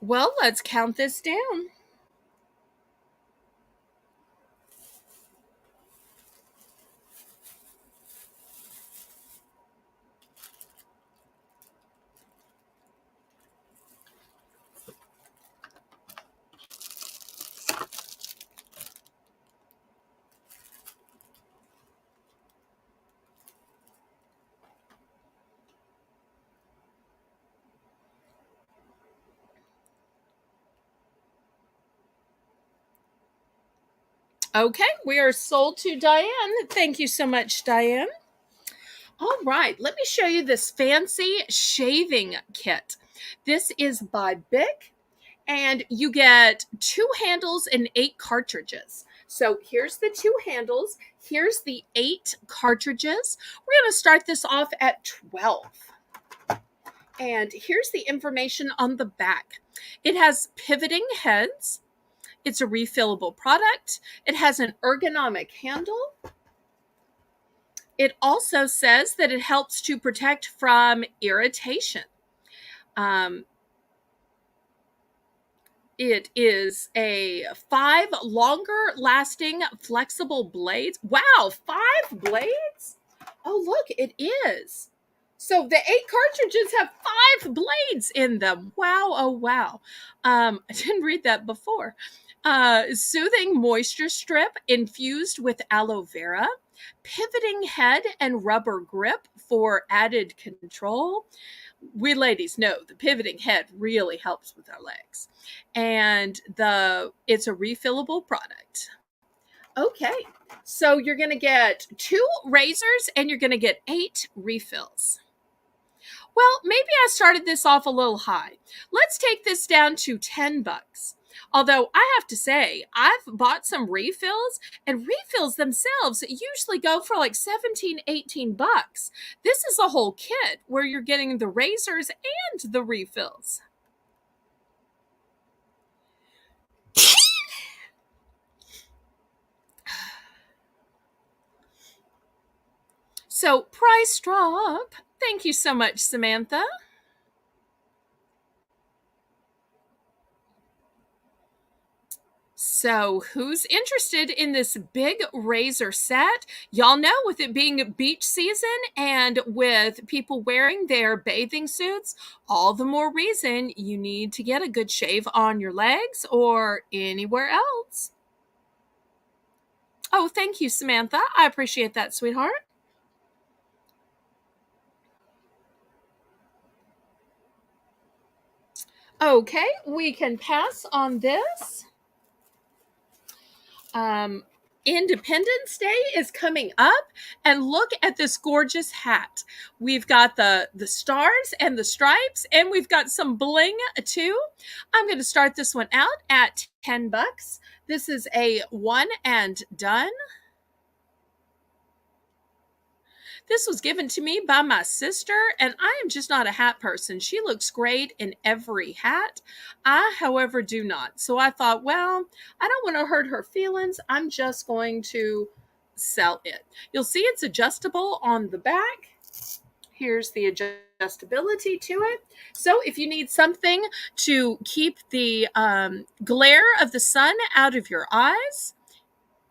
Speaker 1: Well, let's count this down. Okay, we are sold to Diane. Thank you so much, Diane. All right, let me show you this fancy shaving kit. This is by Bic, and you get 2 handles and 8 cartridges. So here's the 2 handles. Here's the 8 cartridges. We're going to start this off at 12. And here's the information on the back. It has pivoting heads. It's a refillable product. It has an ergonomic handle. It also says that it helps to protect from irritation. Um, It is a 5 longer lasting flexible blades. Wow, 5 blades? Oh, look, it is. So the 8 cartridges have 5 blades in them. Wow, oh wow. I didn't read that before. Soothing moisture strip infused with aloe vera, pivoting head and rubber grip for added control. We ladies know the pivoting head really helps with our legs. And it's a refillable product. Okay. So you're going to get 2 razors and you're going to get 8 refills. Well, maybe I started this off a little high. Let's take this down to $10. Although I have to say, I've bought some refills, and refills themselves usually go for like 17, $18. This is a whole kit where you're getting the razors and the refills. So, price drop. Thank you so much, Samantha. So, who's interested in this big razor set? Y'all know, with it being beach season and with people wearing their bathing suits, all the more reason you need to get a good shave on your legs or anywhere else. Oh, thank you, Samantha. I appreciate that, sweetheart. Okay, we can pass on this. um, Independence Day is coming up, and look at this gorgeous hat. We've got the stars and the stripes, and we've got some bling too. I'm going to start this one out at $10. This is a one and done. This was given to me by my sister, and I am just not a hat person. She looks great in every hat. I, however, do not. So I thought, well, I don't want to hurt her feelings. I'm just going to sell it. You'll see it's adjustable on the back. Here's the adjustability to it. So if you need something to keep the glare of the sun out of your eyes,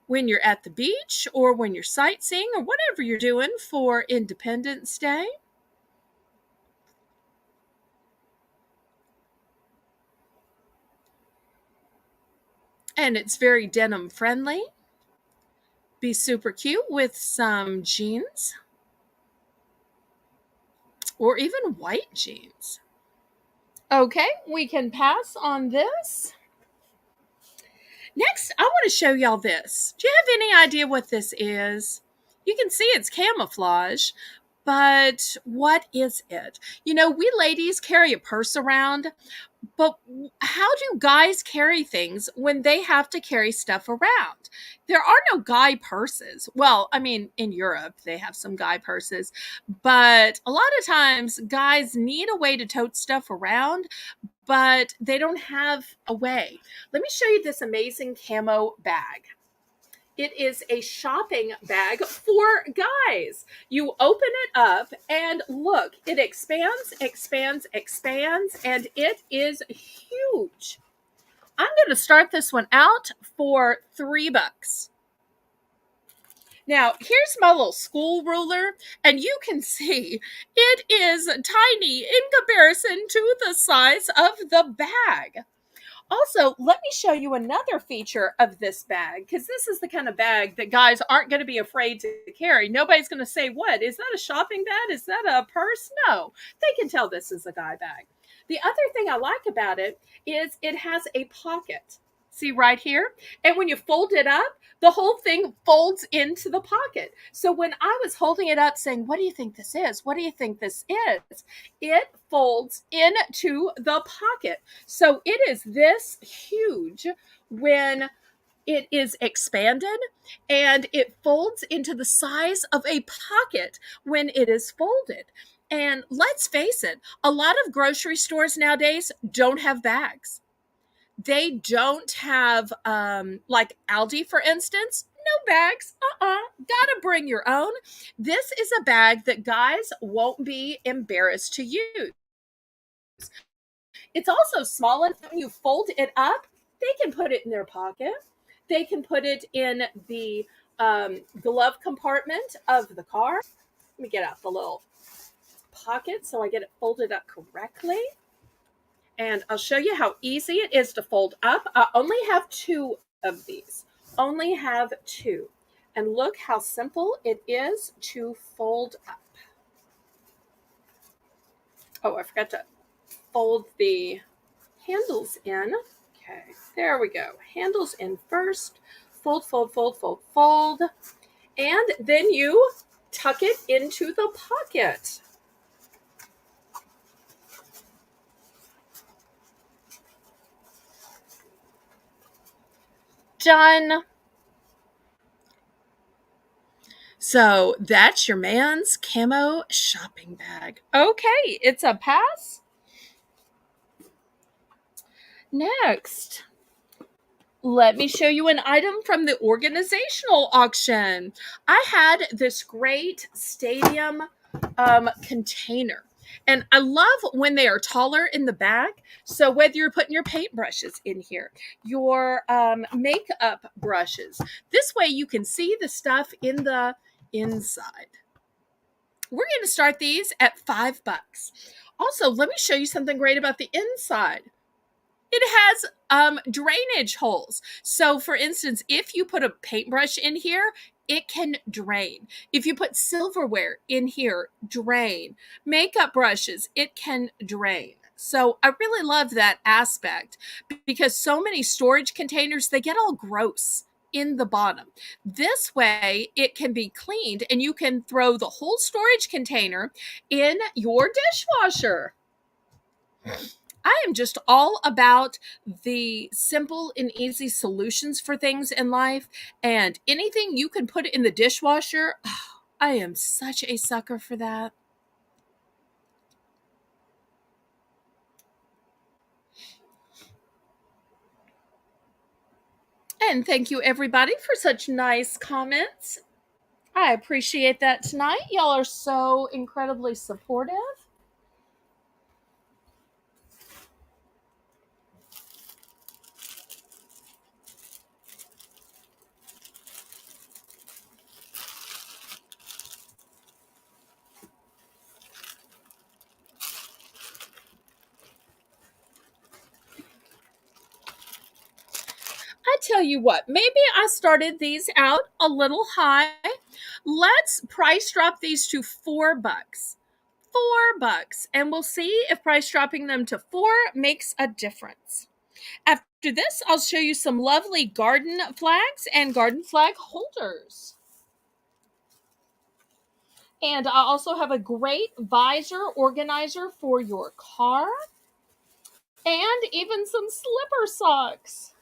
Speaker 1: when you're at the beach or when you're sightseeing or whatever you're doing for Independence Day. And it's very denim friendly. Be super cute with some jeans or even white jeans. Okay, we can pass on this. Next, I want to show y'all this. Do you have any idea what this is? You can see it's camouflage, but what is it? You know, we ladies carry a purse around, but how do guys carry things when they have to carry stuff around? There are no guy purses. Well, I mean, in Europe, they have some guy purses, but a lot of times guys need a way to tote stuff around, but they don't have a way. Let me show you this amazing camo bag. It is a shopping bag for guys. You open it up and look, it expands, expands, expands, and it is huge. I'm going to start this one out for $3. Now, here's my little school ruler, and you can see it is tiny in comparison to the size of the bag. Also, let me show you another feature of this bag, because this is the kind of bag that guys aren't going to be afraid to carry. Nobody's going to say, what, is that a shopping bag? Is that a purse? No, they can tell this is a guy bag. The other thing I like about it is it has a pocket. See right here? And when you fold it up, the whole thing folds into the pocket. So when I was holding it up saying, what do you think this is? What do you think this is? It folds into the pocket. So it is this huge when it is expanded, and it folds into the size of a pocket when it is folded. And let's face it, a lot of grocery stores nowadays don't have bags. They don't have, like Aldi, for instance, no bags. Gotta bring your own. This is a bag that guys won't be embarrassed to use. It's also small enough when you fold it up, they can put it in their pocket. They can put it in the glove compartment of the car. Let me get out the little pocket so I get it folded up correctly. And I'll show you how easy it is to fold up. I only have 2 of these. Only have 2. And look how simple it is to fold up. Oh, I forgot to fold the handles in. Okay, there we go. Handles in first. Fold, fold, fold, fold, fold. And then you tuck it into the pocket. Done. So that's your man's camo shopping bag. Okay, it's a pass. Next, let me show you an item from the organizational auction. I had this great stadium container. And I love when they are taller in the back. So whether you're putting your paintbrushes in here, your makeup brushes, this way you can see the stuff in the inside. We're going to start these at $5. Also, let me show you something great about the inside. It has drainage holes. So for instance, if you put a paintbrush in here, it can drain. If you put silverware in here, drain. Makeup brushes, it can drain. So I really love that aspect because so many storage containers, they get all gross in the bottom. This way it can be cleaned and you can throw the whole storage container in your dishwasher. I am just all about the simple and easy solutions for things in life, and anything you can put in the dishwasher, I am such a sucker for that. And thank you everybody for such nice comments. I appreciate that tonight. Y'all are so incredibly supportive. I tell you what, maybe I started these out a little high. Let's price drop these to $4. $4, and we'll see if price dropping them to 4 makes a difference. After this, I'll show you some lovely garden flags and garden flag holders. And I also have a great visor organizer for your car and even some slipper socks.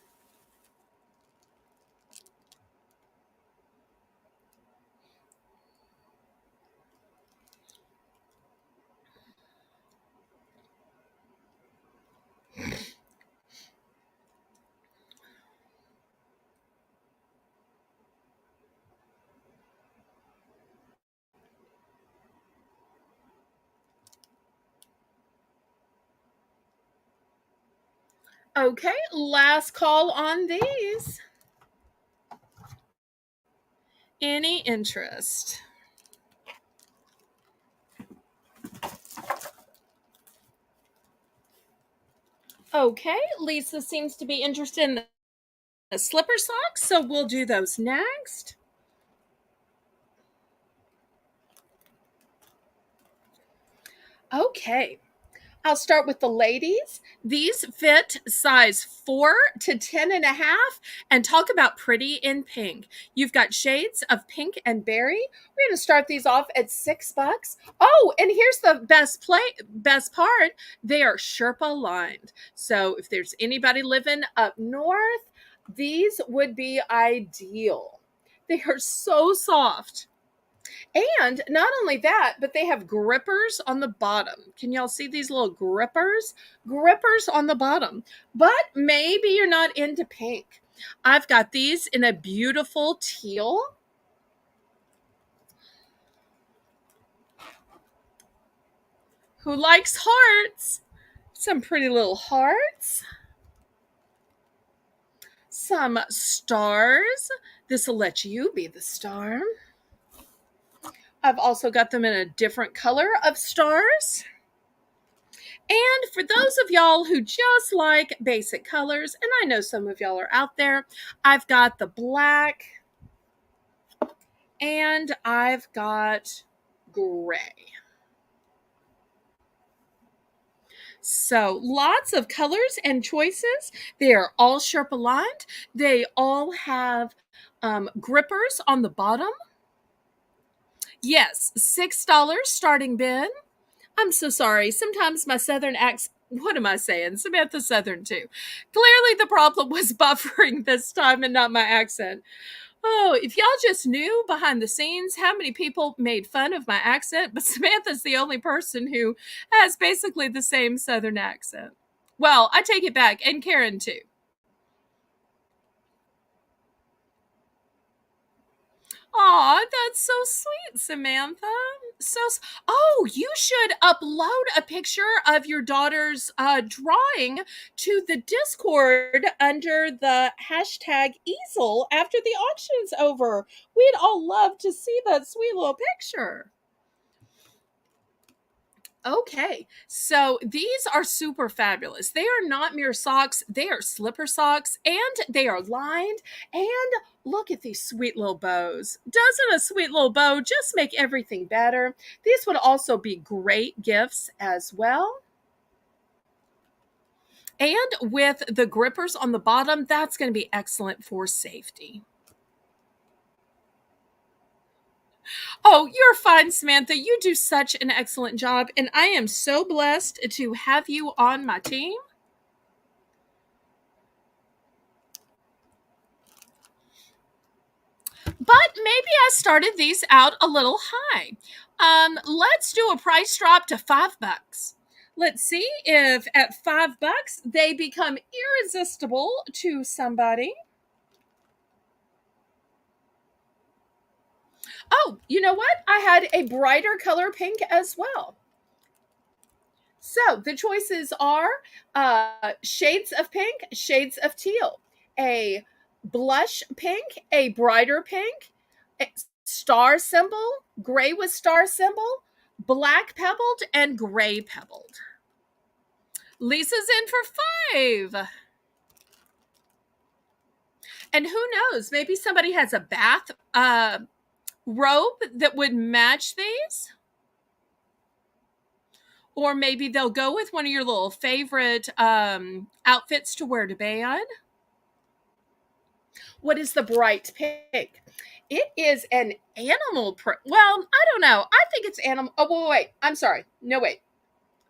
Speaker 1: Okay, last call on these. Any interest? Okay, Lisa seems to be interested in the slipper socks, so we'll do those next. Okay, I'll start with the ladies. These fit size 4 to 10 and a half, and talk about pretty in pink. You've got shades of pink and berry. We're going to start these off at $6. Oh, and here's the best part. They are Sherpa lined. So if there's anybody living up north, these would be ideal. They are so soft. And not only that, but they have grippers on the bottom. Can y'all see these little grippers? Grippers on the bottom. But maybe you're not into pink. I've got these in a beautiful teal. Who likes hearts? Some pretty little hearts. Some stars. This will let you be the star. I've also got them in a different color of stars. And for those of y'all who just like basic colors, and I know some of y'all are out there, I've got the black and I've got gray. So lots of colors and choices. They are all sharp aligned. They all have grippers on the bottom. Yes, $6 starting bin. I'm so sorry. Sometimes my Southern accent, what am I saying? Samantha Southern too. Clearly the problem was buffering this time and not my accent. Oh, if y'all just knew behind the scenes how many people made fun of my accent, but Samantha's the only person who has basically the same Southern accent. Well, I take it back, and Karen too. Aw, that's so sweet, Samantha. Oh, you should upload a picture of your daughter's drawing to the Discord under the hashtag easel after the auction's over. We'd all love to see that sweet little picture. Okay, so these are super fabulous. They are not mere socks, they are slipper socks, and they are lined. And look at these sweet little bows. Doesn't a sweet little bow just make everything better? These would also be great gifts as well. And with the grippers on the bottom, that's going to be excellent for safety. Oh, you're fine, Samantha. You do such an excellent job, and I am so blessed to have you on my team. But maybe I started these out a little high. Let's do a price drop to $5. Let's see if at $5 they become irresistible to somebody. Oh, you know what? I had a brighter color pink as well. So the choices are shades of pink, shades of teal, a blush pink, a brighter pink, a star symbol, gray with star symbol, black pebbled, and gray pebbled. Lisa's in for 5. And who knows, maybe somebody has a bath robe that would match these. Or maybe they'll go with one of your little favorite outfits to wear to bed. What is the bright pink? It is an animal print. Well, I don't know. I think it's animal. Oh, wait. I'm sorry. No, wait.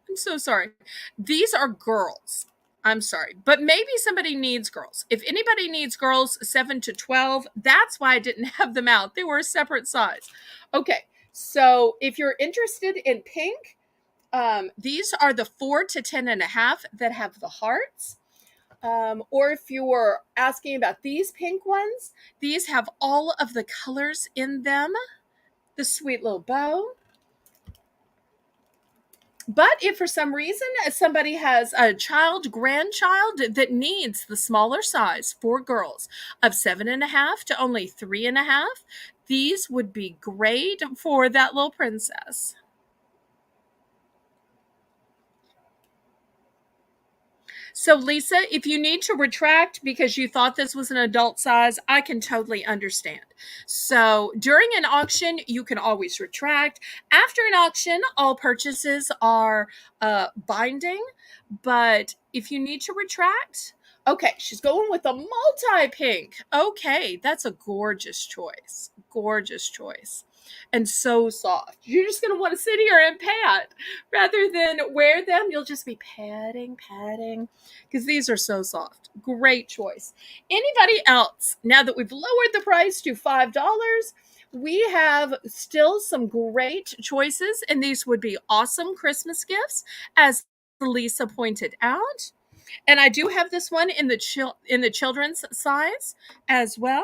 Speaker 1: I'm so sorry. These are girls. I'm sorry. But maybe somebody needs girls. If anybody needs girls 7 to 12, that's why I didn't have them out. They were a separate size. Okay. So if you're interested in pink, these are the 4 to 10.5 that have the hearts. Or if you're asking about these pink ones, these have all of the colors in them. The sweet little bow. But if for some reason somebody has a grandchild that needs the smaller size for girls of 7.5 to only 3.5, these would be great for that little princess. So, Lisa, if you need to retract because you thought this was an adult size, I can totally understand. So, during an auction, you can always retract. After an auction, all purchases are binding. But if you need to retract, okay, she's going with a multi pink. Okay, that's a gorgeous choice. Gorgeous choice. And so soft. You're just going to want to sit here and pat rather than wear them. You'll just be patting, because these are so soft. Great choice. Anybody else? Now that we've lowered the price to $5, We have still some great choices, and these would be awesome Christmas gifts, as Lisa pointed out. And I do have this one in the children's size as well.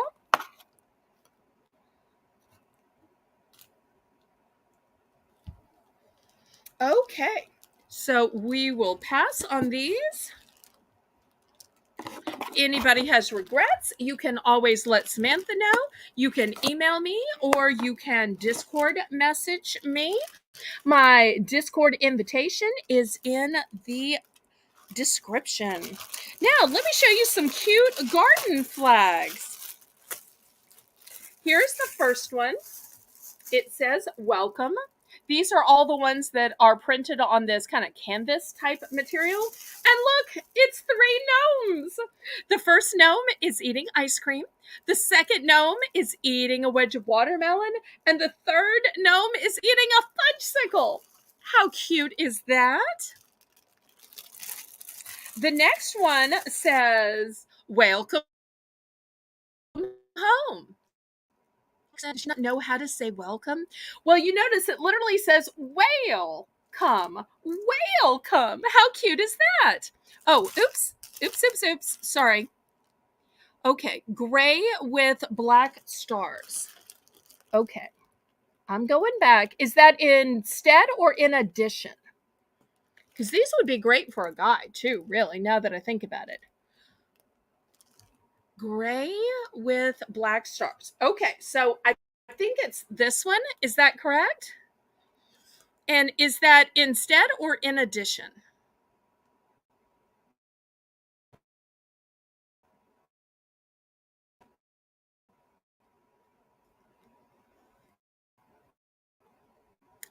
Speaker 1: Okay, so we will pass on these. Anybody has regrets, you can always let Samantha know. You can email me or you can Discord message me. My Discord invitation is in the description. Now, let me show you some cute garden flags. Here's the first one. It says welcome. These are all the ones that are printed on this kind of canvas type material. And look, it's 3 gnomes. The first gnome is eating ice cream. The second gnome is eating a wedge of watermelon. And the third gnome is eating a fudgesicle. How cute is that? The next one says, welcome home. Does not know how to say welcome? Well, you notice it literally says whale come. Whale come. How cute is that? Oh, oops. Oops, oops, oops. Sorry. Okay, gray with black stars. Okay, I'm going back. Is that instead or in addition? Because these would be great for a guy too, really, now that I think about it. Gray with black stars. Okay, so I think it's this one. Is that correct? And is that instead or in addition?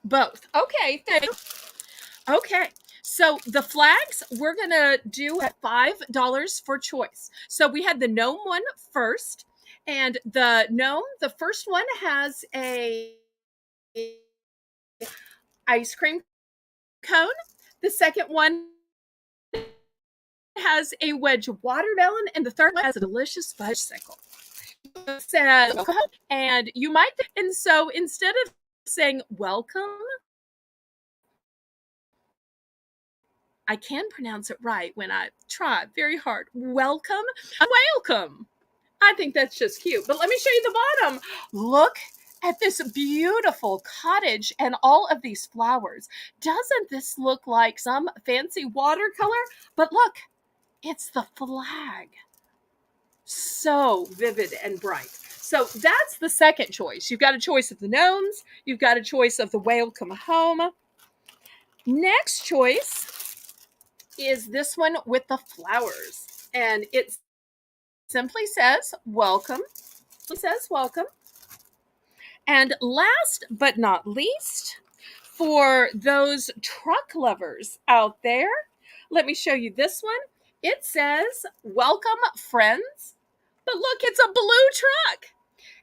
Speaker 1: Both. Okay, thank you. Okay. So the flags we're going to do at $5 for choice. So we had the gnome one first, and the gnome, the first one has a ice cream cone. The second one has a wedge of watermelon, and the third one has a delicious fudgesicle. Says welcome, and you might, and so instead of saying welcome, I can pronounce it right when I try very hard. Welcome, welcome. I think that's just cute. But let me show you the bottom. Look at this beautiful cottage and all of these flowers. Doesn't this look like some fancy watercolor? But look, it's the flag. So vivid and bright. So that's the second choice. You've got a choice of the gnomes. You've got a choice of the whale come home. Next choice is this one with the flowers. And it simply says, welcome. It says, welcome. And last but not least, for those truck lovers out there, let me show you this one. It says, welcome, friends. But look, it's a blue truck.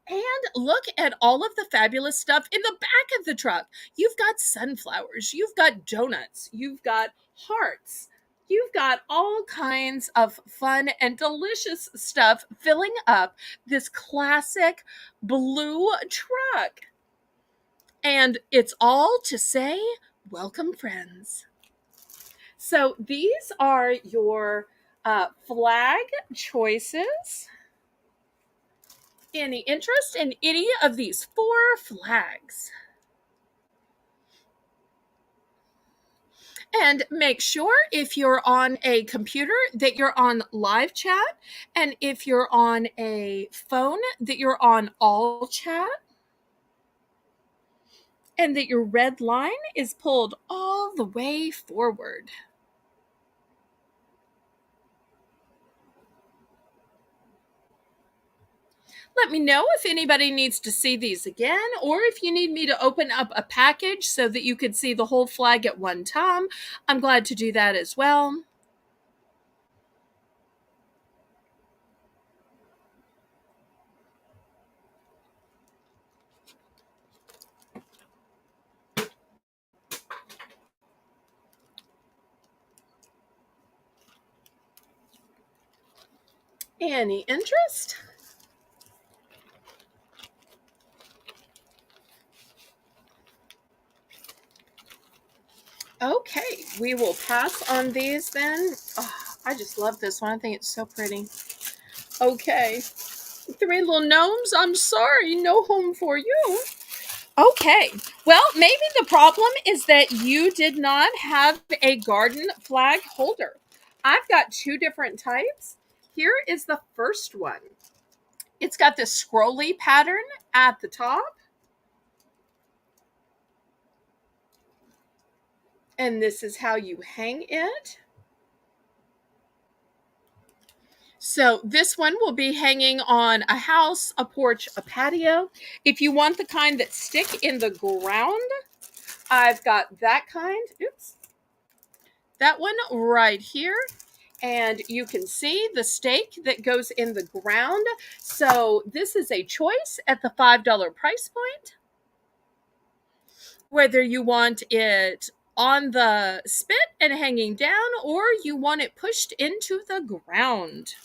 Speaker 1: And look at all of the fabulous stuff in the back of the truck. You've got sunflowers, you've got donuts, you've got hearts, you've got all kinds of fun and delicious stuff filling up this classic blue truck. And it's all to say, welcome, friends. So these are your flag choices. Any interest in any of these 4 flags? And make sure if you're on a computer that you're on live chat, and if you're on a phone that you're on all chat, and that your red line is pulled all the way forward. Let me know if anybody needs to see these again, or if you need me to open up a package so that you could see the whole flag at one time. I'm glad to do that as well. Any interest? Okay, we will pass on these then. Oh, I just love this one. I think it's so pretty. Okay. Three little gnomes. I'm sorry, no home for you. Okay. Well, maybe the problem is that you did not have a garden flag holder. I've got two different types. Here is the first one. It's got this scrolly pattern at the top. And this is how you hang it. So this one will be hanging on a house, a porch, a patio. If you want the kind that stick in the ground, I've got that kind. Oops. That one right here. And you can see the stake that goes in the ground. So this is a choice at the $5 price point. Whether you want it on the spit and hanging down, or you want it pushed into the ground.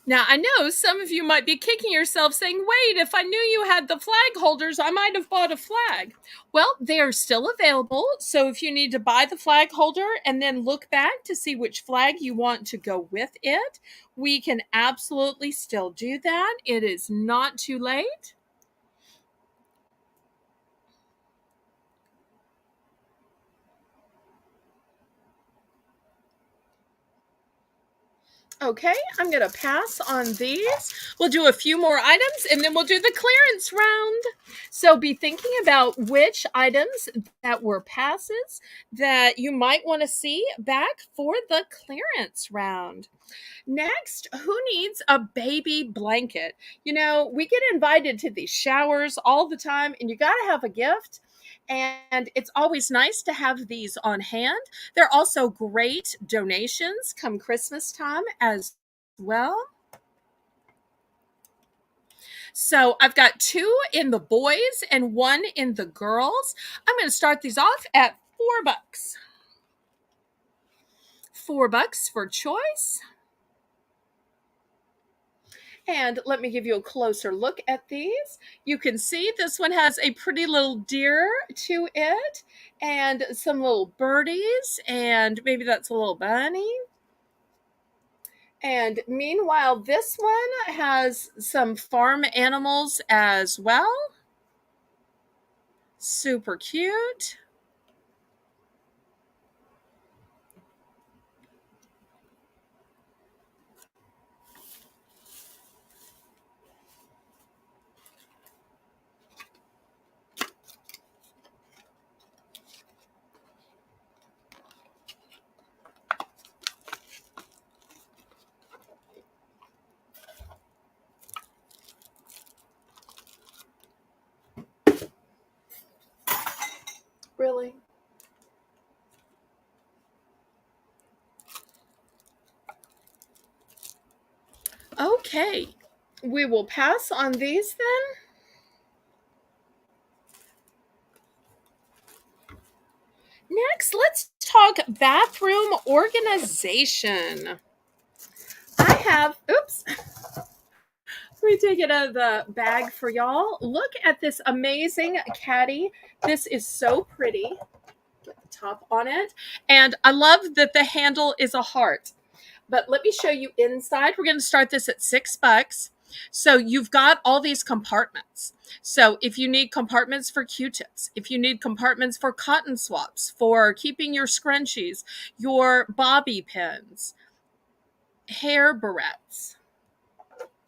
Speaker 1: Now, I know some of you might be kicking yourself saying, wait, if I knew you had the flag holders, I might have bought a flag. Well, they are still available. So if you need to buy the flag holder and then look back to see which flag you want to go with it, we can absolutely still do that. It is not too late. Okay, I'm going to pass on these. We'll do a few more items and then we'll do the clearance round. So be thinking about which items that were passes that you might want to see back for the clearance round. Next, who needs a baby blanket? You know, we get invited to these showers all the time, and you got to have a gift. And it's always nice to have these on hand. They're also great donations come Christmas time as well. So I've got two in the boys and one in the girls. I'm going to start these off at $4. $4 for choice. And let me give you a closer look at these. You can see this one has a pretty little deer to it and some little birdies, and maybe that's a little bunny. And meanwhile, this one has some farm animals as well. Super cute. Really? Okay. We will pass on these then. Next, let's talk bathroom organization. I have, oops, let me take it out of the bag for y'all. Look at this amazing caddy. This is so pretty. Get the top on it. And I love that the handle is a heart. But let me show you inside. We're going to start this at $6. So you've got all these compartments. So if you need compartments for Q-tips, if you need compartments for cotton swabs, for keeping your scrunchies, your bobby pins, hair barrettes,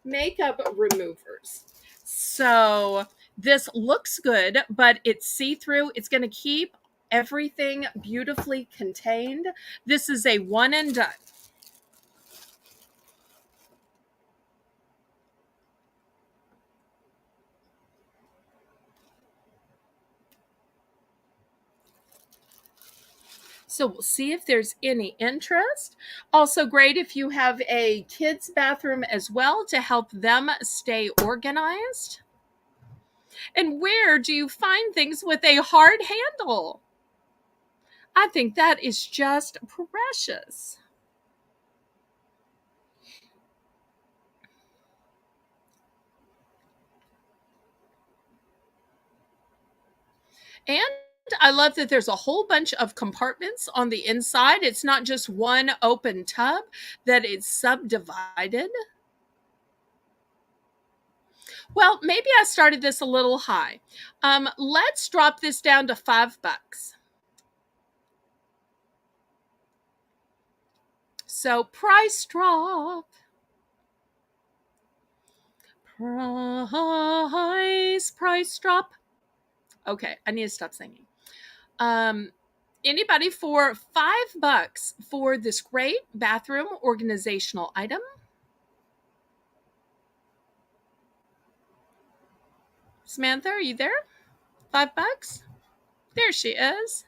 Speaker 1: makeup removers. So this looks good, but it's see-through. It's going to keep everything beautifully contained. This is a one and done. So we'll see if there's any interest. Also great if you have a kids' bathroom as well to help them stay organized. And where do you find things with a hard handle? I think that is just precious. And I love that there's a whole bunch of compartments on the inside. It's not just one open tub, that it's subdivided. Well, maybe I started this a little high. Let's drop this down to $5. So price drop. Price drop. Okay, I need to stop singing. Anybody for $5 for this great bathroom organizational item? Samantha, are you there? $5? There she is.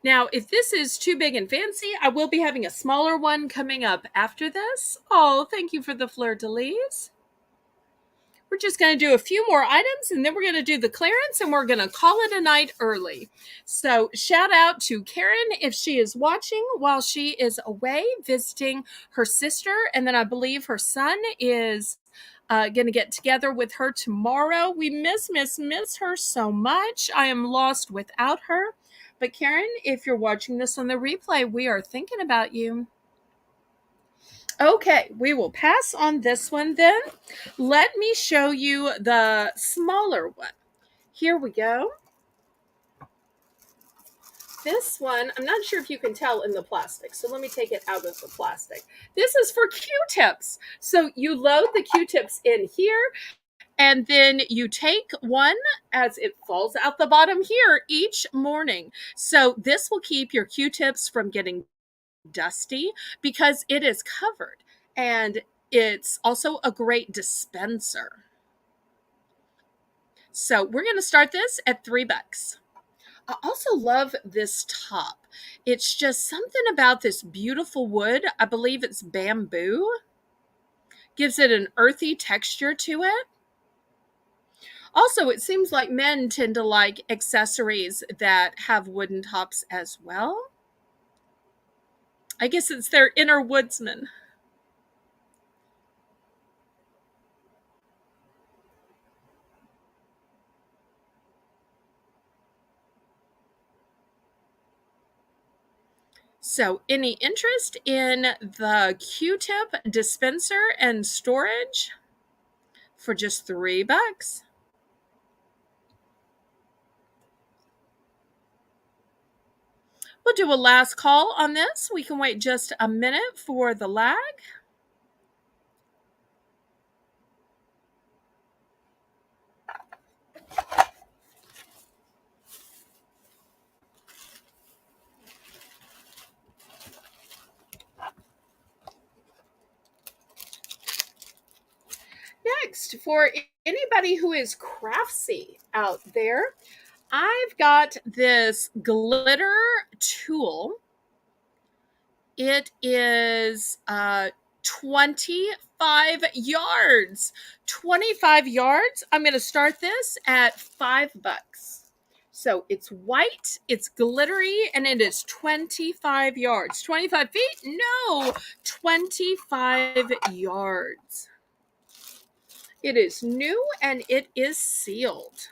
Speaker 1: Now, if this is too big and fancy, I will be having a smaller one coming up after this. Oh, thank you for the fleur-de-lis. We're just going to do a few more items, and then we're going to do the clearance, and we're going to call it a night early. So shout out to Karen if she is watching while she is away visiting her sister. And then I believe her son is going to get together with her tomorrow. We miss her so much. I am lost without her. But Karen, if you're watching this on the replay, we are thinking about you. Okay, we will pass on this one then. Let me show you the smaller one. Here we go. This one, I'm not sure if you can tell in the plastic, so let me take it out of the plastic. This is for Q-tips. So you load the Q-tips in here, and then you take one as it falls out the bottom here each morning. So this will keep your Q-tips from getting dusty because it is covered, and it's also a great dispenser. So we're going to start this at $3. I also love this top. It's just something about this beautiful wood. I believe it's bamboo. Gives it an earthy texture to it. Also, it seems like men tend to like accessories that have wooden tops as well. I guess it's their inner woodsman. So, any interest in the Q-tip dispenser and storage for just $3? We'll do a last call on this. We can wait just a minute for the lag. Next, for anybody who is craftsy out there, I've got this glitter tool. It is 25 yards. 25 yards. I'm going to start this at $5. So it's white, it's glittery, and it is 25 yards. 25 feet? No, 25 yards. It is new and it is sealed.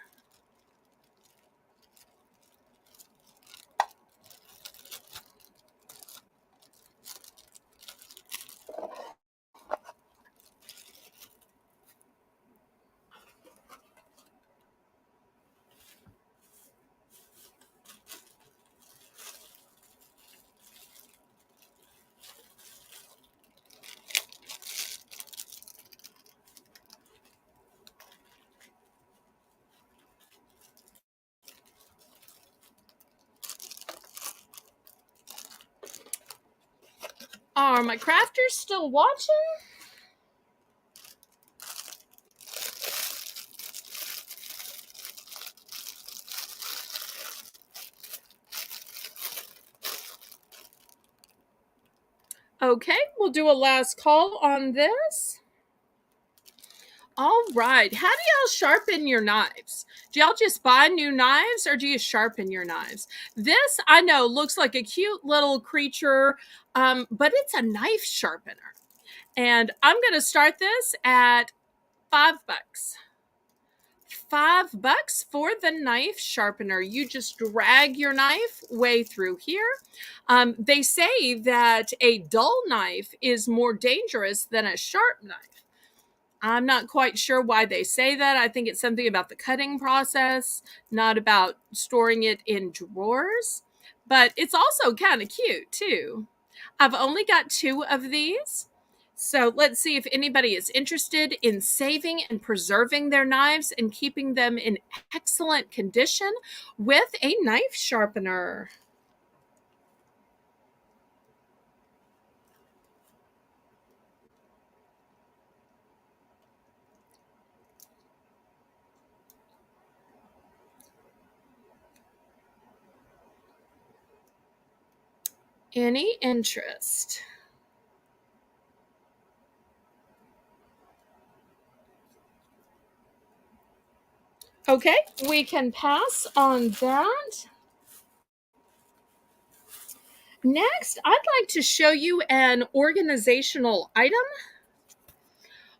Speaker 1: Are my crafters still watching? Okay, we'll do a last call on this. All right. How do y'all sharpen your knives? Do y'all just buy new knives or do you sharpen your knives? This, I know, looks like a cute little creature, but it's a knife sharpener. And I'm going to start this at $5. $5 for the knife sharpener. You just drag your knife way through here. They say that a dull knife is more dangerous than a sharp knife. I'm not quite sure why they say that. I think it's something about the cutting process, not about storing it in drawers. But it's also kind of cute too. I've only got 2 of these. So let's see if anybody is interested in saving and preserving their knives and keeping them in excellent condition with a knife sharpener. Any interest? Okay, we can pass on that. Next, I'd like to show you an organizational item.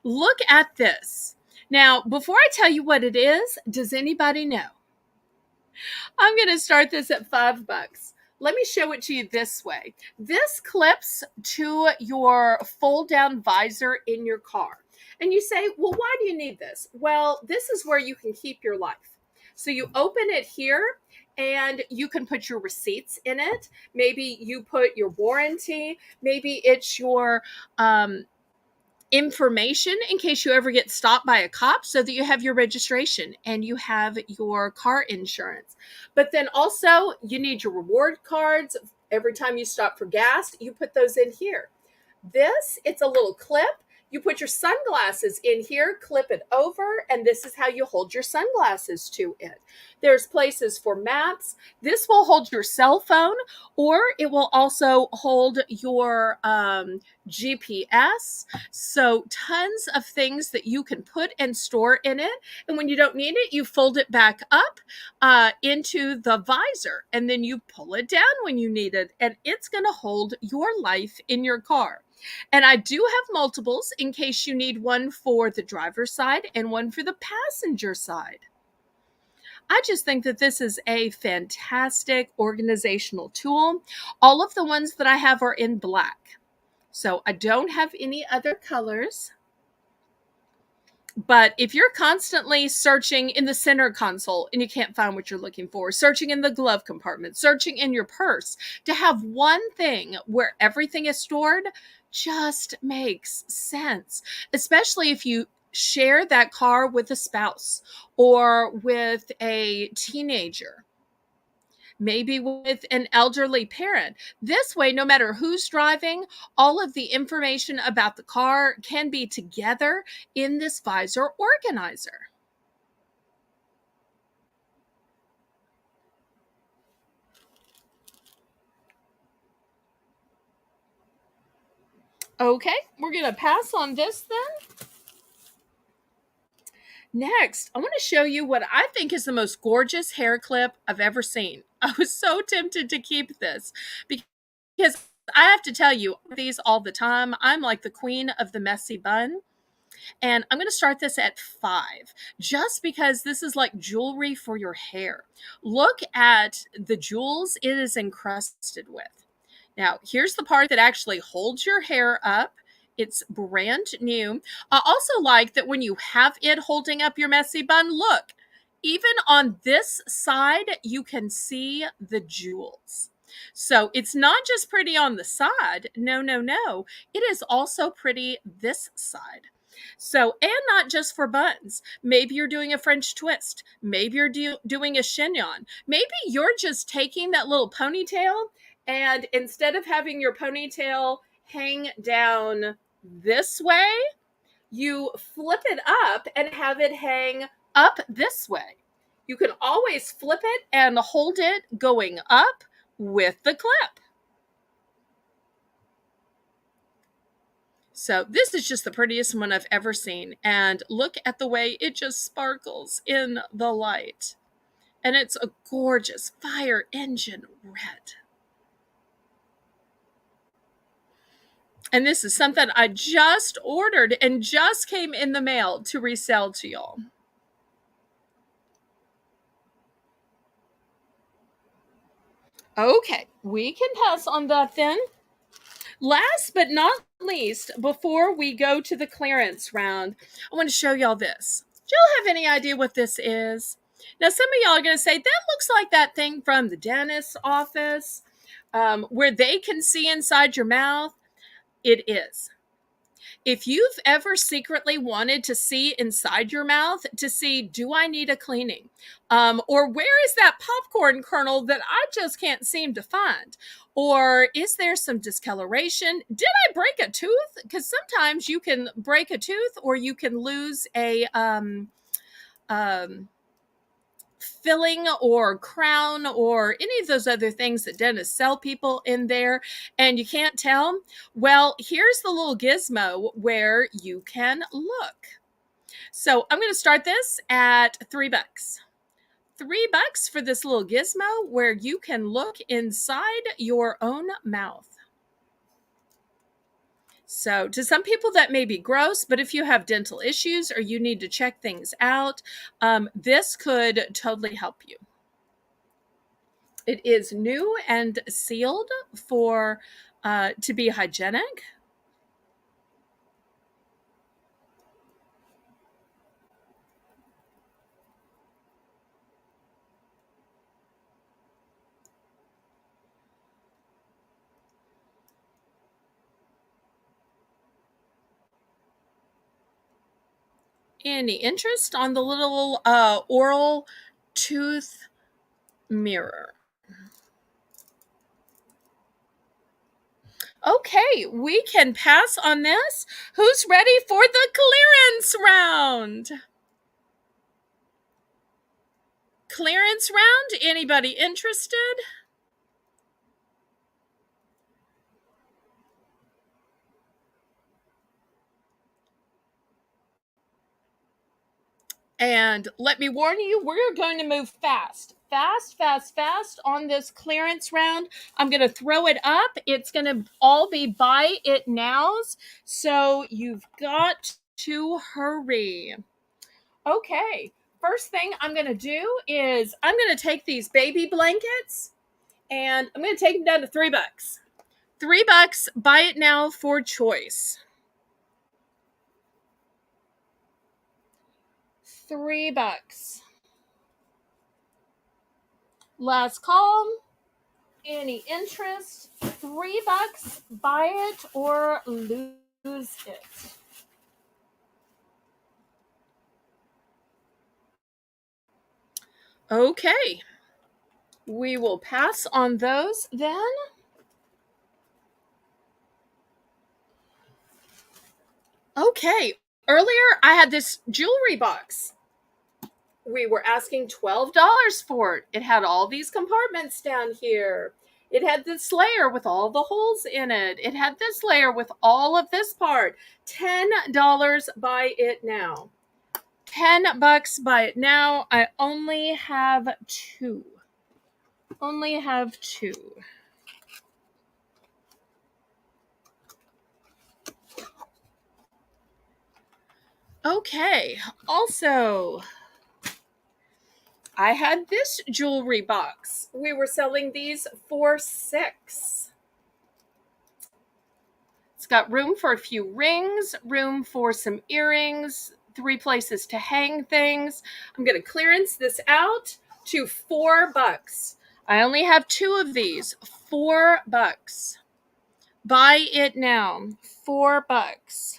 Speaker 1: Look at this. Now, before I tell you what it is, does anybody know? I'm going to start this at $5. Let me show it to you this way. This clips to your fold down visor in your car. And you say, well, why do you need this? Well, this is where you can keep your life. So you open it here and you can put your receipts in it. Maybe you put your warranty. Maybe it's your information in case you ever get stopped by a cop so that you have your registration and you have your car insurance. But then also you need your reward cards. Every time you stop for gas, you put those in here. This, it's a little clip. You put your sunglasses in here, clip it over, and this is how you hold your sunglasses to it. There's places for maps. This will hold your cell phone, or it will also hold your GPS. So tons of things that you can put and store in it. And when you don't need it, you fold it back up into the visor, and then you pull it down when you need it, and it's going to hold your life in your car. And I do have multiples in case you need one for the driver's side and one for the passenger side. I just think that this is a fantastic organizational tool. All of the ones that I have are in black. So I don't have any other colors. But if you're constantly searching in the center console and you can't find what you're looking for, searching in the glove compartment, searching in your purse, to have one thing where everything is stored just makes sense, especially if you share that car with a spouse or with a teenager, maybe with an elderly parent. This way, no matter who's driving, all of the information about the car can be together in this visor organizer. Okay, we're going to pass on this then. Next, I want to show you what I think is the most gorgeous hair clip I've ever seen. I was so tempted to keep this because I have to tell you, these all the time. I'm like the queen of the messy bun. And I'm going to start this at 5, just because this is like jewelry for your hair. Look at the jewels it is encrusted with. Now, here's the part that actually holds your hair up. It's brand new. I also like that when you have it holding up your messy bun, look, even on this side, you can see the jewels. So it's not just pretty on the side. No, no, no. It is also pretty this side. So, and not just for buns. Maybe you're doing a French twist. Maybe you're doing a chignon. Maybe you're just taking that little ponytail, and instead of having your ponytail hang down this way, you flip it up and have it hang up this way. You can always flip it and hold it going up with the clip. So this is just the prettiest one I've ever seen. And look at the way it just sparkles in the light. And it's a gorgeous fire engine red. And this is something I just ordered and just came in the mail to resell to y'all. Okay, we can pass on that then. Last but not least, before we go to the clearance round, I want to show y'all this. Do y'all have any idea what this is? Now, some of y'all are going to say, that looks like that thing from the dentist's office where they can see inside your mouth. It is. If you've ever secretly wanted to see inside your mouth to see, do I need a cleaning? Or where is that popcorn kernel that I just can't seem to find? Or is there some discoloration? Did I break a tooth? Because sometimes you can break a tooth or you can lose a filling or crown or any of those other things that dentists sell people in there and you can't tell. Well, here's the little gizmo where you can look. So I'm going to start this at $3. $3 for this little gizmo where you can look inside your own mouth. So to some people that may be gross, but if you have dental issues or you need to check things out, this could totally help you. It is new and sealed for to be hygienic. Any interest on the little oral tooth mirror? Okay, we can pass on this. Who's ready for the clearance round? Clearance round? Anybody interested? And let me warn you, we're going to move fast. Fast on this clearance round. I'm going to throw it up. It's going to all be buy it nows. So you've got to hurry. Okay. First thing I'm going to do is I'm going to take these baby blankets and I'm going to take them down to $3. $3, buy it now for choice. $3. Last call. Any interest? $3, buy it or lose it. Okay, we will pass on those then. Okay, earlier I had this jewelry box. We were asking $12 for it. It had all these compartments down here. It had this layer with all the holes in it. It had this layer with all of this part. $10, buy it now. $10, buy it now. I only have two. Only have two. Okay. Also, I had this jewelry box. We were selling these for $6. It's got room for a few rings, room for some earrings, 3 places to hang things. I'm going to clearance this out to $4. I only have 2 of these. $4. Buy it now. $4.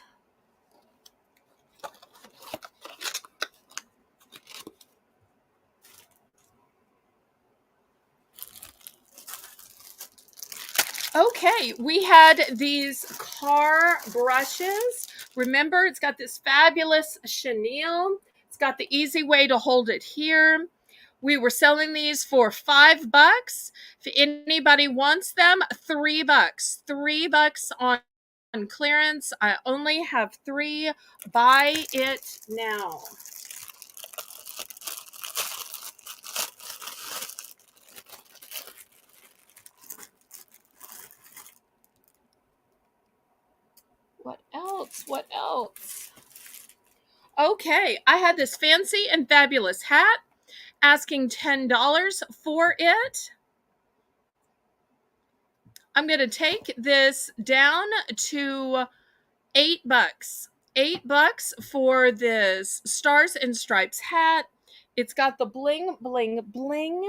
Speaker 1: Okay, we had these car brushes. Remember, it's got this fabulous chenille. It's got the easy way to hold it here. We were selling these for $5. If anybody wants them, $3. $3 on clearance. I only have 3. Buy it now. What else? What else? Okay, I had this fancy and fabulous hat, asking $10 for it. I'm going to take this down to $8. $8 for this Stars and Stripes hat. It's got the bling, bling, bling.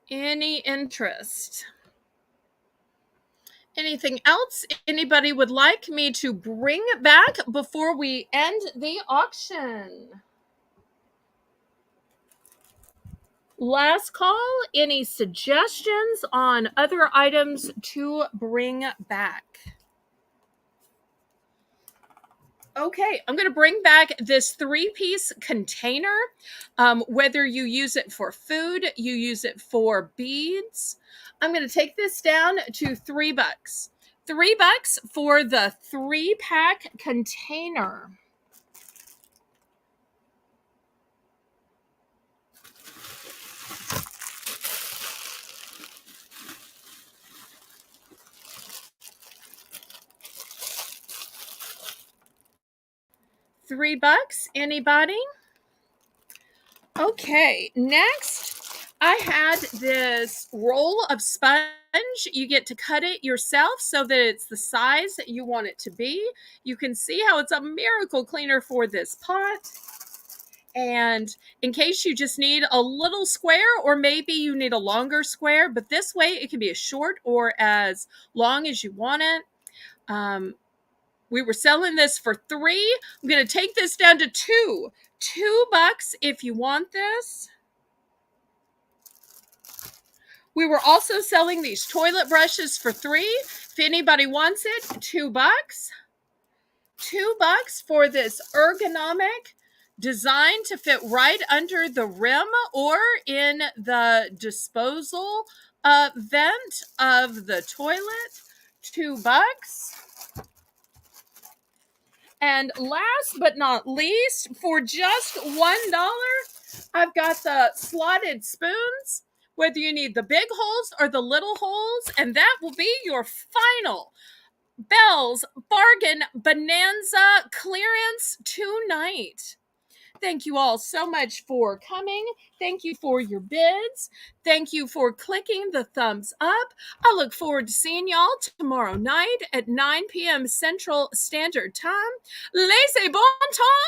Speaker 1: Any interest? Anything else anybody would like me to bring back before we end the auction? Last call. Any suggestions on other items to bring back? Okay, I'm going to bring back this 3-piece container. Whether you use it for food, you use it for beads. I'm going to take this down to $3. $3 for the 3-pack container. $3. Anybody? Okay, next I had this roll of sponge. You get to cut it yourself so that it's the size that you want it to be. You can see how it's a miracle cleaner for this pot. And in case you just need a little square, or maybe you need a longer square, but this way it can be as short or as long as you want it. We were selling this for $3. I'm going to take this down to $2. $2 if you want this. We were also selling these toilet brushes for $3. If anybody wants it, $2. $2 for this ergonomic design to fit right under the rim or in the disposal vent of the toilet. $2. And last but not least, for just $1, I've got the slotted spoons, whether you need the big holes or the little holes, and that will be your final Belle's Bargain Bonanza clearance tonight. Thank you all so much for coming. Thank you for your bids. Thank you for clicking the thumbs up. I look forward to seeing y'all tomorrow night at 9 p.m. Central Standard Time. Laissez bon temps